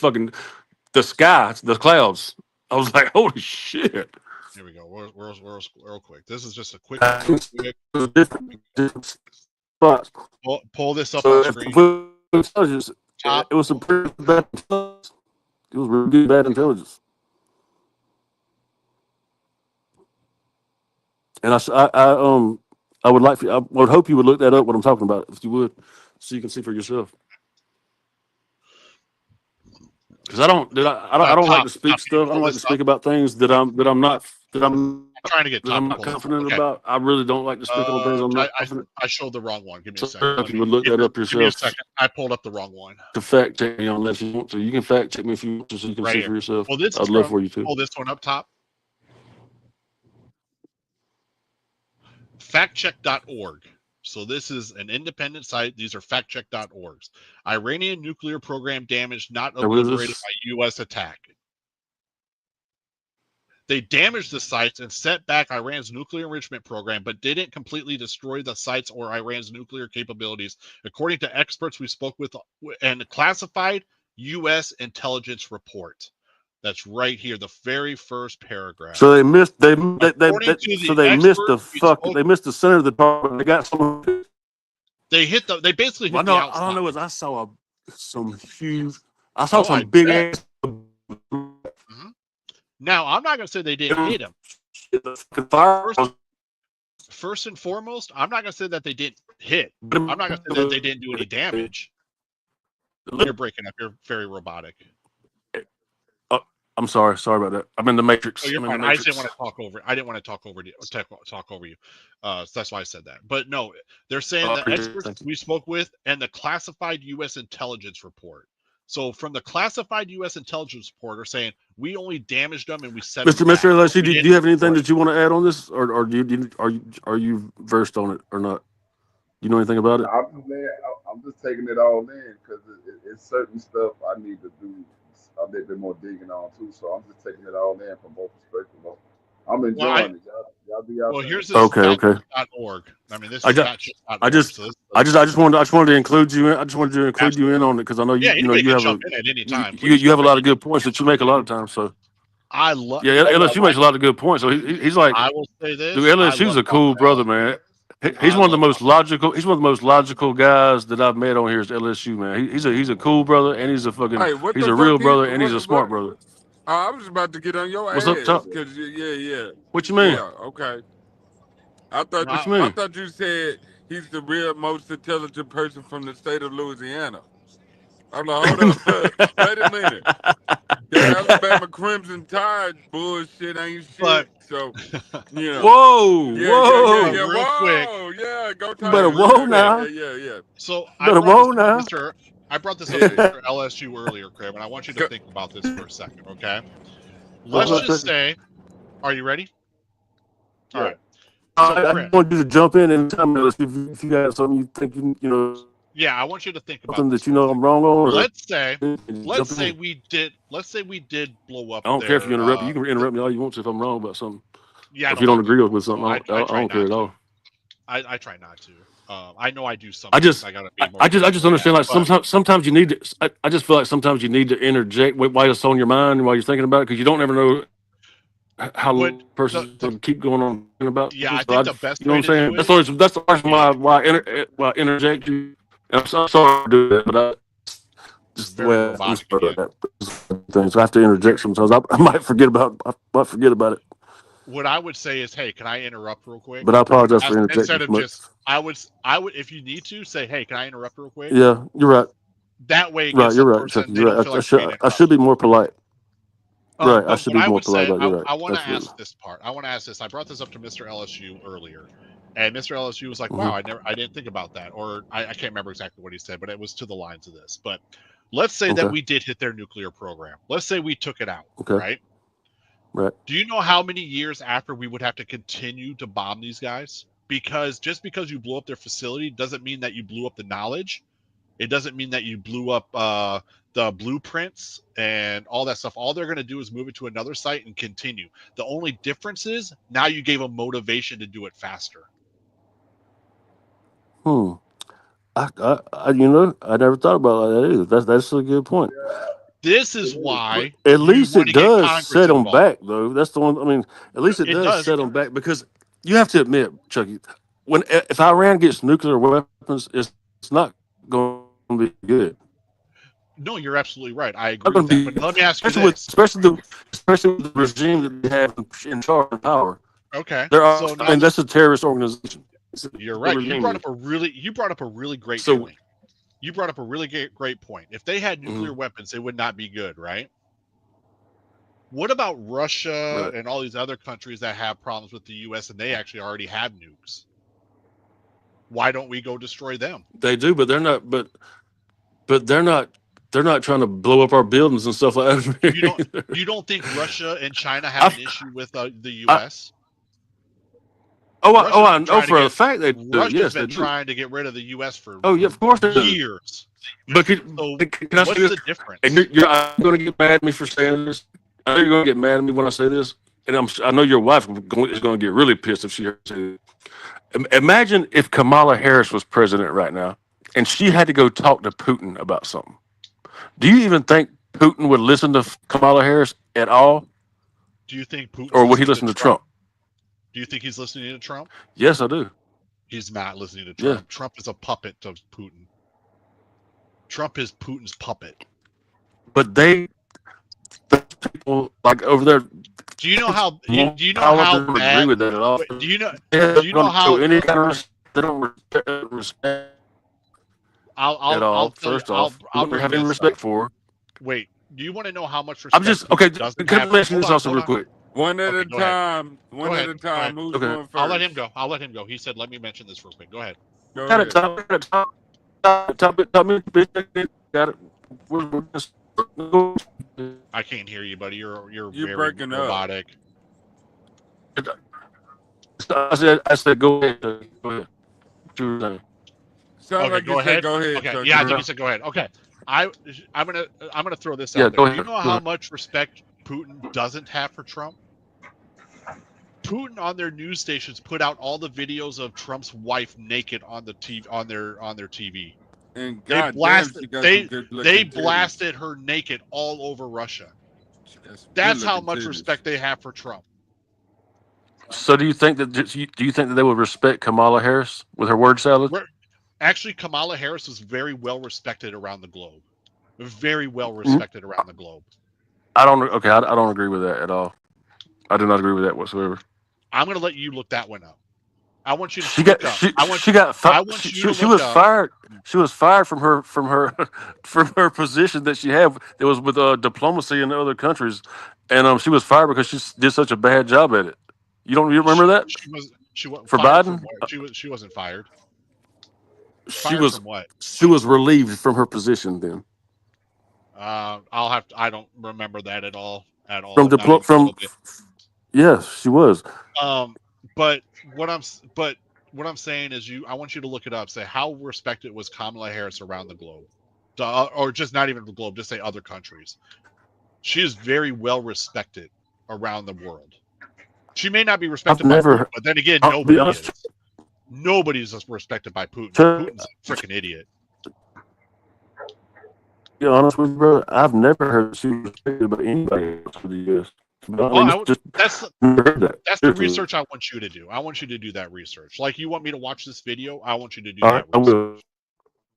sky, the clouds. I was like, holy shit. Here we go. Real quick. This is just a quick. Different spots. Pull this up on screen. It was some pretty bad intelligence. It was really good bad intelligence. And I would hope you would look that up what I'm talking about if you would, so you can see for yourself. Because I don't like to speak stuff. I don't like to speak about things that I'm not trying to get that I'm not topical. confident Okay. about. I really don't like to speak on things I'm not confident. I showed the wrong one. Give me a So second. if you would look that up Give me a yourself second. I pulled up the wrong one. to fact check me unless you want to. You can fact check me if you want to, so you can Right see here. for yourself. Well, this is I'd love from, for you to. pull this one up top. Factcheck.org. So this is an independent site. These are factcheck.orgs. Iranian nuclear program damaged, not Now, what is obliterated this? by U.S. attack. They damaged the sites and set back Iran's nuclear enrichment program, but didn't completely destroy the sites or Iran's nuclear capabilities, according to experts we spoke with and classified U.S. intelligence report. That's right here, the very first paragraph. So they missed. According to So the they missed the experts we spoke, They missed the center of the target. They got some. they basically hit Well, the no, outside. I don't know. I saw some huge. I saw some I big bet. ass. Now, I'm not going to say they didn't hit him. First and foremost, I'm not going to say that they didn't hit. I'm not going to say that they didn't do any damage. You're breaking up. You're very robotic. I'm sorry. Sorry about that. I'm in the Matrix. Oh, you're I'm in fine. the I Matrix. just didn't want to talk over. I didn't want to talk over you. Talk over you. So that's why I said that. But no, they're saying the experts we spoke with and the classified U.S. intelligence report. So from the classified U.S. intelligence report, are saying we only damaged them and we set them back. Mr. LSU, do you have anything that you want to add on this, or are you versed on it or not? You know anything about it? I'm just taking it all in because it's certain stuff I need to do a little bit more digging on too. So I'm just taking it all in from both perspectives. I'm enjoying it. Y'all do y'all well, thing. here's this .org. I mean, this is I just wanted to include you in. I just wanted to include you in on it because I know you you have jump in at any time. You have a lot of good points that you make a lot of times. So I love. LSU makes a lot of good points. So he's like, I will say this. Dude, LSU's a cool brother, man. He's one of the most logical. He's one of the most logical guys that I've met on here. Is LSU, man. He's a cool brother, and he's a fucking he's a real brother, and he's a smart brother. I was about to get on your What's ass. up, Top? Yeah. What you mean? Yeah, okay. I thought you said he's the real most intelligent person from the state of Louisiana. I'm like, hold up, wait a minute. The Alabama Crimson Tide bullshit ain't shit. So, you know. Whoa. Yeah. Real quick. Yeah, go Tigers. Better whoa now. Yeah. So I brought this up to Mr. LSU earlier, Crib, and I want you to think about this for a second, okay? Let's just say, are you ready? All right. I want you to jump in and tell me if you got something you think you know. Yeah, I want you to think about something this that you know I'm wrong on. Let's say we did blow up. I don't care if you interrupt. You can interrupt me all you want to if I'm wrong about something. Yeah, if you don't agree with something, I don't care at all. I try not to. I know I do something. I just understand. Like sometimes you need to. I just feel like sometimes you need to interject while it's on your mind and while you're thinking about it because you don't ever know how the person will keep going on about. Yeah, I think the best. You know what I'm saying? That's the reason why I interject you. I'm sorry to do that, but just the way I'm supposed to things. I have to interject sometimes. I might forget about it. What I would say is, hey, can I interrupt real quick? But I apologize for interjecting. Instead of just, I would, if you need to say, hey, can I interrupt real quick? Yeah, you're right. That way, you're right, Chucky. You're right. I should be more polite. Right, I should be more polite. You're right. I want to ask this part. I want to ask this. I brought this up to Mr. LSU earlier, and Mr. LSU was like, "Wow, I didn't think about that," or I can't remember exactly what he said, but it was to the lines of this. But let's say that we did hit their nuclear program. Let's say we took it out, right? Right. Do you know how many years after we would have to continue to bomb these guys? Because just because you blew up their facility doesn't mean that you blew up the knowledge. It doesn't mean that you blew up the blueprints and all that stuff. All they're going to do is move it to another site and continue. The only difference is now you gave them motivation to do it faster. I never thought about that either. That's a good point. This is why. At least it does set them back, though. That's the one. I mean, at least it does set them back because you have to admit, Chucky, if Iran gets nuclear weapons, it's not going to be good. No, you're absolutely right. I agree with that. But let me ask you this. Especially with the regime that they have in charge and power. Okay. That's a terrorist organization. You're right. You brought up a really great point. You brought up a really great point. If they had nuclear weapons, it would not be good, right? What about Russia Right. and all these other countries that have problems with the U.S. and they actually already have nukes? Why don't we go destroy them? They do, but they're not. But they're not. They're not trying to blow up our buildings and stuff like that. You don't think Russia and China have an issue with the I, U.S.? I know for a fact they do. Russia's Yes, they been do. trying to get rid of the U.S. for Oh yeah, of course they do. years. But So can I say what's this? the difference? And you're going to get mad at me for saying this. I know you're going to get mad at me when I say this, and I know your wife is going to get really pissed if she hears it. Imagine if Kamala Harris was president right now, and she had to go talk to Putin about something. Do you even think Putin would listen to Kamala Harris at all? Do you think Putin's or would he listening listen to Trump? Do you think he's listening to Trump? Yes, I do. He's not listening to Trump. Yeah. Trump is a puppet of Putin. Trump is Putin's puppet. But the people like over there. Do you know how? Do you know how how agree bad? with that at all? Do you know? They Do you know don't how? show any kind of they don't respect at all. I'll tell you. First off, I'll we bring have any this respect up. for. Wait, do you want to know how much respect? I'm just Putin okay. doesn't Can I have? mention Hold this on, also hold real on. quick? One at Okay, a time. One at a time. Who's Okay. going first? I'll let him go. I'll let him go. He said, "Let me mention this real quick." Go ahead. Go Got ahead. it. Top it. Got it. We're just, I can't hear you, buddy. You're very breaking up. robotic. I said go ahead. Go ahead. What you were saying. Sound Okay, like go you ahead. said go ahead. Okay, Chuck. yeah, I think you said go ahead. Okay, I'm gonna throw this Yeah, out go there. Do you ahead. know Go how ahead. much respect Putin doesn't have for Trump? Putin on their news stations put out all the videos of Trump's wife naked on the TV on their TV. And They God blasted damn, she got some good they looking titties. blasted her naked all over Russia. That's That's how good-looking much titties. respect they have for Trump. So do you think that they would respect Kamala Harris with her word salad? Actually, Kamala Harris is very well respected around the globe. Very well respected around the globe. I don't agree with that at all. I do not agree with that whatsoever. I'm going to let you look that one up. I want you to She look got up. she I want she got I fi- want you she, to she look was up. fired. She was fired from her from her position that she had. It was with diplomacy in other countries, and she was fired because she did such a bad job at it. You remember that She wasn't for fired Biden? from what? She wasn't fired. She Fired was from what? she was relieved from her position then. I don't remember that at all. From Not even a little bit. Yes, she was. But what I'm saying is I want you to look it up. Say how respected was Kamala Harris around the globe, or just not even the globe. Just say other countries. She is very well respected around the world. She may not be respected by Putin, but then again, nobody is. Nobody's respected by Putin. Putin's a freaking idiot. To be honest with you, brother, I've never heard she was respected by anybody else in the U.S. That's the research I want you to do. I want you to do that research. Like you want me to watch this video, I want you to do that research. I will.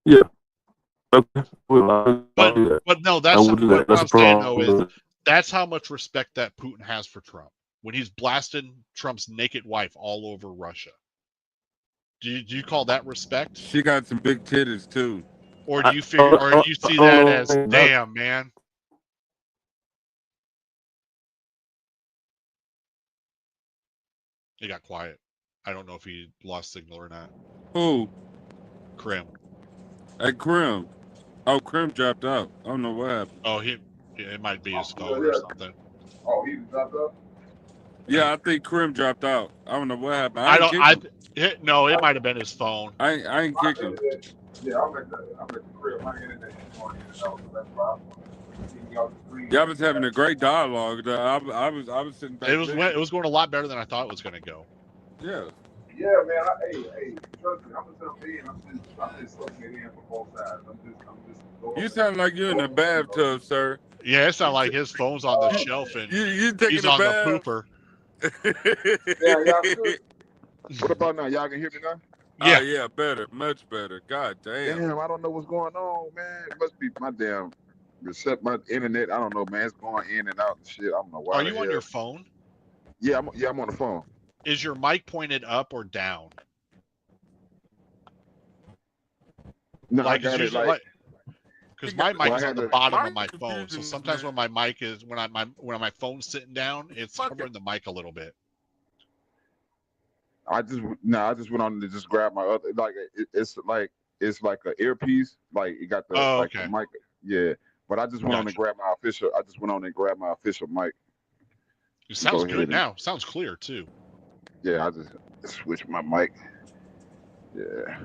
Yeah. Okay. But no, what I'm saying though is that's how much respect that Putin has for Trump when he's blasting Trump's naked wife all over Russia. Do you call that respect? She got some big titties too. Or do you figure, or do you see that as damn, man? He got quiet. I don't know if he lost signal or not. Who? Krim. Hey, Krim. Oh, Krim dropped out. I don't know what happened. Oh, it might be his phone or something. Oh, he dropped out? Yeah, I think Krim dropped out. I don't know what happened. No, it might have been his phone. I ain't kicking. Yeah, I'm at the crib. My internet is going in and out, so that's why Yeah, I was having a great dialogue. I was sitting back. It was going a lot better than I thought it was going to go. Yeah. Yeah, man. Hey, trust me. I'm gonna jump in. I'm just soaking it in from both sides. I'm just. You sound like you're in a bathtub, sir. Yeah, it sounds like his phone's on the shelf and you taking he's a on bath? the pooper. Yeah, y'all good. What about now? Y'all can hear me now? Yeah. Oh, yeah, better, much better. God damn. Damn, I don't know what's going on, man. It must be my damn my internet. I don't know, man. It's going in and out and shit. I don't know why. Are you on your phone? Yeah, I'm on the phone. Is your mic pointed up or down? No, I got it like. because my mic Well, I is on had the to. bottom of Mic my phone. So confusion, sometimes man. when my mic is when my phone's sitting down, it's Fuck covering it. the mic a little bit. I just went on to just grab my other it's like an earpiece, like it got the Oh, like the okay. mic, yeah. But I just went on and Gotcha. grabbed my official. I just went on and grabbed my official mic. It Go sounds ahead good and now. Sounds clear too. yeah, I just switched my mic. Yeah,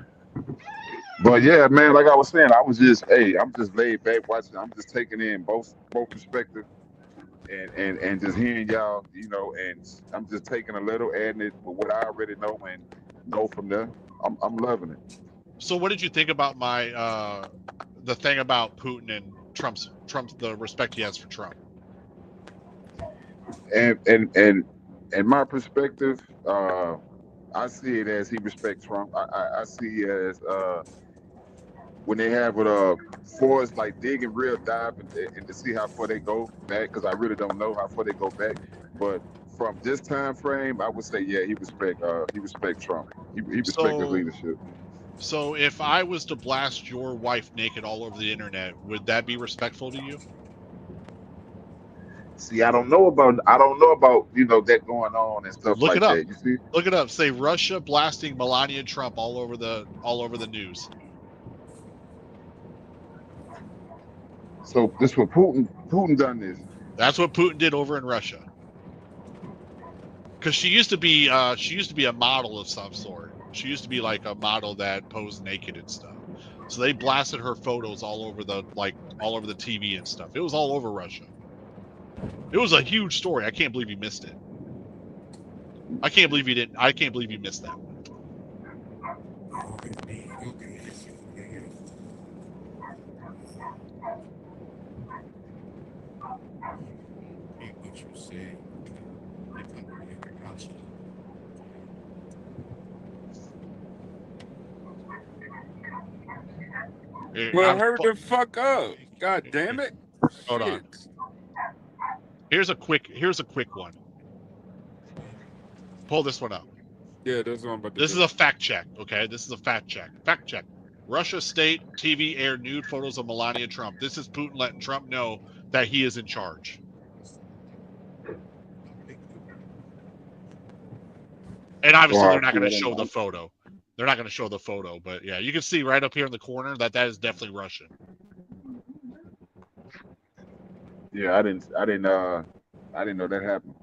but yeah, man, like I was saying, I'm just laid back watching. I'm just taking in both perspectives and just hearing y'all, and I'm just taking a little, adding it with what I already know, and go from there. I'm loving it. So what did you think about my the thing about Putin and Trump's the respect he has for Trump? And my perspective, I see it as he respects Trump. I see it as when they have it forest like digging real dive and to see how far they go back, because I really don't know how far they go back. But from this time frame, I would say yeah, he respect Trump. He respect his So leadership. so if I was to blast your wife naked all over the internet, would that be respectful to you? See, I don't know about that going on and stuff Look it like up. that. You see? Look it up. Say Russia blasting Melania Trump all over the news. So this what Putin done this. That's what Putin did over in Russia. Because she used to be a model of some sort. She used to be like a model that posed naked and stuff. So they blasted her photos all over the TV and stuff. It was all over Russia. It was a huge story. I can't believe you missed it. I can't believe you didn't. I can't believe you missed that one. Well, hurry the fuck up. God damn it. Hold on. Shit. Here's a quick one. Pull this one up. Yeah, that's what I'm about to This do. is a fact check, okay? This is a fact check. Fact check. Russia state TV aired nude photos of Melania Trump. This is Putin letting Trump know that he is in charge. And obviously they're not going to show the photo. They're not going to show the photo, but yeah, you can see right up here in the corner that is definitely Russian. Yeah, I didn't know that happened.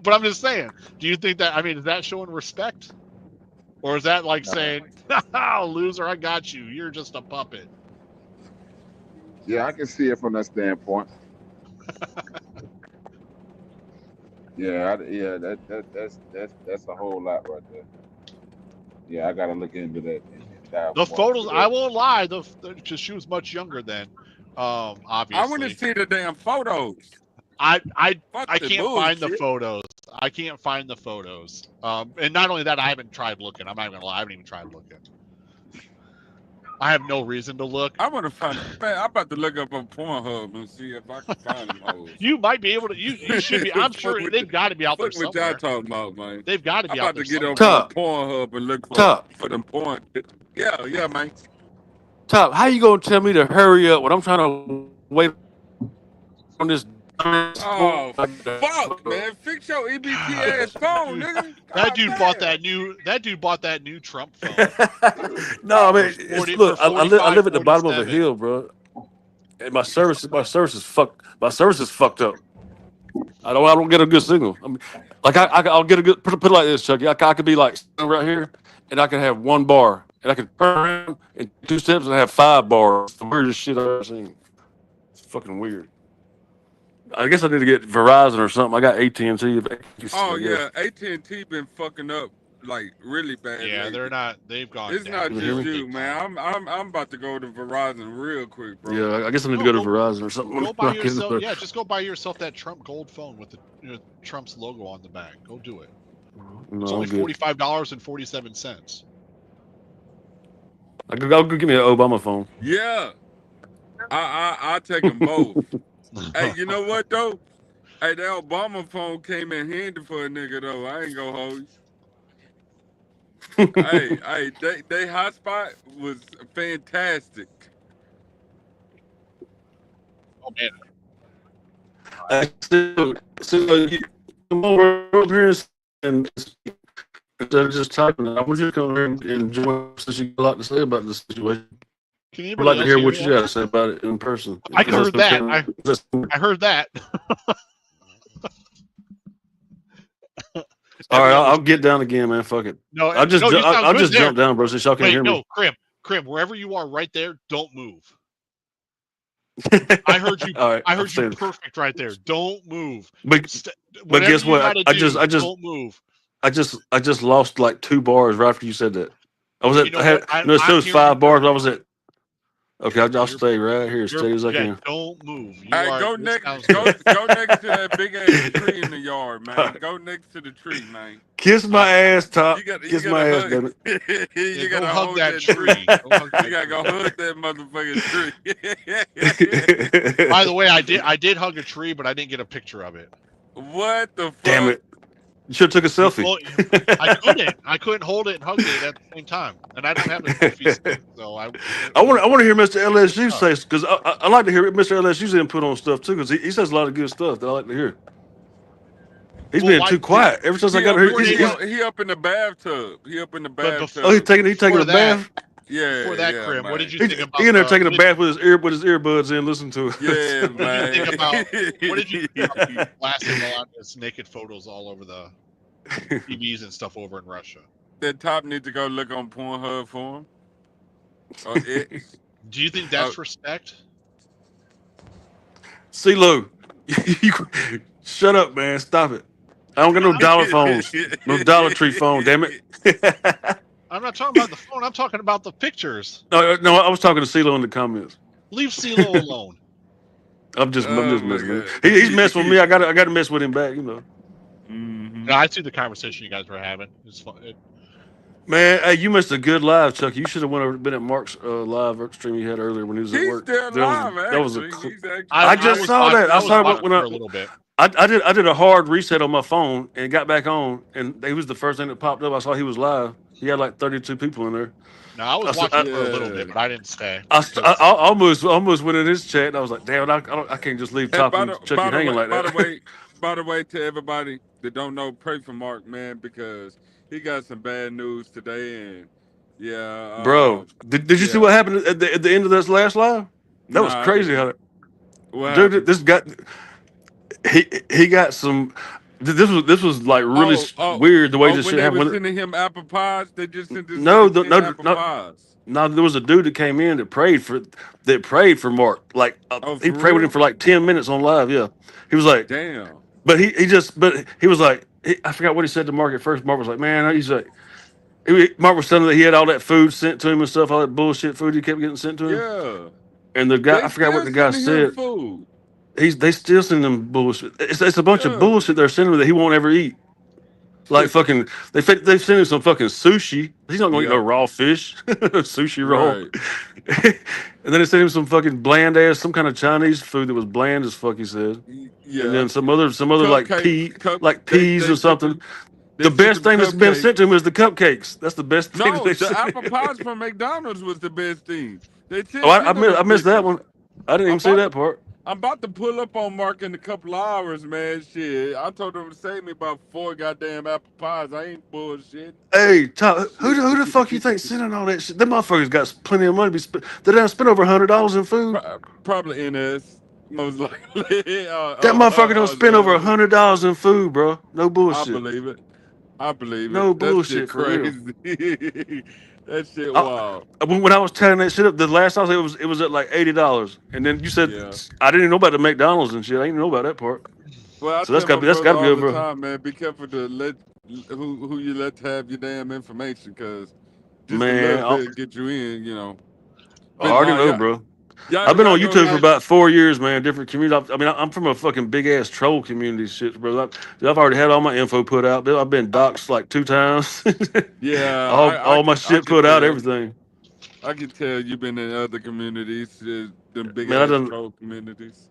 But I'm just saying, do you think that, is that showing respect? Or is that like saying, loser, I got you. You're just a puppet. Yeah, I can see it from that standpoint. That's a whole lot right there. Yeah, I gotta look into that and dive The more into photos, I that. won't lie, because she was much younger then. Obviously. I want to see the damn photos. I Fuck the can't find the bullshit. photos. I can't find the photos. And not only that, I haven't tried looking. I'm not even gonna lie, I haven't even tried looking. I have no reason to look. I want to find. Man, I'm about to look up on Pornhub and see if I can find them hoes. You might be able to. You should be. I'm sure they've got to be out there Fuck what y'all somewhere. talking about, man. They've got to I'm be out about there to get somewhere. on Top. Pornhub and look Top. for them porn. Yeah, man. Top, how you gonna tell me to hurry up when I'm trying to wait on this? Oh fuck, man! Fix your EBT ass phone, nigga. That dude bought that new Trump phone. No, I mean, look, I live at the bottom of a 47. hill, bro, and my service is fucked. My service is fucked up. I don't get a good signal. I mean, like I'll get a good put it like this, Chucky. I could be like sitting right here, and I can have one bar, and I can turn around in 2 steps and have 5 bars. It's the weirdest shit I've ever seen. It's fucking weird. I guess I need to get Verizon or something. I got AT&T. Oh yeah, AT&T been fucking up like really bad. Yeah, lately. they're not. They've gone. It's down. not You hear just me? you, man. I'm about to go to Verizon real quick, bro. Yeah, I guess I need to go to Verizon or something. Go buy yourself. Yeah, just go buy yourself that Trump Gold phone with the Trump's logo on the back. Go do it. It's only $45.47. I'll go give me an Obama phone. Yeah, I take them both. Hey, you know what though? Hey, that Obama phone came in handy for a nigga though. I ain't gonna hold you. Hey, they hotspot was fantastic. Oh man, So you come over here and instead of just typing it, I want you to come here and enjoy since you got a lot to say about this situation. can I'd anybody like to else hear hear what me? you got to say about it in person. I Is that heard that. okay? I heard that. All right, Everyone was I'll get down again, man. Fuck it. no, I'll just no. You sound I'll good just there. jump down, bro, since y'all can't Wait, hear me. no, Crim, wherever you are, right there, don't move. I heard you. All right, I heard you saying, perfect right there. Don't move. but Whatever guess you what? gotta do, don't move. I just lost like 2 bars right after you said that. I was Well, at you know what? it I'm shows hearing you 5 bars. But I perfect. was at okay. I'll stay right here, steady as I Yeah, can. don't move. You All right, are. go This next. sounds Go good. go next to that big ass tree in the yard, man. Go next to the tree, man. Kiss my ass, Top. You got Kiss to my ass, hug. damn Yeah, You got go to hug hold that that tree. tree. Go hug You that got to go tree. hug that motherfucking tree. By it. the way, I did hug a tree, but I didn't get a picture of it. What the fuck? Damn it! You should have took a selfie. I couldn't hold it and hug it at the same time, and I don't have a selfie stick, so I want to hear Mr. LSU tough. say because I like to hear Mr. LSU's input on stuff too because he says a lot of good stuff that I like to hear. He's Well, being why? too quiet ever since I got here. He up in the bathtub. He up in the But bathtub. Oh, he's taking a before bath. before that, Yeah, Crim, what man. did you think about? He in there taking a bath with his earbuds in, listening to it. Yeah, What did you think man. about? What did you think about blasting Melania's naked photos all over the TVs and stuff over in Russia? That Top need to go look on Pornhub for him. Or X. Do you think that's respect? CeeLo, shut up, man. Stop it. I don't got no dollar phones. No Dollar Tree phone, damn it. I'm not talking about the phone. I'm talking about the pictures. No, I was talking to CeeLo in the comments. Leave CeeLo alone. I'm just Oh, messing my with him. God. He's messing with me. I got to mess with him back, you know. Mhm. No, I see the conversation you guys were having. It's fun. Man, hey, you missed a good live, Chucky. You should have been at Mark's live stream he had earlier when he was at He's work. still alive, That was actually. He's actually I just saw that. I saw it for a little bit. I did a hard reset on my phone and got back on, and he was the first thing that popped up. I saw he was live. He had like 32 people in there. No, I was watching for a little bit, but I didn't stay. I almost went in his chat, and I was like, "Damn, I can't just leave Top and Chucky hanging like that." By the way, to everybody that don't know, pray for Mark, man, because he got some bad news today, and yeah, Bro, did you see what happened at the end of this last live? That was crazy. Dude, this guy he got some. This was like really weird the way this shit happened. When they were sending him apple pies, they just sent this apple pies. No, there was a dude that came in that prayed for Mark. Like he prayed with him for like 10 minutes on live. Yeah, he was like, damn. But he was like, I forgot what he said to Mark at first. Mark was like, man, he's like, Mark was telling that he had all that food sent to him and stuff, all that bullshit food he kept getting sent to him. Yeah. And the guy, I forgot what the guy said. Food. They still send him bullshit. It's a bunch of bullshit they're sending him that he won't ever eat. Like fucking, they send him some fucking sushi. He's not gonna eat no raw fish, sushi roll. Right. And then they sent him some fucking bland ass, some kind of Chinese food that was bland as fuck. He said. Yeah. And then some other like peas or something. The best thing that's been sent to him is the cupcakes. That's the best thing. No, the apple pies from McDonald's was the best thing. I missed that one. I didn't even see that part. I'm about to pull up on Mark in a couple of hours, man. Shit, I told him to save me about 4 goddamn apple pies. I ain't bullshit. Hey, Tom, who the fuck you think sending all that shit? Them motherfuckers got plenty of money to be spent. They done spent over $100 in food. Probably NS, most likely. That motherfucker don't spend over $100 in food, bro. No bullshit. I believe it. No bullshit, for real. That shit wild. When I was tearing that shit up, the last time it was at like $80, and then you said I didn't even know about the McDonald's and shit. I didn't know about that part. Well, so that's gotta be good, bro. Time, man. Be careful to let who you let have your damn information, because just man, a little bit get you in, you know. I already know, bro. I've been on YouTube for about 4 years, man. Different communities. I mean, I'm from a fucking big ass troll community, shit, bro. I've already had all my info put out. I've been doxxed like 2 times. Yeah, all my shit put out, everything. I can tell you've been in other communities, them big ass troll communities.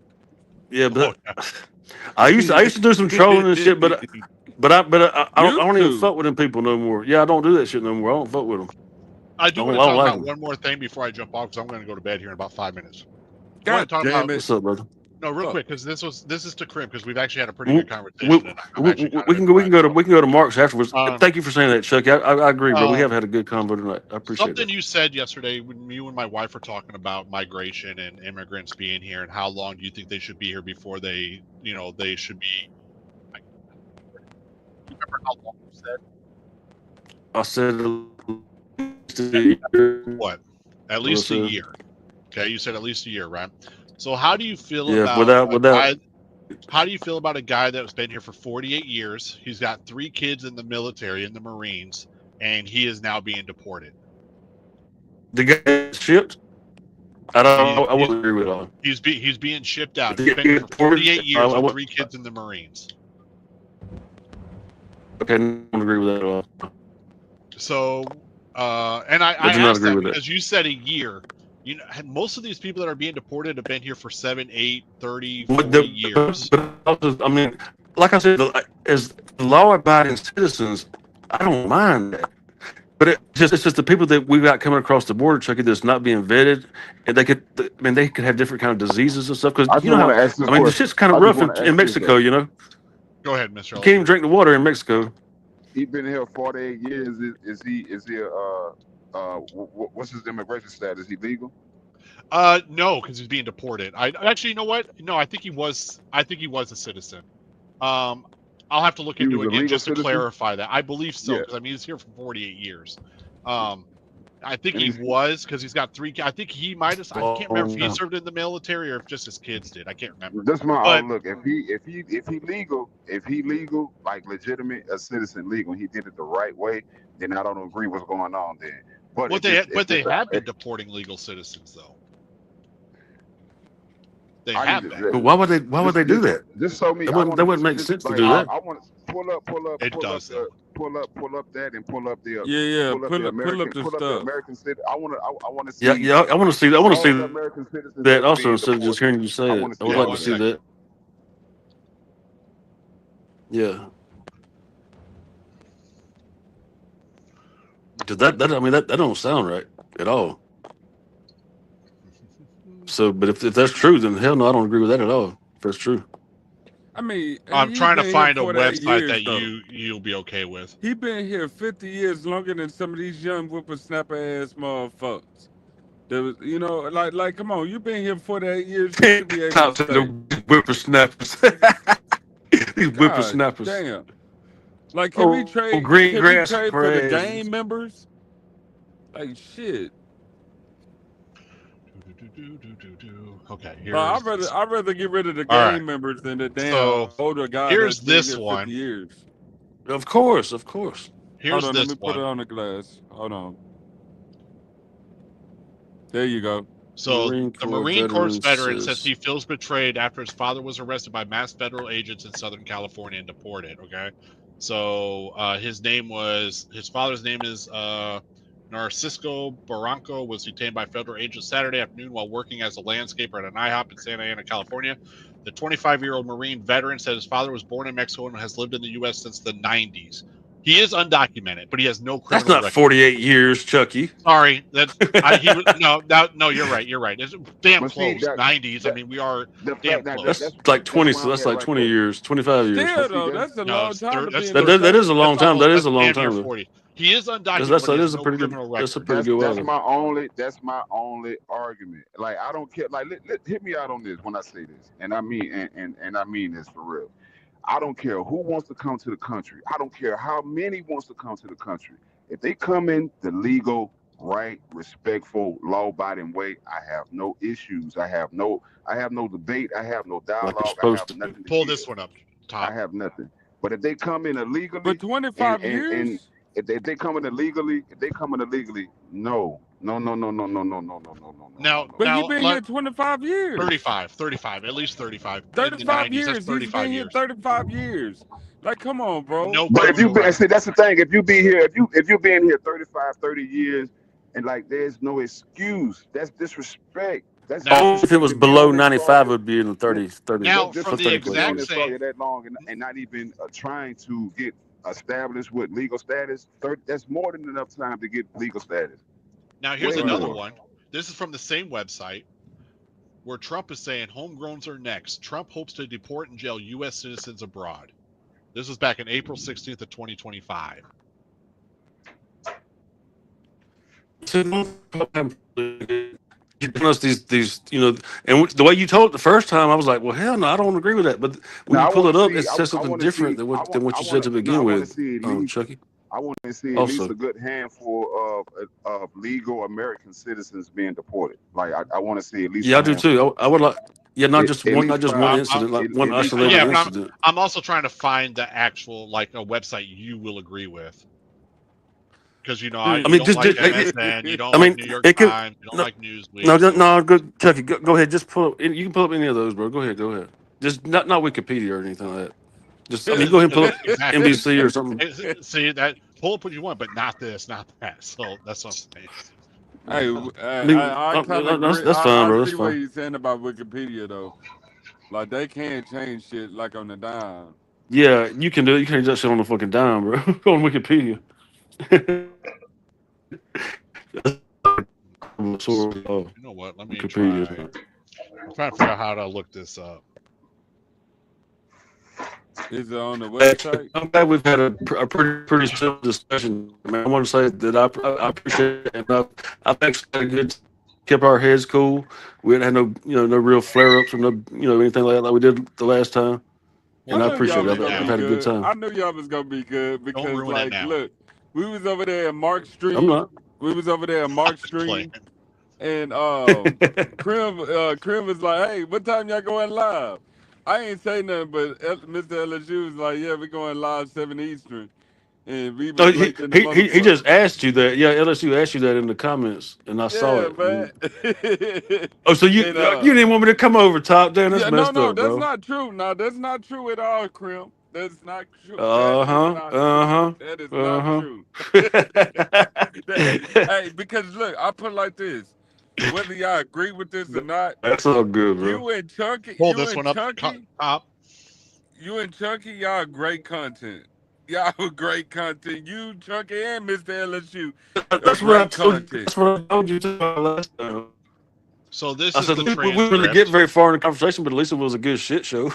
Yeah, but I used to do some trolling and shit, but I don't even fuck with them people no more. Yeah, I don't do that shit no more. I don't fuck with them. I do want to talk about one more thing before I jump off, because I'm going to go to bed here in about 5 minutes. God damn it. What's up, brother? No, real Fuck. quick, because this is to Crim, because we've actually had a pretty good conversation, and I'm We actually kind can of go. We can go to Mark's afterwards. Um, Thank you for saying that, Chucky. I agree, bro. We have had a good convo tonight. I appreciate something it. you said yesterday when you and my wife were talking about migration and immigrants being here, and how long do you think they should be here before they should be? Remember how long you said? I said What? At least a year. Okay, you said at least a year, right? So how do you feel Yeah, about without. how do you feel about a guy that's been here for 48 years? He's got 3 kids in the military, in the Marines, and he is now being deported. The guy shipped. I wouldn't agree with all. He's being shipped out. If He's been here for deported, 48 years with 3 kids in the Marines. Okay, I don't agree with that at all. So, and I do not asked agree that with that. because you said a year. You know, most of these people that are being deported have been here for 7, 8, 30, 40 years. But also, I mean, like I said, as law-abiding citizens, I don't mind that. But it's just the people that we've got coming across the border, Chucky, that's not being vetted, and they could have different kind of diseases and stuff. Because I you just know want how, to ask this I mean, the question. shit's kind I of just rough want to in ask this, Mexico. though. You know, Go ahead, Mr. you can't even drink the water in Mexico. He's been here 48 years. Is he what's his immigration status? Is he legal? No, because he's being deported. I actually, you know what? No, I think he was a citizen. I'll have to look He into was it a again legal just to citizen? clarify that. I believe so, Yeah. because I mean he's here for 48 years. I think And he he's- was, because he's got 3. I think he might have. I can't remember if he Yeah. served in the military or if just his kids did. I can't remember. That's my But- outlook. If he legal, like legitimate, a citizen legal, and he did it the right way, then I don't agree what's going on there. But they have been deporting legal citizens though. They have been. But why would they do that? Just so me, That wouldn't make sense to do that. I want to pull up that and pull up the Yeah. pull up Pull the up American the pull up the stuff. American city. I want to see. Yeah. I want to see. I want to all see the American citizens that that's also being instead of just deported. hearing you say I it. wanna I would see like all to of see that. that. Yeah. Cause that don't sound right at all. So, but if that's true, then hell no, I don't agree with that at all. If that's true. I mean, I'm he's trying to been find a here 48 website years, that though. you'll be okay with. He been here 50 years longer than some of these young whippersnapper ass motherfuckers. There was, like, come on, you been here 48 years. You should be able to stay. Whippersnappers. These God whippersnappers. damn. Like, can we trade? green Can grass we trade for the grass. gang members? Like shit. Okay, I'd rather get rid of the All gang right. members than the damn So, older guy. here's that's been this here 50 one. years. Of course. Here's Hold on, this let me put it one. on the glass. Hold on. There you go. So Marine the Corps Marine Corps veteran veteran says- says he feels betrayed after his father was arrested by masked federal agents in Southern California and deported. Okay, so his father's name is Narcisco Barranco, was detained by federal agents Saturday afternoon while working as a landscaper at an IHOP in Santa Ana, California. The 25-year-old Marine veteran said his father was born in Mexico and has lived in the U.S. since the 90s. He is undocumented, but he has no criminal That's not record. 48 years, Chucky. Sorry, no, you're right. It's damn But see, close. 90s. I mean, we are The damn fact that close. That's like 20. where So I'm that's at like right 20 there. years, 25 years. Still, though, that's a No, long it's time to that's be in third- That is a long that's time. almost- That is a long damn near time. Though. 40. He is undocumented, That's but he has a no pretty good. criminal That's a record. pretty good That's one. my only argument. Like I don't care. Like hit me out on this when I say this, and I mean and I mean this for real. I don't care who wants to come to the country. I don't care how many wants to come to the country. If they come in the legal, right, respectful, law-abiding way, I have no issues. I have no debate. I have no dialogue. I supposed have to. nothing to Pull give. this one up, I Tom. have nothing. But if they come in illegally, But 25 years? and if they come in illegally, no. Now, But he been here 25 years. 35, at least 35. In the 35 90s, years. that's He's 35 been here years. 35 years. Like, come on, bro. No But if you criminal be, record. see, that's the thing. If you be here, if you been here 35, 30 years, and like there's no excuse, that's disrespect. That's Now- If it was been below on this 95, soil- it would be in the 30. Now, just from the been on exact this same- soil that long and not even trying to get established with legal status, that's more than enough time to get legal status. Now, here's Way another more. one. This is from the same website. where Trump is saying homegrowns are next. Trump hopes to deport and jail U.S. citizens abroad. This was back in April 16th of 2025. Giving us these, and the way you told it the first time, I was like, well, hell no, I don't agree with that. But when Now you I pull want it to up, see. it says I something want to see. different than what you said to I begin want to with, see at least. Chucky. I want to see at least Also, a good handful of legal American citizens being deported. Like I want to see at least yeah, a I do handful. too. I would like, yeah, not just At one, not least just one five. incident, like one At least isolated Yeah, five. but incident. I'm also trying to find the actual, like, a website you will agree with. Because, you I you mean, don't like just MSN, you don't I like mean, New York it could. Times, you don't No, like Newsweek. no, good, Chucky, go ahead. Just pull up. You can pull up any of those, bro. Go ahead. Just not Wikipedia or anything like that. Just, I mean, go ahead and pull up Exactly. NBC or something. See, that pull up what you want, but not this, not that. So that's what I'm saying. Hey, I mean, I kind of agree. that's fine, I bro. That's see what fine. he's saying about Wikipedia though. Like they can't change shit like on the dime. Yeah, you can do it. You can't just shit on the fucking dime, bro. Go on Wikipedia. Sort of You know what? Let me try. Wikipedia. I'm trying to figure out how to look this up. Is it on the website? I'm glad we've had a pretty simple discussion. Man, I want to say that I appreciate it, and I've actually had a good, kept our heads cool. We didn't have no real flare ups or no anything like that like we did the last time. Well, I And I knew don't y'all appreciate ruin was it. it gonna I've be now. had a good good. time. I knew y'all was gonna be good Don't because, ruin it like, now. look, we was over there at Mark I'm Stream. not. We was over there at Mark Playing. Stream, and Krim was like, "Hey, what time y'all going live?" I ain't say nothing, but Mr. LSU was like, "Yeah, we going live 7 Eastern," and we No, was he, late in the he he he motherfucker. just asked you that. Yeah, LSU asked you that in the comments, and I saw Yeah, it. man. Oh, so you and you didn't want me to come over, top? Damn, that's yeah, no, messed no, up, that's bro. not true. No, that's not true at all, Krim. That's not true. That Uh is huh. not Uh true. huh. That is not Uh true. huh. Hey, because look, I put it like this. Whether y'all agree with this or not, That's all good, bro. you and Chunky, Pull you this and one up Chunky, top. you and Chunky, y'all great content. Y'all are great content. You, Chunky, and Mr. LSU are That's what I great told. content. That's what I told you last time. So this I is said the we didn't really get transcript. very far in the conversation, but at least it was a good shit show.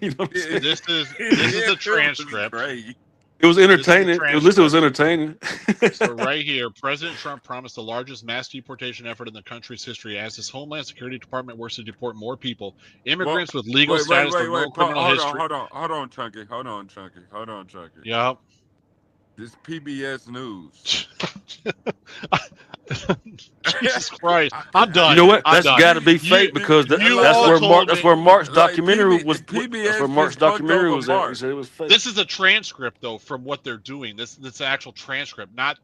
You know what I'm saying? This is Yeah, the it was transcript. great. It was This is the entertaining. At least it was transcript. entertaining. So right here, President Trump promised the largest mass deportation effort in the country's history as his Homeland Security Department works to deport more people, Well, immigrants with legal wait, status or no criminal Hold on, history. hold on, Chunky. Hold on, Chunky. Yep. This PBS News. Jesus Christ. I'm done. You know what? I'm That's done. got to be fake because You that's all where told That's me. where Mark's Like documentary was. That's where PBS Mark's just fucked documentary over was at. He Mark. said it was fake. This is a transcript though from what they're doing. This is the actual transcript, not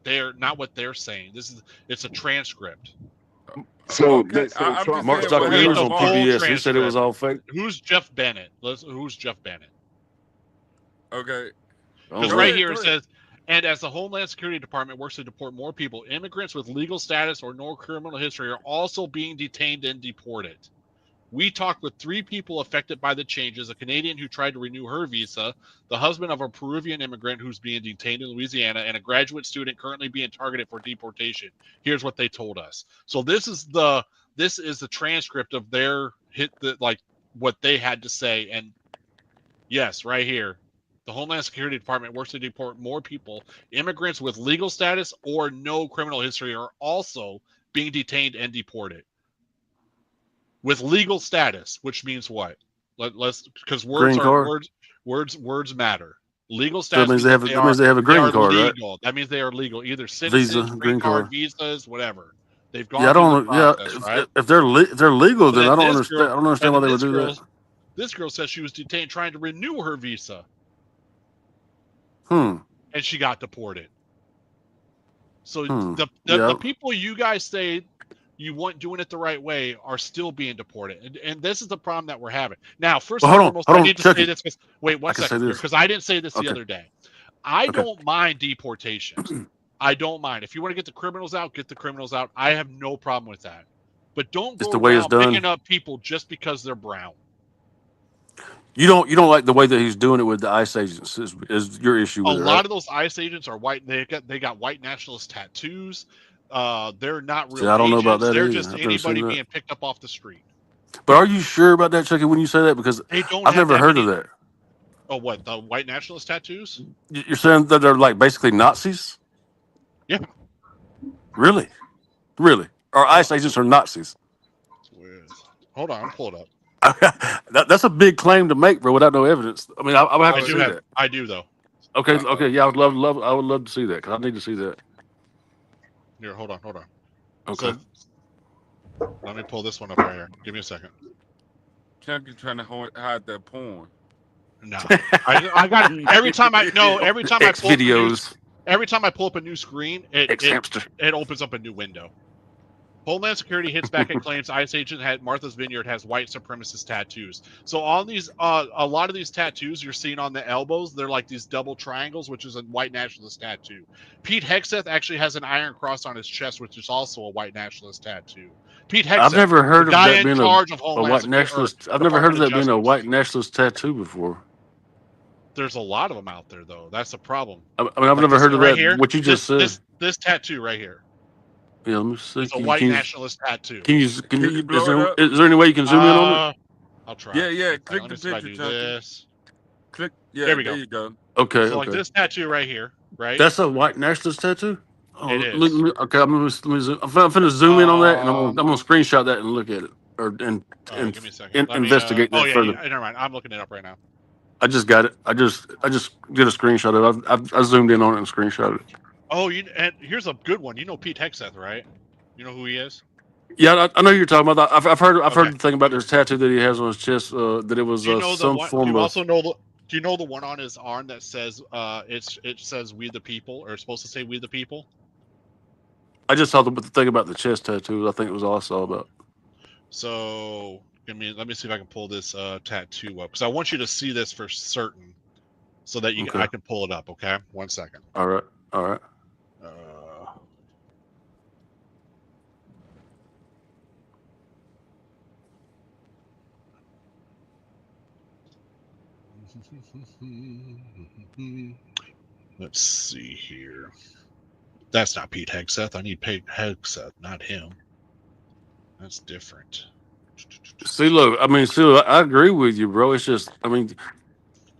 what they're saying. It's a transcript. So, Okay, I'm Trump. just Mark's saying what Read documentary was the happened on to Mark. full PBS. He said it was transcript. all fake. Who's Jeff Bennett? Who's Jeff Bennett? Okay, Because go right ahead, here go it ahead. says, and as the Homeland Security Department works to deport more people, immigrants with legal status or no criminal history are also being detained and deported. We talked with 3 people affected by the changes: a Canadian who tried to renew her visa, the husband of a Peruvian immigrant who's being detained in Louisiana, and a graduate student currently being targeted for deportation. Here's what they told us. So this is the transcript of their what they had to say. And yes, right here. The Homeland Security Department works to deport more people. Immigrants with legal status or no criminal history are also being detained and deported. With legal status, which means what? Let's because Green card. words matter. Legal So that status means means that that means they have a they green are card, right? legal. That means they are legal, either Visa, citizens, green green card, card. visas, whatever. They've Yeah, gone I through the don't. Yeah, process, right? if they're legal, But then then I don't this understand. girl, I don't understand why they would do that. this girl says she was detained trying to renew her visa, Hmm. and she got deported. So Yeah. the people you guys say you want doing it the right way are still being deported. And this is the problem that we're having. Now, first and foremost, I need to say this because, wait one second, because I didn't say this the other day. I don't mind deportation. I don't mind. If you want to get the criminals out, get the criminals out. I have no problem with that. But don't go around picking up people just because they're brown. You don't like the way that he's doing it with the ICE agents is your issue with it, right? A lot of those ICE agents are white. They got white nationalist tattoos. They're not real I don't know agents. about that They're either. just I've never seen anybody that. being picked up off the street. But are you sure about that, Chucky, when you say that? Because They don't I've have never that heard many. of that. Oh, what, the white nationalist tattoos? You're saying that they're like basically Nazis? Yeah. Really? Really? Or Hold ICE on. agents are Nazis? Hold on, pull it up. That's a big claim to make, bro, without no evidence. I mean, I would have I to do see have. that. I do though. Okay, okay, yeah, I would I would love to see that because I need to see that. Here, hold on. Okay. So let me pull this one up right here. Give me a second. Chunky trying to hide that porn. No, I got it. Every time I pull up videos. every time I pull up a new screen, X hamster. it opens up a new window. Homeland Security hits back and claims ICE agent had Martha's Vineyard has white supremacist tattoos. So on these, a lot of these tattoos you're seeing on the elbows, they're like these double triangles, which is a white nationalist tattoo. Pete Hegseth actually has an iron cross on his chest, which is also a white nationalist tattoo. Pete Hegseth, I've never heard the of guy that in being charge of a Homeland white Security, nationalist. I've never heard Department of that being a Justice. white nationalist tattoo before. There's a lot of them out there, though. That's the problem. I mean, I've Like never this heard one of right that. here. What you just said. This tattoo right here Yeah, let me see. is a white nationalist tattoo. Can you blow it up? is there any way you can zoom in on it? I'll try. Yeah. Let Click me the see if I picture, do Chunky. this. Click. Yeah, there we go. You go. Okay, So like this tattoo right here, right? That's a white nationalist tattoo. Oh, It is. Okay, let me zoom. I'm finna zoom in on that, and I'm gonna screenshot that and look at it, and give me a second. investigate that further. Never mind. I'm looking it up right now. I just got it. I just did a screenshot of it. I zoomed in on it and screenshotted it. Oh, and here's a good one. You know Pete Hegseth, right? You know who he is? Yeah, I know who you're talking about. I've heard the thing about this tattoo that he has on his chest. That it was some form of. Do you know the one on his arm that says it says "We the People" or it's supposed to say "We the People"? I just saw the thing about the chest tattoo. I think it was all I saw about. So let me see if I can pull this tattoo up because I want you to see this for certain, so that I can pull it up. Okay, 1 second. All right. Let's see here. That's not Pete Hegseth. I need Pete Hegseth, not him. That's different. CeeLo, I agree with you, bro. It's just,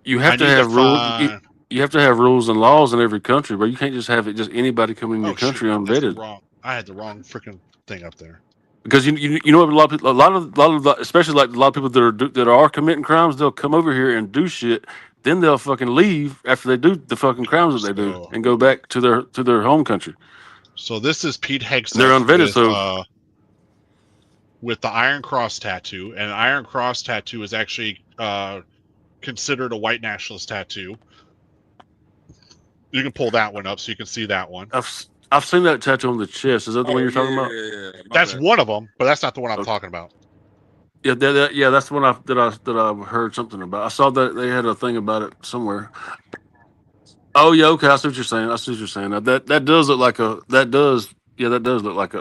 you have to have rules. You have to have rules and laws in every country, but you can't just have it just anybody coming in your country unvetted. I had the wrong freaking thing up there. Because you know a lot of people, especially like a lot of people that are committing crimes, they'll come over here and do shit. Then they'll fucking leave after they do the fucking crimes that they do and go back to their home country. So this is Pete Hegseth. They're unvetted, with the Iron Cross tattoo, and an Iron Cross tattoo is actually considered a white nationalist tattoo. You can pull that one up so you can see that one. I've seen that tattoo on the chest. Is that the one you're talking about? Yeah. That's one of them, but that's not the one I'm talking about. Yeah, that's the one that I heard something about. I saw that they had a thing about it somewhere. Oh yeah, okay. I see what you're saying. That does look like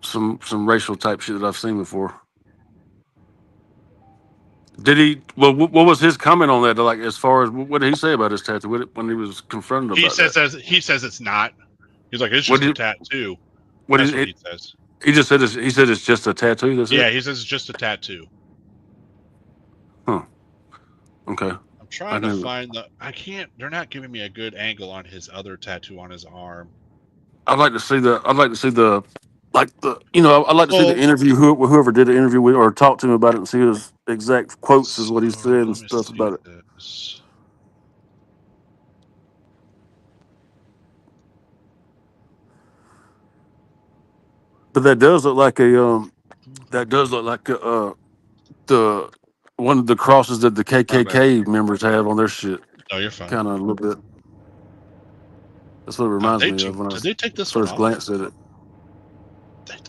some racial type shit that I've seen before. Did he? Well, what was his comment on that? Like, as far as what did he say about his tattoo when he was confronted about that? He says it's not. He's like, it's just a tattoo. What he says? He just said he said it's just a tattoo. He says it's just a tattoo. Huh. Okay. I'm trying to find I can't. They're not giving me a good angle on his other tattoo on his arm. I'd like to see the interview, whoever did the interview with or talk to him about it and see his exact quotes is what he said and stuff about it. But that does look like the one of the crosses that the KKK members have on their shit. Oh, you're fine. Kind of a little bit. That's what it reminds me of when I first glanced at it.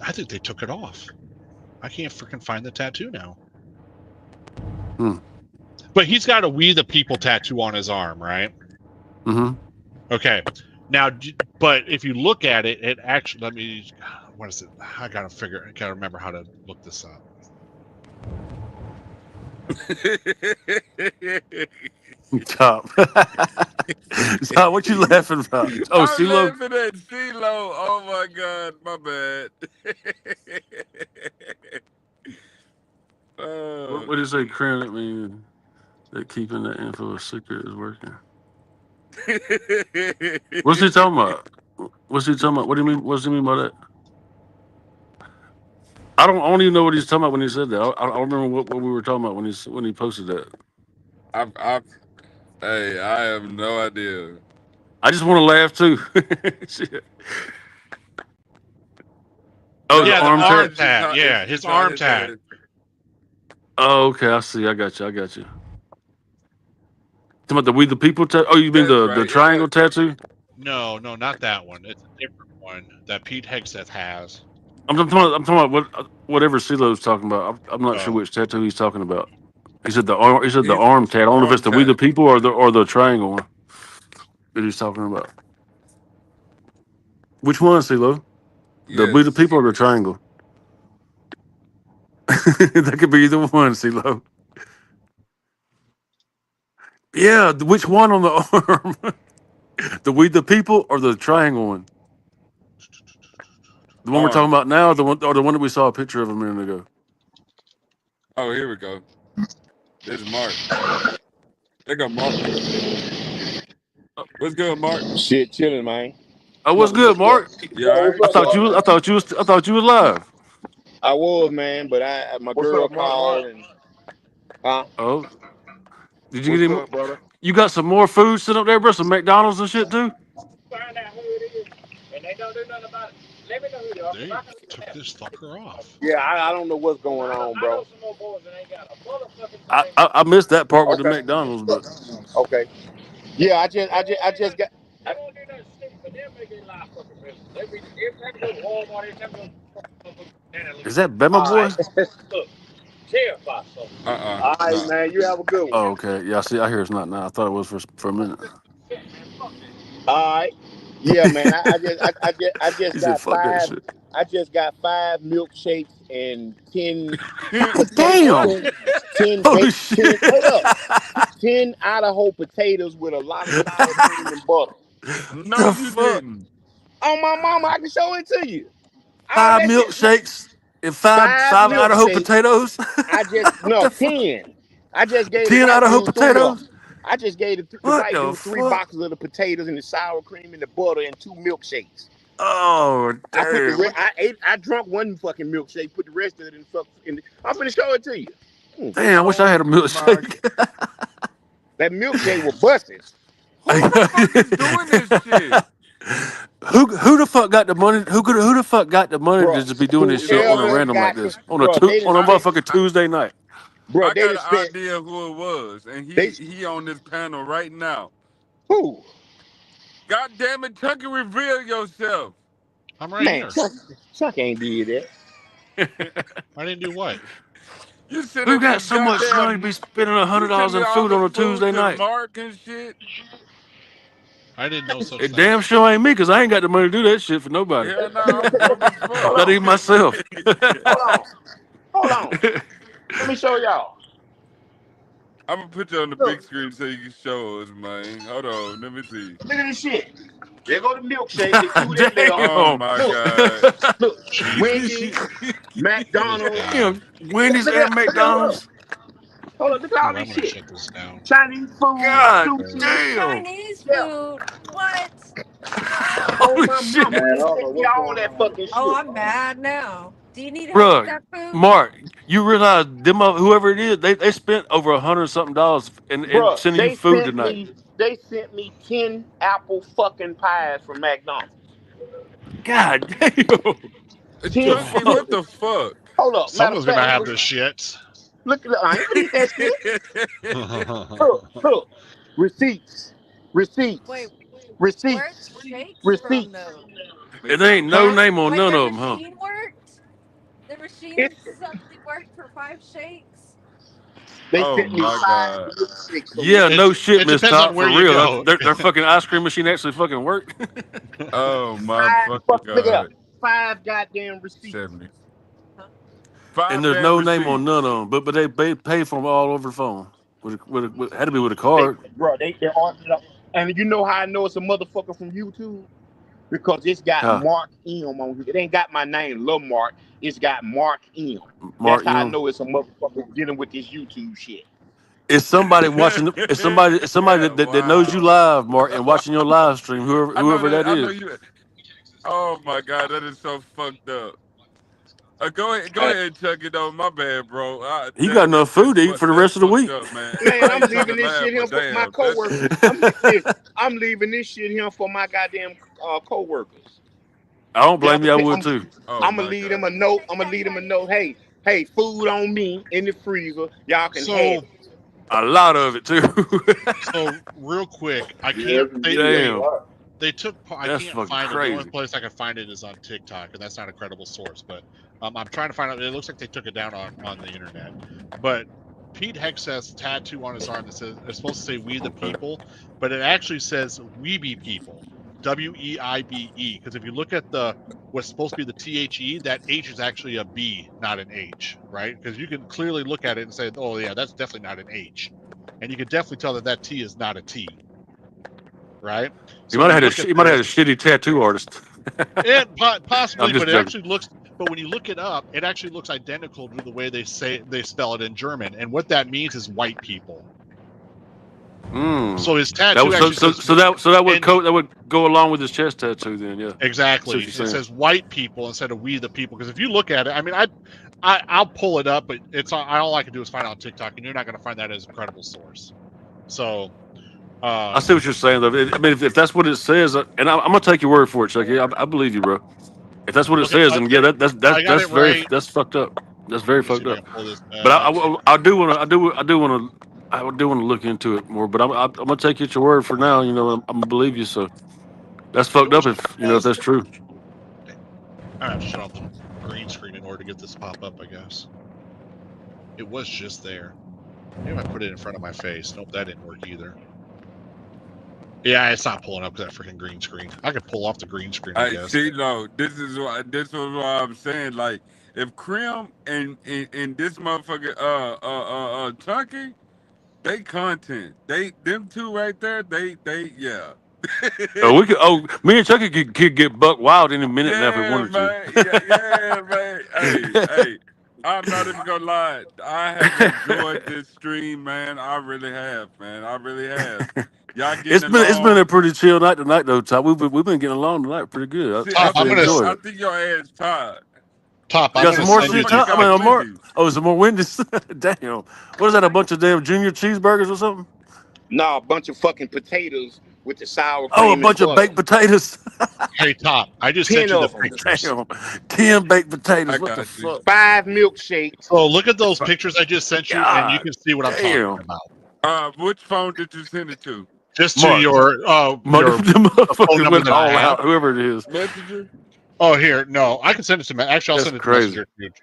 I think they took it off. I can't freaking find the tattoo now. But he's got a "We the People" tattoo on his arm, right? Mm-hmm. Okay. Now, but if you look at it, it actually. What is it? I gotta remember how to look this up. Top. Top, what you laughing about? Oh, I'm laughing at CeeLo. Oh my God, my bad. What does say current mean that keeping that info a secret is working? What's he talking about? What's he talking about? What do you mean? What's he mean by that? I don't even know what he's talking about when he said that. I don't remember what we were talking about when he posted that. Hey, I have no idea. I just want to laugh too. Shit. Oh, No, the Yeah, the arm no, arm tat. it's just tat. Yeah, his on arm his tat. head. Oh, okay. I see. I got you. Talking about the We the People tattoo. Oh, you mean That's the right. It triangle got tattoo? No, not that one. It's a different one that Pete Hegseth has. I'm talking about whatever CeeLo's talking about. I'm not sure Oh, which tattoo he's talking about. He said the arm. He said the he's arm tat. I don't know if it's arm the We the tat. People or the triangle one that he's talking about. Which one, CeeLo? The We the Yes. People or the triangle? That could be either one, CeeLo. Yeah, which one on the arm? The We the People or the triangle one? The one we're talking Arm. about now, the one that we saw a picture of a minute ago. Oh, here we go. There's Mark. There go Mark. What's good, Mark? Shit, chilling, man. Oh, what's Smoking good, this stuff. Mark? You all right? I thought you was live. I was, man, but my What's girl up, Mark? called and huh? Oh, did you get What's him? up, brother? You got some more food sitting up there, bro? Some McDonald's and shit too. they took this fucker off. Yeah, I don't know what's going on, bro. I missed that part with the Okay, McDonald's, but okay. Yeah, I just got. is that Bama All right, boy? all right, No. man. You have a good one. Oh, okay. Yeah, see, I hear it's not now. I thought it was for a minute. All right. Yeah, man. I just He said, got "Fuck that five. shit." I just got 5 milkshakes and 10 God potato, damn! 10 Holy bake, shit! 10. Hold up. 10 Idaho potatoes with a lot of sour cream and butter. No, The you fuck? didn't. On my mama, I can show it to you. All Five that shit. milkshakes and five 5 Idaho milkshakes. potatoes. I just What no the fuck? 10. I just gave the 10 white Idaho dude 3 of potatoes? them. I just gave the What white the dude three fuck? boxes of the potatoes and the sour cream and the butter and 2 milkshakes. Oh I put the damn! I drunk one fucking milkshake, put the rest of it I'm gonna show it to you. Damn! I wish I had a Oh my! milkshake. That milkshake was busted. Who the fuck is doing this shit? Who the fuck got the money? Who the fuck got the money to Bro, just be doing this shit on a whoever random like got this bro, they on didn't a spend motherfucking Tuesday night? bro, I they got didn't an spend idea who it was, and they he on this panel right now. who? God damn it, Chucky, reveal yourself. I'm right Man, here. Chuck ain't did that. I didn't do what? You sending Who got this so much money to goddamn, be spending $100 you sending in all food the on a food Tuesday to night? Mark and shit. I did no such It thing. damn sure ain't me because I ain't got the money to do that shit for nobody. Hell no, I'm broke as Hold fuck. Not on, even myself. hold on, hold on. Let me show y'all. I'm gonna put you on the big Look, screen so you can show us, man. Hold on, let me see. look at this shit. There go the milkshake. They threw that there. Oh Damn. my Look, god. look. Jesus. Wendy's, Good McDonald's. God. Damn. Wendy's Look at and look at McDonald's. hold up. Look at all Ooh, I'm this gonna shit. shut this down. Chinese food, God sushi. damn. Chinese Yeah. food. What? On Holy my shit. mama. Man, I They don't know sent me what's all going that on with fucking Oh, shit. I'm mad now. Do you need help with Bruh, that food? Mark, you realize whoever it is, they spent over $100 something in Bruh, sending you food tonight. they sent me 10 apple fucking pies from McDonald's. God damn. The 10 Chunky, look, what fuck? the fuck? hold up. Matter of Someone's gonna fact, have this shit. I ain't gonna eat that shit. Look. Receipts. Wait, Receipts. where's Receipts. shakes from Receipts. though? It ain't no Huh? name on Wait, none the of them, huh? machine worked? The machine It, suddenly worked for 5 shakes? they Oh sent me my five god. milkshakes from Yeah, It no shit, it Miss depends on Top, where for you real. go. Their fucking ice cream machine actually fucking worked. Oh my five fucking fuck look at god. that. 5 goddamn receipts. 70. Huh? And Five there's damn no name on none receipts. of them. But they pay for them all over the phone. Had to be with a They card. bro, they on and you know how I know it's a motherfucker from YouTube? because it's got Huh. Mark M on here. It ain't got my name, Lamark. It's got Mark M. Mark That's how I M. know it's a motherfucker dealing with this YouTube shit. Is somebody watching? Is somebody that knows you Wow. live, Mark, and watching your live stream? Whoever that I know is. you. Oh my God, that is so fucked up. Go Uh, ahead, Chucky. Though, my bad, bro. He got enough food to eat for the That's rest of the fucked week. up, man. Man, I I'm ain't trying to leaving this laugh, shit here but for my damn, that's coworkers. I'm leaving this shit here for my goddamn coworkers. I don't Y'all blame can you. I pick, would too. oh I'm gonna my leave them God. a note. I'm gonna leave them a note. Hey, food on me in the freezer. Y'all can have So it. A lot of it too. so real quick, I Yes, can't. indeed. Damn, They took. I that's can't fucking find it. The only crazy. place I can find it is on TikTok, and that's not a credible source. But I'm trying to find out. It looks like they took it down on the internet. But Pete Hexeth's tattoo on his arm that says it's supposed to say "We the Okay. People," but it actually says "We be people." WEIBE. Because if you look at the what's supposed to be the THE, that H is actually a B, not an H, right? Because you can clearly look at it and say, "Oh yeah, that's definitely not an H," and you can definitely tell that that T is not a T, right? He So might when you have had look at he might have this, had a shitty tattoo artist. it I'm possibly, just but it joking. actually looks. But when you look it up, it actually looks identical to the way they spell it in German, and what that means is white people. Mm. So his That tattoo was actually says, that would and that would go along with his chest tattoo then. Yeah. See exactly, what you're it saying. says white people instead of we the people. Because if you look at it, I mean, I'll pull it up, but it's all I can do is find it on TikTok, and you're not going to find that as a credible source. So, I see what you're saying though. I mean, if that's what it says, and I'm gonna take your word for it, Chucky. I believe you, bro. If that's what it okay, says, then yeah, I got it right. that's fucked up. That's very Let me see fucked if I up. can pull this But back. I do want to I do want to look into it more. But I'm gonna take you at your word for now. You know, I'm gonna believe you. So that's It fucked was up if if that's true. I have to shut off the green screen in order to get this to pop up, I guess. It was just there. Maybe if I put it in front of my face. Nope, that didn't work either. Yeah, it's not pulling up that freaking green screen. I could pull off the green screen, I I guess. see. No, this was why I'm saying, like, if Krim and this motherfucker Chunky, they content. Them two right there. They yeah. Oh, we could. Oh, me and Chucky could get buck wild any minute now if we Yeah, wanted to. man. Yeah, man. Hey. I'm not even gonna lie. I have enjoyed this stream, man. I really have, man. I really have. Y'all getting It's been a along. pretty chill night tonight though, Ty. We've been getting along tonight pretty good. See, I Top, actually enjoyed I it. think your ass tired. I'm You got This some gonna more send you shit, to. Ty? motherfucker I mean, got Mark. Wendy's. Oh, some more Wendy's. Damn. What is that? A bunch of damn junior cheeseburgers or something? Nah, a bunch of fucking potatoes with the sour Oh, a cream and bunch of butter. baked potatoes. Hey, Top, I just sent 10 you the of them. pictures. Damn. 10 baked potatoes. I What the got you. fuck? 5 milkshakes. So look at those pictures I just sent you, and you God can see what I'm talking damn. about. Which phone did you send it to? Just to Mark. Mark, your the phone motherfucker number went that I all have. out, whoever it is. Messenger? Oh, here, no, I can send it to. Actually, I'll That's send it to crazy. Messenger. Dude.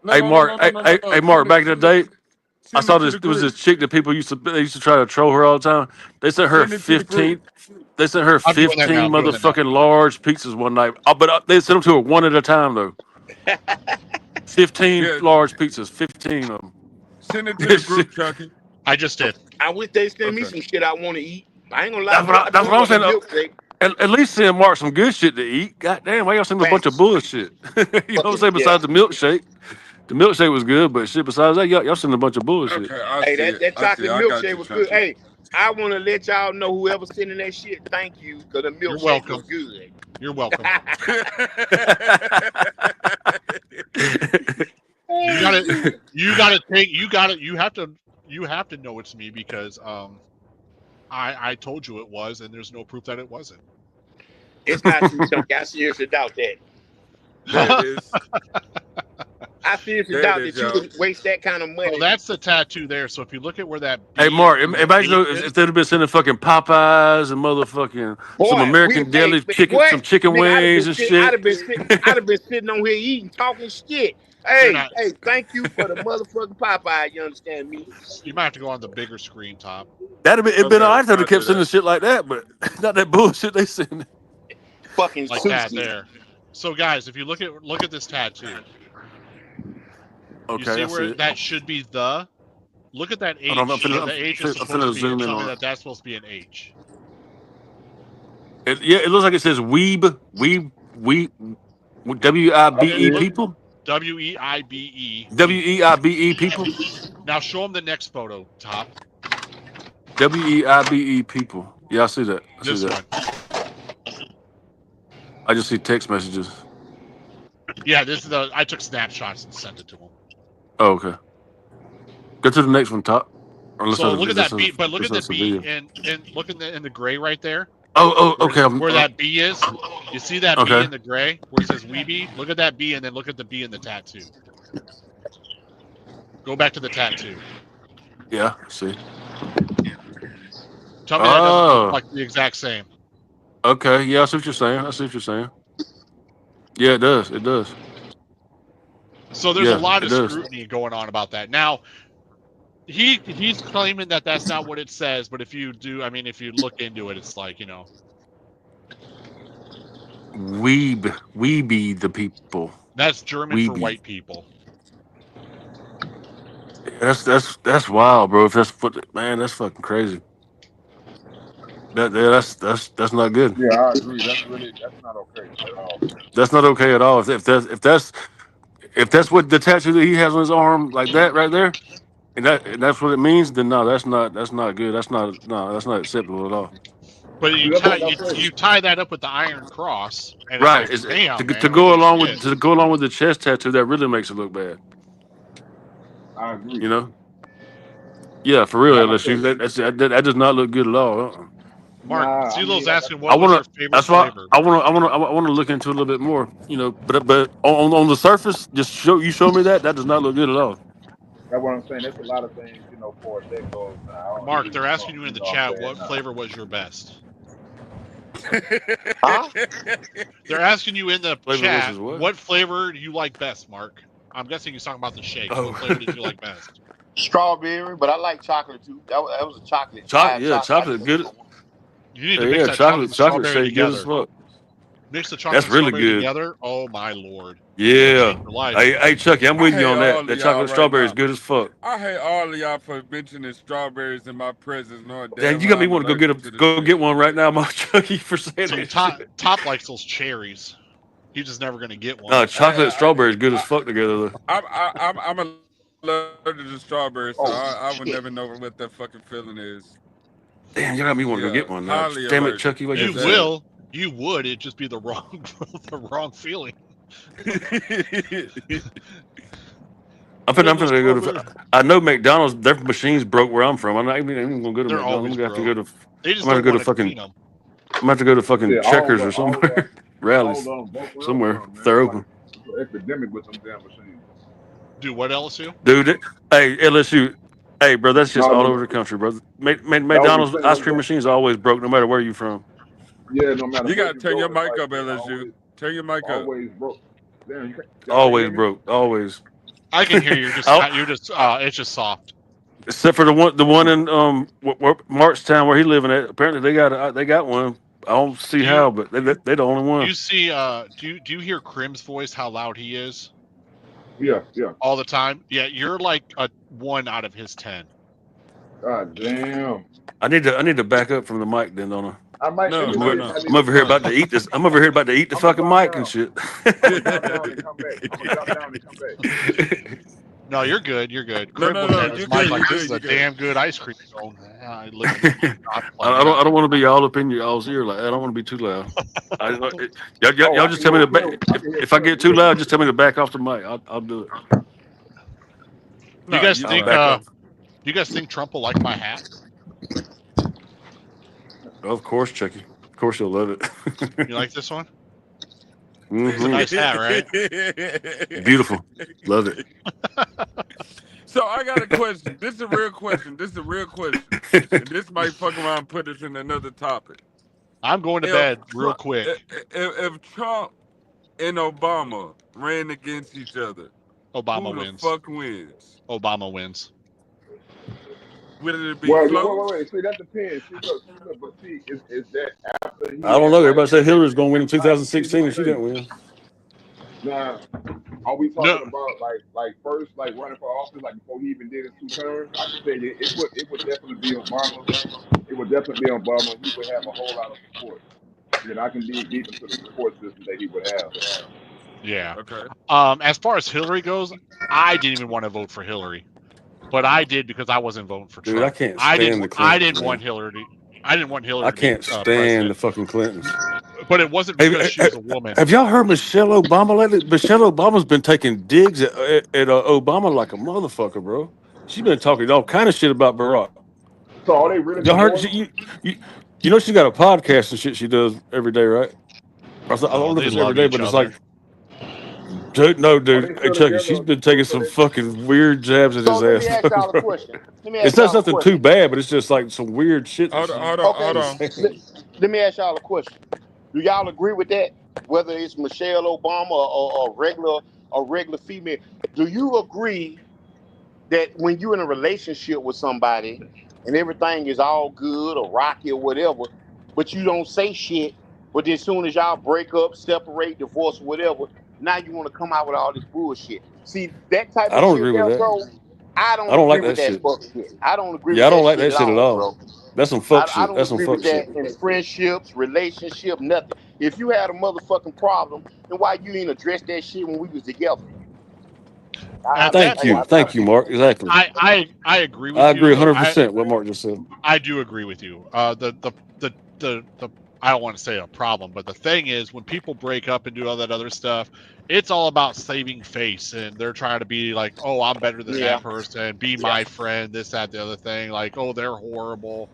No, Hey, no, no, Mark. no, no, no, no, Hey, no. Mark, back in the day, I Send saw it to this. the There was group. this chick that people used to try to troll her all the time. They sent her Send it to the 15. group. They sent her I'm doing that now. 15 motherfucking large pizzas one night. But they sent them to her one at a time though. 15 Yeah, large pizzas. 15 of them. send it to the group, Chucky. I just did. I wish they send me Okay. some shit I want to eat. I ain't gonna lie, I That's do what I'm want a saying. milkshake. At least send Mark some good shit to eat. God damn, why y'all send him a bunch of Facts. bullshit? You know what I'm Fucking saying? yeah. Besides the milkshake. The milkshake was good, but shit, besides that, y'all send a bunch of bullshit. Okay, I Hey, see that, it. that I see it. chocolate I got milkshake you, was good. Chunky. Hey, I want to let y'all know whoever sending that shit, thank you, because the You're milkshake was welcome. good. You're welcome. You got it. You got to take. You got it. You have to. You have to know it's me because I told you it was, and there's no proof that it wasn't. It's not true, Chunky. I seriously doubt that. There it is. I seriously There it doubt is, that you y'all. would waste that kind of So money. that's the tattoo there. So if you look at where that Hey, B Mark, and that imagine H if is, they'd have been sending fucking Popeyes and motherfucking some Boy, American deli chicken, what? some chicken Nigga, wings and shit. I'd have been sitting on here eating, talking shit. they're Hey, not. thank you for the motherfucking Popeye. You understand me? You might have to go on the bigger screen, Top. It'd been all Okay, right if they I'll kept do sending that. shit like that, but not that bullshit they send. Fucking Like that sushi. there. So guys, if you look at this tattoo, you Okay, see I see where it. that should be the. Look at that Hold on, H. The H is I'm supposed to finna be, and zoom in tell me on it. that that's supposed to be an H. It looks like it says WIBE Look, people. WEIBE WEIBE people. Now show them the next photo, Top. WEIBE people. Yeah, I see that. I see This that. one. I just see text messages. Yeah, this is I took snapshots and sent it to them. Oh, okay. Go to the next one, Top. So look at that B, but look at the B and look in the gray right there. Oh, okay. Where that B is. You see that okay. B in the gray where it says Weeby? Look at that B and then look at the B in the tattoo. Go back to the tattoo. Yeah, see. Tell me that doesn't look like the exact same. Okay, yeah, I see what you're saying. I see what you're saying. Yeah, it does. It does. So there's a lot of scrutiny going on about that. Now, he's claiming that that's not what it says, but if you do, I mean, if you look into it, it's like, We be the people. That's German for white people. That's wild, bro. If that's man, that's fucking crazy. That's not good. Yeah, I agree. That's not okay at all. That's not okay at all. If that's what the tattoo that he has on his arm, like that right there, and that's what it means, then no, that's not good. That's not acceptable at all. But you tie that up with the Iron Cross, and right? It's like, damn, to go along with the chest tattoo, that really makes it look bad. I agree. Yeah, for real, LSU. That does not look good at all. Mark, Zilo's asking what was your favorite flavor. I want to look into it a little bit more. But on the surface, just show me that does not look good at all. That's what I'm saying. There's a lot of things, for that goes. Mark, they're asking you in the chat what flavor was your best. Huh? They're asking you in the chat what flavor do you like best, Mark. I'm guessing he's talking about the shake. What flavor did you like best? Strawberry, but I like chocolate too. That was a chocolate. Chocolate good. You need to mix that chocolate strawberry together. Mix the chocolate That's really strawberry good together. Oh my lord. Yeah. Hey, Chucky, I'm with you on that. That chocolate strawberry is good as fuck. I hate all of y'all for mentioning strawberries in my presence. Damn, you got me want to go get one right now, my Chucky, for saying that. Top likes those cherries. He's just never gonna get one. No, chocolate and strawberry is good as fuck together. Though. I'm allergic to strawberries, so I would never know what that fucking feeling is. Damn, you got me want to go get one now. Damn it, Chucky. You would. It'd just be the wrong feeling. I'm finna go to. I know McDonald's. Their machines broke where I'm from. I'm not even gonna go to McDonald's. I'm gonna have to go to. I'm gonna have to go to fucking. I'm gonna have to go to fucking Checkers or somewhere. Rallies somewhere. They're open. Epidemic with some damn machines. Dude, what LSU? Dude, hey LSU. Hey, bro, that's just all over the country, bro. McDonald's ice cream machines are always broke, no matter where you're from. Yeah, no matter. You gotta turn your mic up, LSU. Turn your mic up. Always broke. Damn, always broke. Always. I can hear you. It's just soft. Except for the one in Marchtown where he living at. Apparently they got one. I don't see how, but they the only one. You see? Do you hear Crim's voice? How loud he is? Yeah. All the time. Yeah, you're like a 1 out of his 10. God damn. I need to back up from the mic then, don't I? I might. No. I'm over here about to eat this. I'm over here about to eat the fucking mic and shit. I'm gonna drop down and come back. No, you're good. You're good. No, you're good. Like, this is a damn good ice cream cone. I don't want to be all up in your all's ear. Like I don't want to be too loud. Y'all just tell me to back. If I get too loud, just tell me to back off the mic. I'll do it. Do you guys think Trump will like my hat? Of course, Chucky. Of course, you'll love it. You like this one? Mm-hmm. It's a nice hat, right? Beautiful. Love it. So I got a question. This is a real question. And this might fuck around and put us in another topic. I'm going to bed real quick. If Trump and Obama ran against each other, Obama wins. Who the fuck wins? Obama wins. Would it be wait. See, that depends. But is that after? I don't know. Everybody said Hillary's going to win in 2016, and she didn't win. Now, are we talking about like first running for office before he even did his 2 terms? I can tell you, it would definitely be Obama. It would definitely be Obama. He would have a whole lot of support. that I can dig deep into the support system that he would have. Yeah. Okay. As far as Hillary goes, I didn't even want to vote for Hillary, but I did because I wasn't voting for Dude, I Trump. can't I stand didn't. the I Clintons, didn't man. want Hillary. I didn't want Hillary I to be can't stand president, the fucking Clintons. but it wasn't Hey, because she was a woman. have y'all heard Michelle Obama lately? Michelle Obama's been taking digs at Obama like a motherfucker, bro. She's been talking all kind of shit about Barack. So are they really Y'all heard supporting him? you you know she got a podcast and shit she does every day, right? I Oh, don't know if they it's every love day, each but it's other. like, dude, no, Are dude. they Hey, still Chucky, together? she's Or been what taking are some they? fucking weird jabs at So his let me ass, ask y'all a bro. question. Let me It's ask not y'all a something too question. bad, but it's just like some weird shit that Hold on, she hold on, hold Okay, is on. let, saying. let me ask y'all a question. Do y'all agree with that? Whether it's Michelle Obama or regular female, do you agree that when you're in a relationship with somebody and everything is all good or rocky or whatever, but you don't say shit, but then as soon as y'all break up, separate, divorce, or whatever, now you want to come out with all this bullshit. See, that type I of don't shit agree with there, that. bro, I I don't don't agree like with that that shit. fuck shit. I don't agree Yeah, with I don't that like shit that at shit at all, all. bro. That's some fuck I shit. don't That's some agree fuck with shit. that in friendships, relationship, nothing. If you had a motherfucking problem, then why you ain't address that shit when we was together? At that Thank you. point, Thank you, Mark. Exactly. I agree I with agree you. 100% what Mark just said. I do agree with you. The I don't want to say a problem, but the thing is when people break up and do all that other stuff, it's all about saving face and they're trying to be like, oh, I'm better than Yeah, that person, be yeah. my friend, this, that, the other thing, like, oh, they're horrible.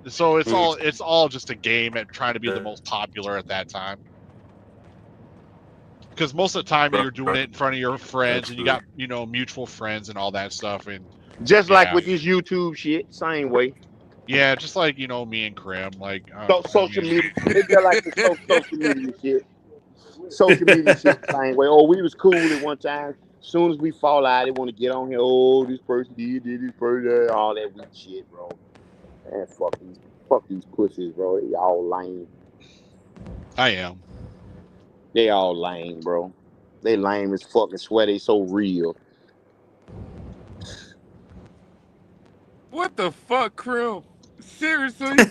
So Mm. it's all just a game at trying to be the most popular at that time. Because most of the time Right, you're doing right. it in front of your friends and you Absolutely. got, mutual friends and all that stuff. And Just like yeah. with this YouTube shit, same way. Yeah, just like, me and Krim, like So I social mean, media, it's just like the social media shit. Social media shit the same way. Oh, we was cool at one time. Soon as we fall out, they want to get on here. Oh, this person did this person, all that weak shit, bro. Man, fuck these pussies, bro. They all lame. I am. They all lame, bro. They lame as fucking swear they so real. What the fuck, Krill? Seriously?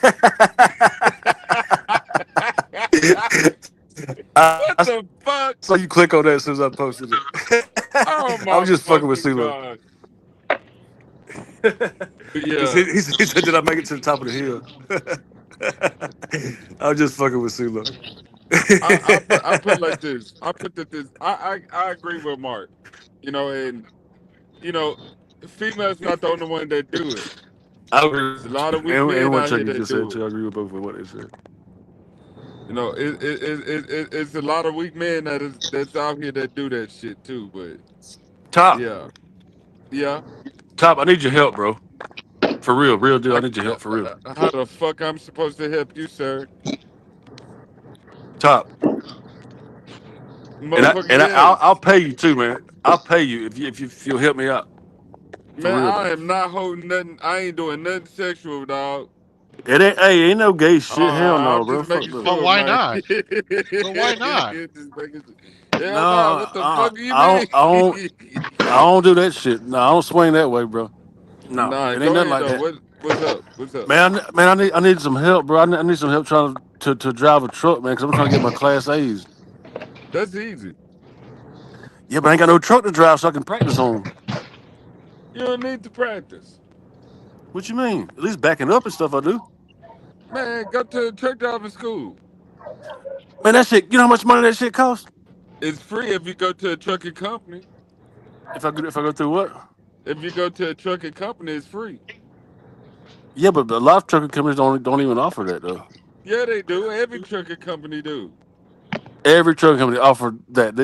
I What the fuck? saw you click on that as soon as I posted it. Oh I my was just fucking with fucking CeeLo. god. he, Yeah. said, he said, did I make it to the top of the hill? I was just fucking with CeeLo. I put like this. I put that this. I agree with Mark. And you know, females not the only one that do it. I agree There's a with lot you. of weak And men what out here Chucky that just said, do it. too. I agree with both of what they said. It's a lot of weak men that's out here that do that shit too. But Top, yeah, yeah. Top, I need your help, bro. For real, real deal. I I, need your help for real. how the fuck I'm supposed to help you, sir? Top, Motherfucker, I'll yes. pay you too, man. I'll pay you if you'll help me out. For Man, real I though. am not holding nothing. I ain't doing nothing sexual, dog. It ain't ain't no gay shit. Hell no, I'm bro. just Fuck making no. But sure, why man. not? Just But why not? making Hell no, No, what the fuck do you I mean? don't I don't do that shit. No, I don't swing that way, bro. No, Nah, it ain't go nothing ahead like though. that. What's up? What's up? Man, I need some help, bro. I need some help trying to drive a truck, man, because I'm trying to get my class A's. That's easy. Yeah, but I ain't got no truck to drive, so I can practice on. You don't need to practice. What you mean? At least backing up and stuff, I do. Man, go to a truck driving school. Man, that shit. You know how much money that shit costs? It's free if you go to a trucking company. If I go through what? If you go to a trucking company, it's free. Yeah, but a lot of trucking companies don't even offer that though. Yeah, they do. Every trucking company do. Every trucking company offer that.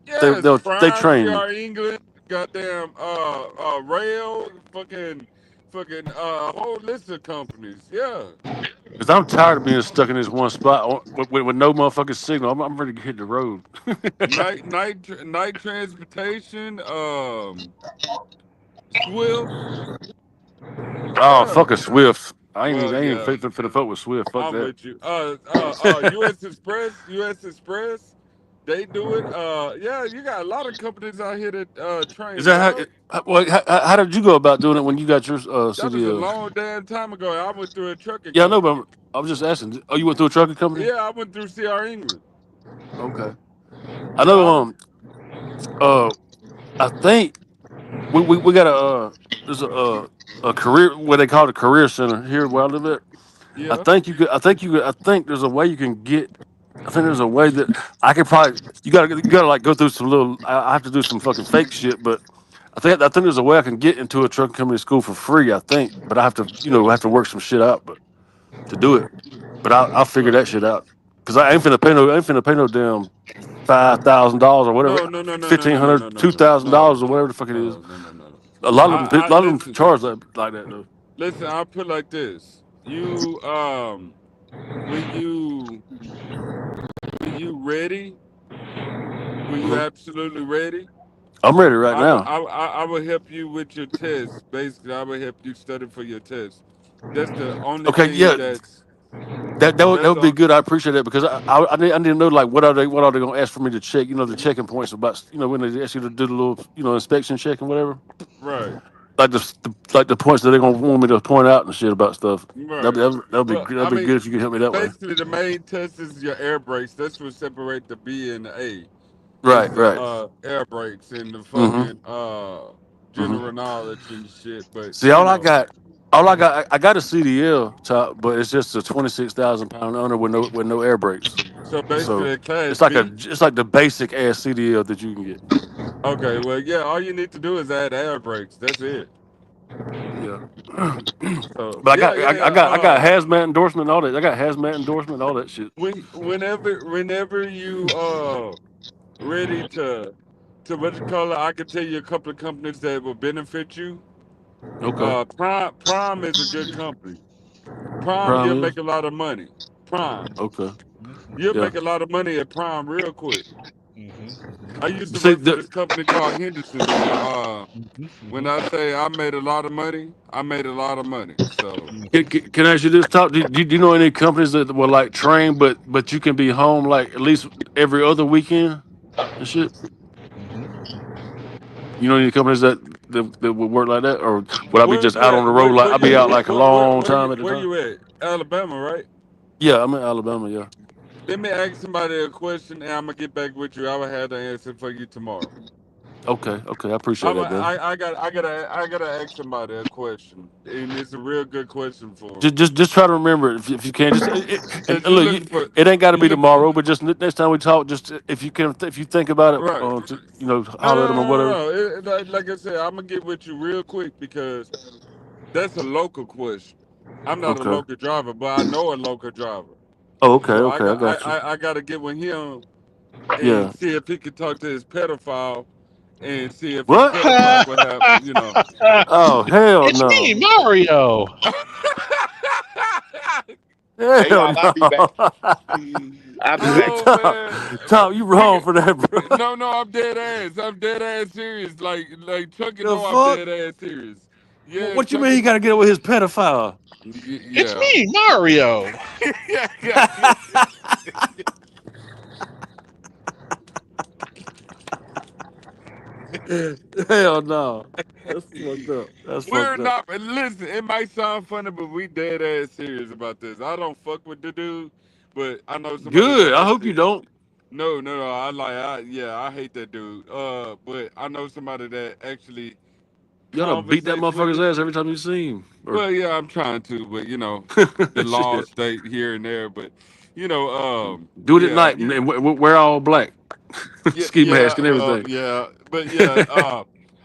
Yes, They Prime, train you. GR England, goddamn Rail, fucking a whole list of companies. Yeah. Cause I'm tired of being stuck in this one spot with no motherfucking signal. I'm ready to hit the road. Night transportation, Swift. Oh, Yeah. fuck a Swift. Well, I ain't even yeah. fit to fuck with Swift. Fuck I'm that. with you. US Express. They do it. Yeah, you got a lot of companies out here that Is train, that dog. well, how did you go about doing it when you got your That was a CDL? long damn time ago. I went through a trucking Yeah, I know, company. but I was just asking. Oh, you went through a trucking company? Yeah, I went through CR England. Okay. I So know. I was, Uh, I think we got there's a career what they call it a career center here where I live at. I yeah. think you could. I think you could. I think there's a way you can get. I think there's a way that I could probably. You gotta like go through some little. I have to do some fucking fake shit, but I think there's a way I can get into a trucking company school for free. I think, but I have to have to work some shit out, but to do it. But I'll figure Right. that shit out because I ain't finna pay no damn $5,000 or whatever, No, no, no, no, no, no, no, no, 1,500, no, two no, thousand no, dollars or whatever the fuck it is. no, no, no, no, no. A lot of them, I listen, charge like that though. listen. I'll put it like this. You when you when you ready, when you Hmm. absolutely ready, I'm ready right now. I will help you with your test. Basically, I will help you study for your test. That's the only Okay, thing yeah, that that's would be the good. I appreciate that because I need to know like what are they gonna ask for me to check? The checking points about when they ask you to do the little inspection check and whatever. right, Like the points that they're gonna want me to point out and shit about stuff. right. That'd be Well, good. I That'd be mean, good if you could help me that way. basically, the main test is your air brakes. That's what separate the B and the A. Is Right, the right. air brakes and the Mm-hmm. fucking Mm-hmm. general knowledge and shit. But See, all I got a CDL top, but it's just a 26,000 pound under with no air brakes. so basically, So a class B. it's like the basic ass CDL that you can get. Okay, well, yeah, all you need to do is add air brakes. That's it. Yeah. So But I yeah, got yeah, I, I yeah. got I got hazmat endorsement and all that. I got hazmat endorsement and all that shit. Whenever you ready to what you call it, I can tell you a couple of companies that will benefit you. Okay. Prime is a good company. Prime, Prime you'll is make a lot of money. Prime, okay. you'll Yeah. make a lot of money at Prime real quick. I used to See, work for this company called Henderson's, and when I say I made a lot of money, I made a lot of money. So can I ask you this? Top? Do you know any companies that will like train, but you can be home like at least every other weekend and shit? You know any companies that would work like that, or would I be where just you out on at? the road like Where I'll be you out like a long time at a where time? you at? Alabama, right? Yeah, I'm in Alabama. Yeah. Let me ask somebody a question, and I'm gonna get back with you. I will have the answer for you tomorrow. Okay. Okay. I appreciate that, man. I gotta ask somebody a question, and it's a real good question for him. Just try to remember it if you can. And Cause look, it ain't got to you be looking for tomorrow, but just next time we talk, just if you think about it, right. No, holler no, at them or no, no, whatever. no. Like I said, I'm gonna get with you real quick because that's a local question. I'm not a Okay. local driver, but I know a local driver. Oh, okay. So Okay. I got you. I gotta get with him and Yeah. see if he could talk to his pedophile and see if his What? pedophile would have. Oh, hell It's me, no. Mario. Hey Hell y'all, I'll be back. no. I'll be back. Oh Tom, man, Tom, you we wrong for that, bro. no, no, I'm dead ass. I'm dead ass serious. Like Chucky The know I'm fuck? dead ass serious. Yeah, What you mean Chucky. he got to get with his pedophile? It's Yeah. me, Mario. Yeah, yeah, yeah. Hell no. That's fucked up. That's We're fucked up. not. Listen, it might sound funny, but we dead ass serious about this. I don't fuck with the dude, but I know somebody Good. that I hope you actually. don't. No, no, no. Yeah, I hate that dude. But I know somebody that actually You gotta beat that conversates with motherfucker's him. ass every time you see him. Or Well, yeah, I'm trying to, but the law shit. state here and there. But Do it at yeah, night and wear all black. yeah, Ski mask and everything. yeah. But yeah,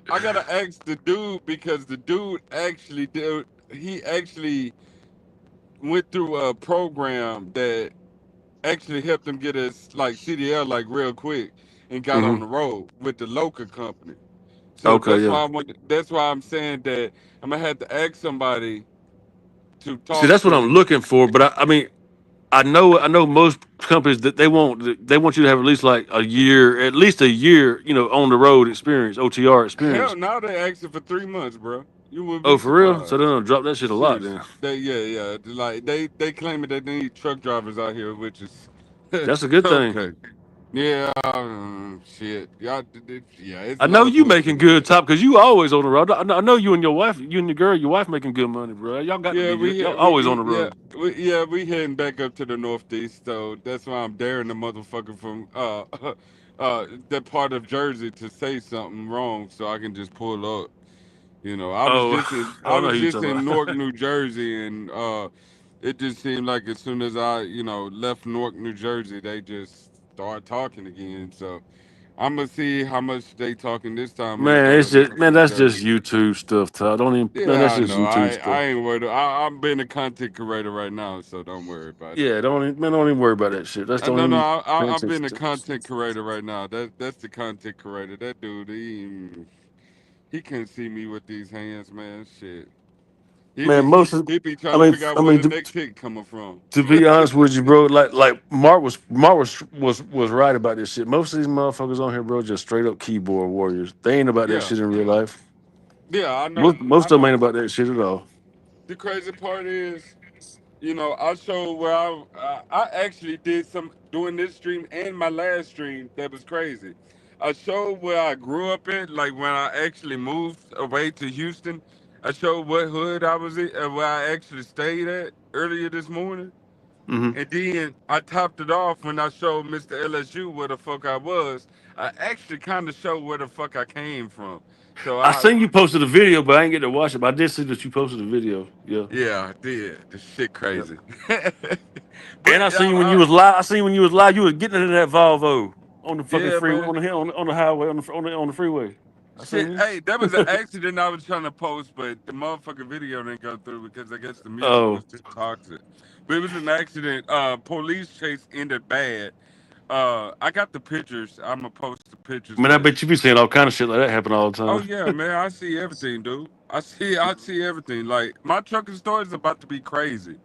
I gotta ask the dude because the dude actually did. He actually went through a program that actually helped him get his like CDL like real quick and got on Hmm. the road with the local company. So Okay, that's yeah. why that's why I'm saying that I'm gonna have to ask somebody to See, talk that's what I'm to. looking for. But I mean, I know most companies that they want you to have at least like at least a year, on the road experience, OTR Hell, experience. now they asking for 3 months, bro. You would Oh, be for real? So surprised. they're gonna drop that shit a lot Seriously, then. yeah. Like they claiming that they need truck drivers out here, which is That's a good thing. okay. Yeah, shit. Yeah, it's I know you motherfuckers making in good, there. Top, because you always on the road. I know you and your wife, you and your girl, your wife making good money, bro. Y'all got to Yeah, be good. we Y'all had always on the yeah road. we heading back up to the northeast, so that's why I'm daring the motherfucker from that part of Jersey to say something wrong, so I can just pull up. Oh, I I know was who you just talking in about. Newark, New Jersey, and it just seemed like as soon as I left Newark, New Jersey, they just start talking again. So I'm gonna see how much they talking this time when I Man, go to it's just man, motherfucking that's just Jersey. YouTube stuff, Todd. Don't even man, Yeah, that's I just know. YouTube I stuff. ain't worried. I'm being a content creator right now, so don't worry about it. Yeah, don't even worry about that shit. That's don't No, even pay I'm being attention a to it. content creator right now. That's the content creator. That dude, he can't see me with these hands, man. Shit. He Man, be he, most of, he be trying I to mean, figure out I where mean, the next hit coming from. to be honest with you, bro, like Mark was right about this shit. Most of these motherfuckers on here, bro, just straight up keyboard warriors. They ain't about that Yeah, shit in real life. yeah, I know. Most I of them ain't know. about that shit at all. The crazy part is, I showed where I actually did some doing this stream and my last stream that was crazy. I showed where I grew up in, like when I actually moved away to Houston. I showed what hood I was in, where I actually stayed at earlier this morning. Hmm. And then I topped it off when I showed Mr. LSU where the fuck I was. I actually kind of showed where the fuck I came from. So I seen you posted a video, but I ain't get to watch it. But I did see that you posted a video. Yeah. yeah, I did. The shit Yep. crazy. And I But seen when you was live. I seen when you was live. You was getting into that Volvo on the fucking yeah, freeway, man. on the highway, on the freeway. I seen Shit, you. hey, that was an accident I was trying to post, but the motherfucking video didn't go through because I guess the music Oh was too toxic. But it was an accident. Police chase ended bad. I got the pictures. I'm gonna post the pictures, man, I but bet you be seeing all kind of shit like that happen all the oh time. yeah, man, I see everything, dude. I see everything. Like my trucking story is about to be crazy.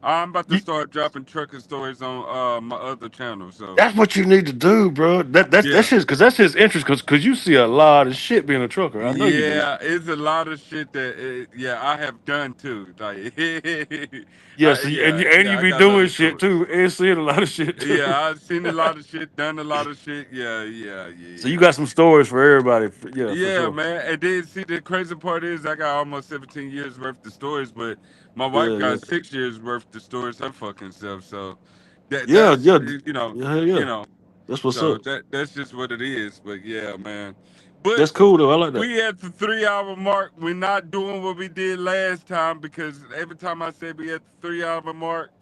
I'm about to You, start dropping trucking stories on my other channel. So that's what you need to do, bro. That's yeah. his because that's his interest. Because you see a lot of shit being a trucker. I know you do. Yeah, it's a lot of shit that yeah I have done too. Like, Yeah, so and you I be got a lot doing of shit stories. too, and seeing a lot of shit too. Yeah, I've seen a lot of shit, done a lot of shit. Yeah, So you yeah. got some stories for everybody. Yeah, for Yeah, sure. man. And then see the crazy part is I got almost 17 years worth of stories, but my wife Yeah, yeah, got 6 years worth of stories her fucking self. So yeah, that's yeah, you know yeah, you yeah. know That's what's so up. that's just what it is. But yeah, man. But That's cool though. I like that. we at the 3 hour mark. We're not doing what we did last time because every time I said we at the 3 hour mark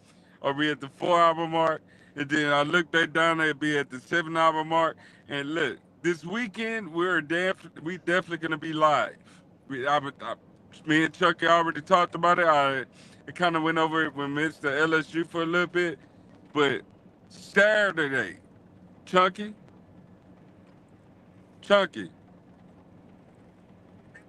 or we at the 4 hour mark, and then I look back down there, be at the 7 hour mark. And look, this weekend we definitely gonna be live. Me and Chucky already talked about it. I kind of went over it with Mr. LSU for a little bit, but Saturday, Chunky, Chunky,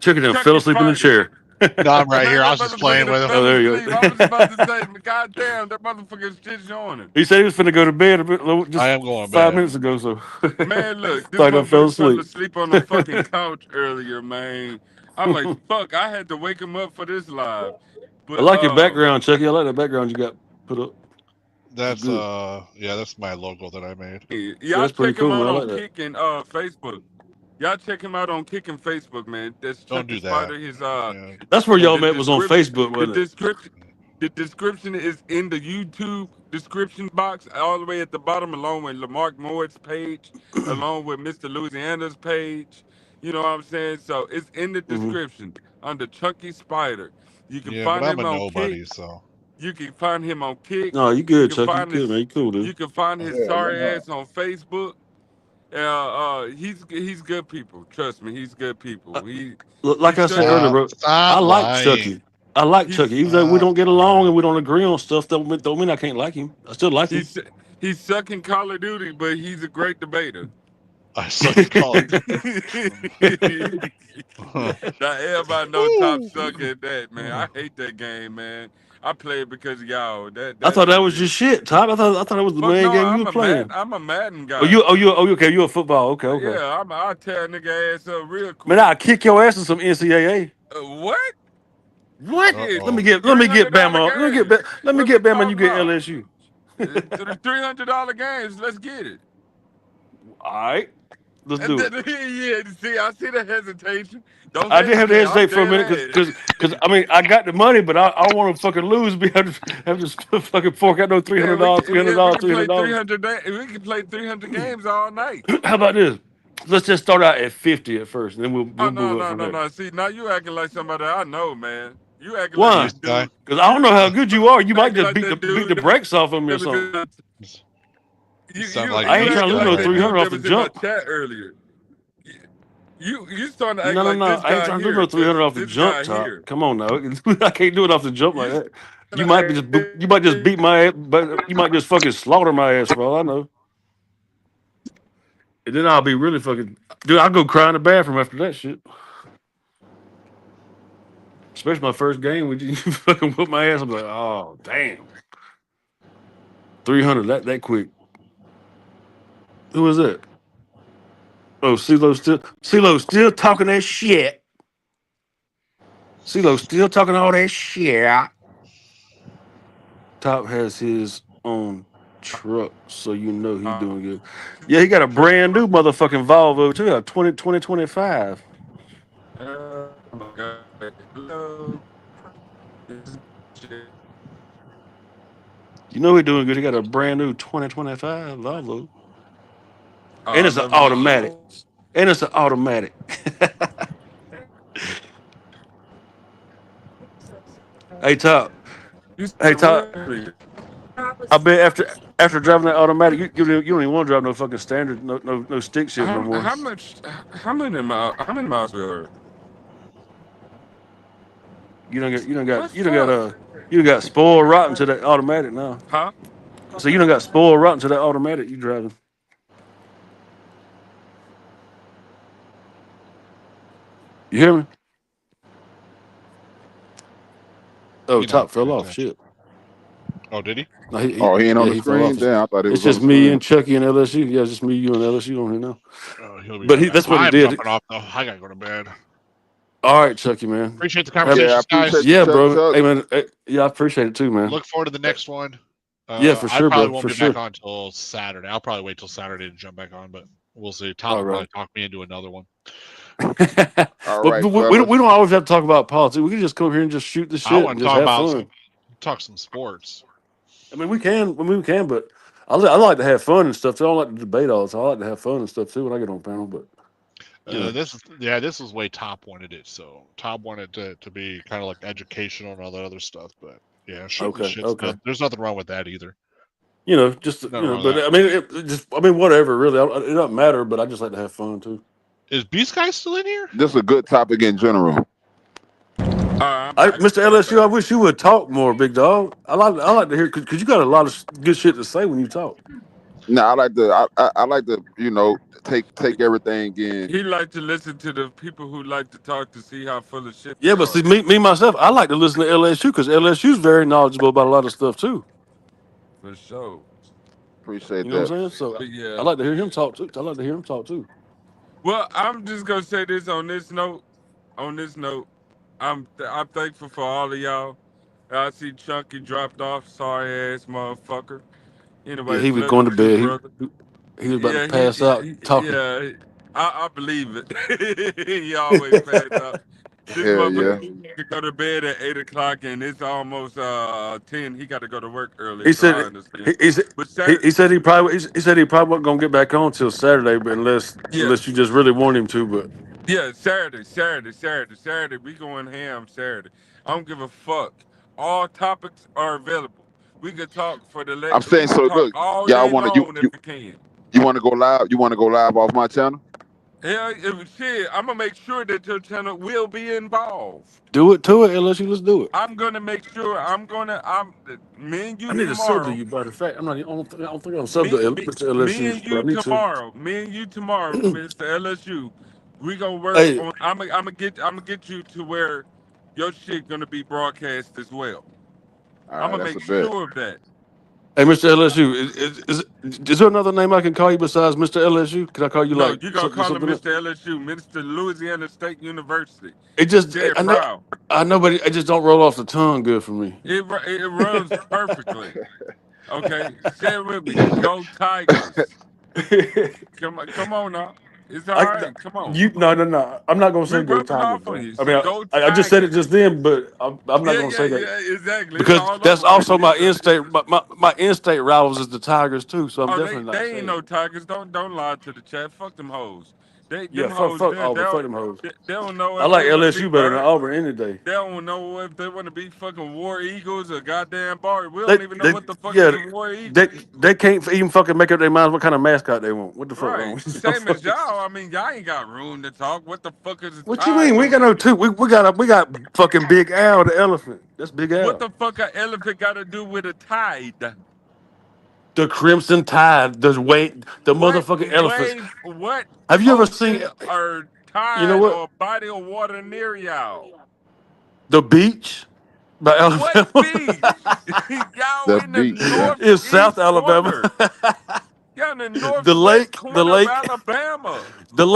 Chicken and fell Chunky asleep in the Spider. chair. No, I'm right Man, here. I that was just motherfucker playing done with him. Oh, fell there you asleep. I was go. about to say, God damn, that motherfucker's shit's yawning. He said he was finna go to bed a bit, I just am going to 5 minutes bed. ago. So Man, look, this thought I fell motherfucker fell asleep. asleep on the fucking couch earlier, man. I'm like, fuck, I had to wake him up for this live. I But like your background, Chucky. I like that background you got put up. It's That's good. yeah, that's my logo that I made. Yeah, y'all that's pretty check him cool, man. out I on like that. Kick and Facebook. Y'all check him out on Kick and Facebook, man. That's Don't Chunky do that. Spider. His Yeah. That's where and y'all met was on Facebook, the wasn't it? description the description is in the YouTube description box all the way at the bottom, along with Lamark Moore's page, along with Mr. Louisiana's page. You know what I'm saying? So it's in the Hmm. description under Chunky Spider. You can Yeah, but find I'm a him on Kick. nobody, so You can find him on Kick. No, you You good, can Chucky. You find good, man. You cool, dude. you can find his Yeah, sorry Lamar. ass on Facebook. He's good people. Trust me, he's good Uh, people. like He's I said stuck in earlier, stop bro, I stop like lying. Chucky. I like Chucky. he's Even though we Stop don't get along and lying. we don't agree on stuff, don't mean I can't like him. I still like him. he's he's stuck in Call of Duty, but he's a great debater. I suck at Call of Duty. Now everybody know Top Woo. suck at that, man. I hate that game, man. I play it because of y'all. I thought That's that what it was your is. shit, Top. I thought it was the Fuck main no, game you were playing. I'm a Madden Oh, guy. okay. You a football. Okay, okay. Yeah, I'll tear a nigga ass up real Man, quick. I'll kick your ass in some NCAA. What? What? Shit, Uh-oh. Let me three get hundred dollar Bama. games. Let me What we get Bama. And you talking get about? LSU. To the $300 games. Let's get it. All right, let's do it. Yeah, see, I see the hesitation. Don't I did have to hesitate. I'm hesitate for a dead minute ass. because I mean I got the money, but I don't want to fucking lose. Have to fucking fork out no Yeah, $300, $300, can play $300. 300. We can play 300 games all night. How about this? Let's just start out at 50 at first, and then Oh we'll no, move up no, from no, there. no. See, now you acting like somebody I know, man. You acting like Why? Peace, that guy. dude. Because I don't know how good you are. You might Acting just like that beat the dude brakes off of me or that was something. in my, You sound like I you ain't peace, trying to acting lose like no guy. that 300 dude off that the was in my jump. chat earlier. You starting to act No, no, like no. this I ain't guy trying to do here, no 300 cause off the this jump, guy Top. here. Come on now. I can't do it off the jump like You that. starting to act You might just beat my ass, but you might just fucking slaughter my ass for all I know. And then I'll be really fucking dude. I'll go cry in the bathroom after that shit. Especially my first game when you fucking whoop my ass. I'm like, oh damn, 300 that quick. Who was that? Oh, CeeLo still talking that shit. CeeLo still talking all that shit. Top has his own truck, so you know he doing good. Yeah, he got a brand new motherfucking Volvo too, a 2025. oh my god. Hello. This is shit. You know he doing good. He got a brand new 2025 Volvo. And it's an All of them automatic. hoes. And it's an automatic. Hey Top. You Hey said Top. what earlier? I bet after driving that automatic, you don't even want to drive no fucking standard, no stick shift no more. How much? How many miles we are? What's up? You don't got spoiled rotten to that automatic now. Huh? So you don't got spoiled rotten to that automatic you driving. You hear me? Oh, He not Top paying fell off. attention. Shit. Oh, did he? No, Oh, he ain't on yeah, the he fell screen. off. Damn, I thought he It's was on just the me screen. and Chucky and LSU. Yeah, it's just me, you, and LSU on here now. Oh, he'll be But right back. that's what he I'm did. jumping off though. I gotta go to bed. All right, Chucky, man. Appreciate the Have- Yeah, I conversations, appreciate guys. you, yeah, Chuck. bro. Chuck. Hey, man. Yeah, I appreciate it too, man. Look forward to the next one. Yeah, for I sure, probably bro. won't For be back sure. on until Saturday. I'll probably wait till Saturday to jump back on, but we'll see. Top All will right. probably talk me into another one. All But right, we fellas. don't always have to talk about politics. We can just come here and just shoot the I shit want and to just talk have about fun. some sports. I mean, we can. But I like to have fun and stuff too. I don't like to debate all the time. I like to have fun and stuff too when I get on panel. But you know, This is way Top wanted it. So Top wanted to be kind of like educational and all that other stuff. But yeah, shooting the shit's okay. there's nothing wrong with that either. You know, just Nothing wrong with but that. I mean, whatever. Really, it doesn't matter. But I just like to have fun too. Is Beast Guy still in here? This is a good topic in general. I'm back. Mr. I'm LSU, I back. wish you would talk more, big dog. I like to hear because you got a lot of good shit to say when you talk. Now, I like to take everything in. He like to listen to the people who like to talk to see how full of shit Yeah, they but are. see, me myself, I like to listen to LSU because LSU's very knowledgeable about a lot of stuff too. For sure. Appreciate You know that. what I'm saying? So But I yeah. like to hear him talk too. I like to hear him talk too. Well, I'm just gonna say this on this note. On this note, I'm thankful for all of y'all. I see Chunky dropped off, sorry ass motherfucker. Yeah, Anyways, he was love you going to too, bed. brother. He was about to Yeah, pass out talking. yeah, I believe it. He always pass out. This Hell yeah. motherfucker could go to bed at 8 o'clock and it's almost 10. He got to go to work early, He so I said understand. he said But Saturday, he said he probably wasn't gonna get back on till Saturday, but yeah, unless you just really want him to. But yeah, Saturday. We going ham Saturday. I don't give a fuck. All topics are available. We could talk I'm we saying could so. talk Look, all y'all day want to long if we can. you want to go live? You want to go live off my channel? Hell, shit, I'm gonna make sure that your channel will be involved. do it to it, LSU. Let's do it. I'm gonna make sure. I'm me and you I need to sub to tomorrow. you. By the fact, I don't think I'm sub to Mr. Me LSU, and but I you need to. tomorrow. Me and you tomorrow, Mr. LSU. We gonna work Hey, on. I'm gonna get you to where your shit gonna be broadcast as well. All I'm right, gonna that's make a bet. sure of that. hey, Mr. LSU, is there another name I can call you besides Mr. LSU? Can I call you No, like you gonna call him something else? Mr. LSU, Mr. Louisiana State University. It just Say it I know proud. I know, but it just don't roll off the tongue good for me. It runs perfectly. Okay, say it with me. Go Tigers. Come on now. It's all right. Come on. No. I'm not gonna We say go rubbing Tigers, off on bro. you. I So mean, go I just said it Tigers. just then, but I'm not Yeah, gonna say that exactly. It's because all that's over with. also my in-state. My in-state rivals is the Tigers too. So I'm Oh, definitely not they ain't saying no it. Tigers. Don't lie to the chat. Fuck them hoes. Yeah, Them hoes. fuck Auburn, fuck them hoes. They don't know I if like they want to be LSU better than bird. Auburn any day. They don't know if they want to be fucking War Eagles or goddamn Bar. We They, don't even know they, what the fuck yeah, is a War they, Eagles. they can't even fucking make up their minds what kind of mascot they want. What the fuck wrong Right. with you? Same as y'all. I mean, y'all ain't got room to talk. What the fuck is a What you mean? We ain't tiger? got no two. We got fucking Big Al, the elephant. That's Big What Al. the fuck a elephant got to do with a tide? The Crimson Tide. The What motherfucking elephants. wave? What Have you ever seen? ocean or You know tide what? or body of water near y'all? The beach by What Alabama. beach? Y'all The in the beach, yeah. It's South northeast Alabama. corner. Y'all in the the northwest lake, the corner of lake, Alabama. the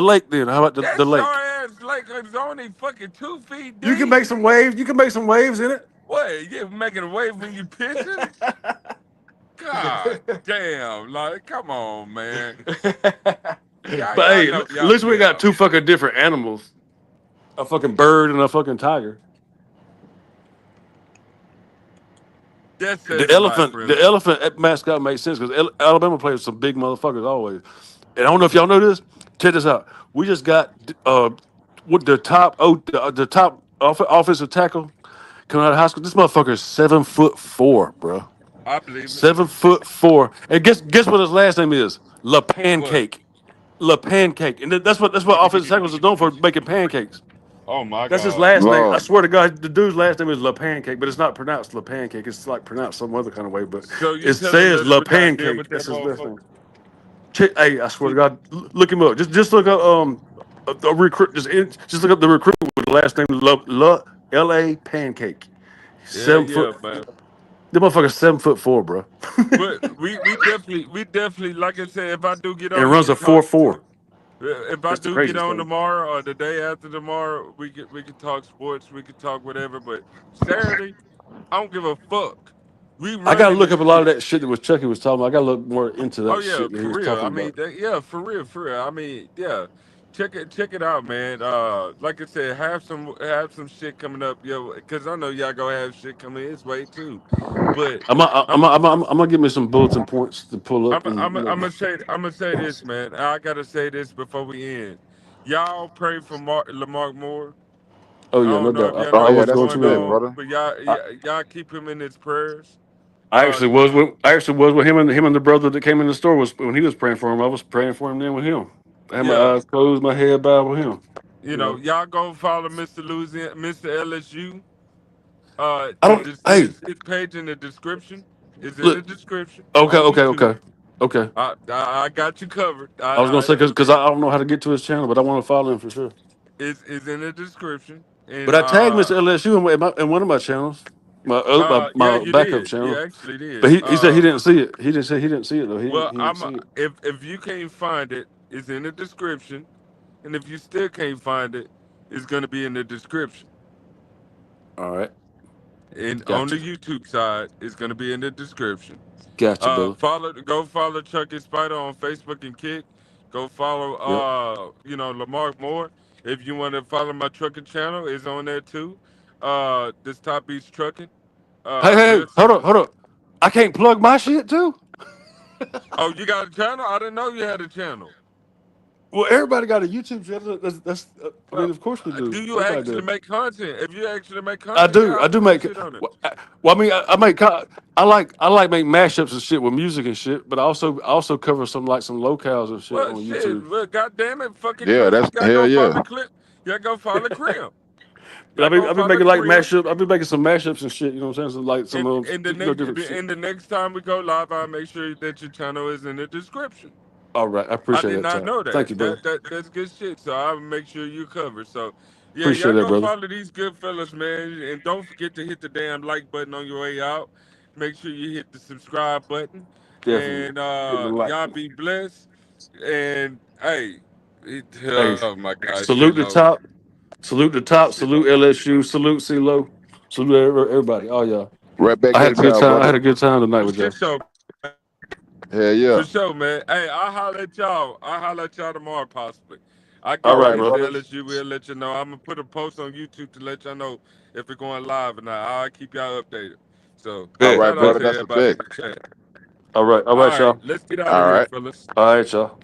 lake. Then how about the That lake? sore ass lake is only fucking 2 feet You can make deep. some waves. You can make some waves in it. What? You making a wave when you pissing? God damn! Like, come on, man. But Y'all hey, know at y'all. least we got Yeah. two fucking different animals: a fucking bird and a fucking tiger. That The says a lot, elephant, the Prince. elephant mascot makes sense because Alabama plays some big motherfuckers always. And I don't know if y'all know this. Check this out. We just got with the top offensive tackle coming out of high school. This motherfucker is 7'4", bro. I believe it. 7'4", and guess what his last name is? La What? Pancake. La Pancake, and that's what offensive tackles is known for, making pancakes. Oh my That's his God. last name. I Lord. swear to God, the dude's last name is La Pancake, but it's not pronounced La Pancake. It's like pronounced some other kind of way, but So you it telling says us La we got to deal Pancake. with that That's his last name. motherfucker? Hey, I swear to God, look him up. Just look up a recruit. Just look up the recruit with the last name L.A. Pancake. Yeah, 7 foot. yeah, man. The motherfucker's 7'4", bro, But we definitely like I said, if I do get and on, we runs can a talk. 4'4". If I That's the do get craziest on thing. tomorrow or the day after tomorrow, we can talk sports, we can talk whatever. But Saturday, I don't give a fuck. We I gotta running look this up a lot of shit. that shit that was Chucky was talking about. I gotta look more into Oh that yeah, shit that he for was real. I talking mean, about. yeah, for real. I mean, yeah. Check it out, man. Like I said, have some shit coming up, yo. Because I know y'all gonna have shit coming his way too. But I'm I'm gonna give me some bulletin points to pull I'm up and I'm gonna say this, man. I gotta say this before we end. Y'all pray for Lamark Moore. Oh I yeah, no don't know if doubt. y'all Oh know yeah, what's that's Going a going to fact, that. on, brother. but y'all I, y'all keep him in his prayers. I Uh, actually was with him and the brother that came in the store was when he was praying for him. I was praying for him then with him. I had my yeah, eyes closed, my head bowed with him. You know, y'all go follow Mr. Louisiana, Mr. LSU. I don't. Hey, His page in the description is in the look. description Okay, on okay, YouTube. okay, okay. I got you covered. I was gonna say because I don't know how to get to his channel, but I want to follow him for sure. Is in the description, and But I tagged Mr. LSU in one of my channels, yeah, my you backup did. You channel. actually But did. he said he didn't see it. He didn't say he didn't see it though. Well, He didn't see it. if you can't find it, it's in the description, and if you still can't find it, it's gonna be in the description. All right, And on the gotcha, YouTube side, it's gonna be in the description. gotcha, brother. Go follow Chunkyspyder on Facebook and Kick. Go follow Yep. Lamark Moore. If you want to follow my trucking channel, it's on there too. This Top Beach Trucking. Hey, Real hold up, simple. hold up. I can't plug my shit too. Oh, you got a channel? I didn't know you had a channel. Well, everybody got a YouTube channel. I mean, Well, of course we do. do you Everybody actually does. make content? If you actually make I content, yeah, do. I'll I do put some make. shit on it. Well, I mean, I make. I like make mashups and shit with music and shit. But I also cover some locales and shit Well, on shit. YouTube. Well, goddamn it, fucking Yeah, Chris, that's y'all hell go follow yeah. the clip. Y'all go follow Crim. But Y'all go I've been follow making like Crim. mashup. I've been making some mashups and shit. You know what I'm saying? So like some And and the next different shit. and the next time we go live, I'll make sure that your channel is in the description. All right, I I appreciate did that, not Ty. know Thank that. you, brother. That's good shit. So I'll make sure you covered. So yeah, Appreciate y'all that, go brother. follow these good fellas, man. And don't forget to hit the damn like button on your way out. Make sure you hit the subscribe button. Definitely. And Hit the like. y'all be blessed. And hey, Hey, oh my God, salute shit the low. top. Salute the top. Shit Salute low. LSU. Salute CeeLo. Salute everybody. All y'all. Right back I had at a good y'all, time. I brother. had a good time tonight For with y'all. shit show. Hell yeah. For sure, man. Hey, I'll holler at y'all. I'll holler at y'all tomorrow, possibly. I All get right, back Alrighty, to bro. brother. LSU. We'll let you know. I'm gonna put a post on YouTube to let y'all know if it's going live or not. I'll keep y'all updated. So Bet, shout Alright, out brother. bet. to That's a everybody in fact. the chat. All right, All right, y'all. let's get out of All here, right. fellas. All right, y'all.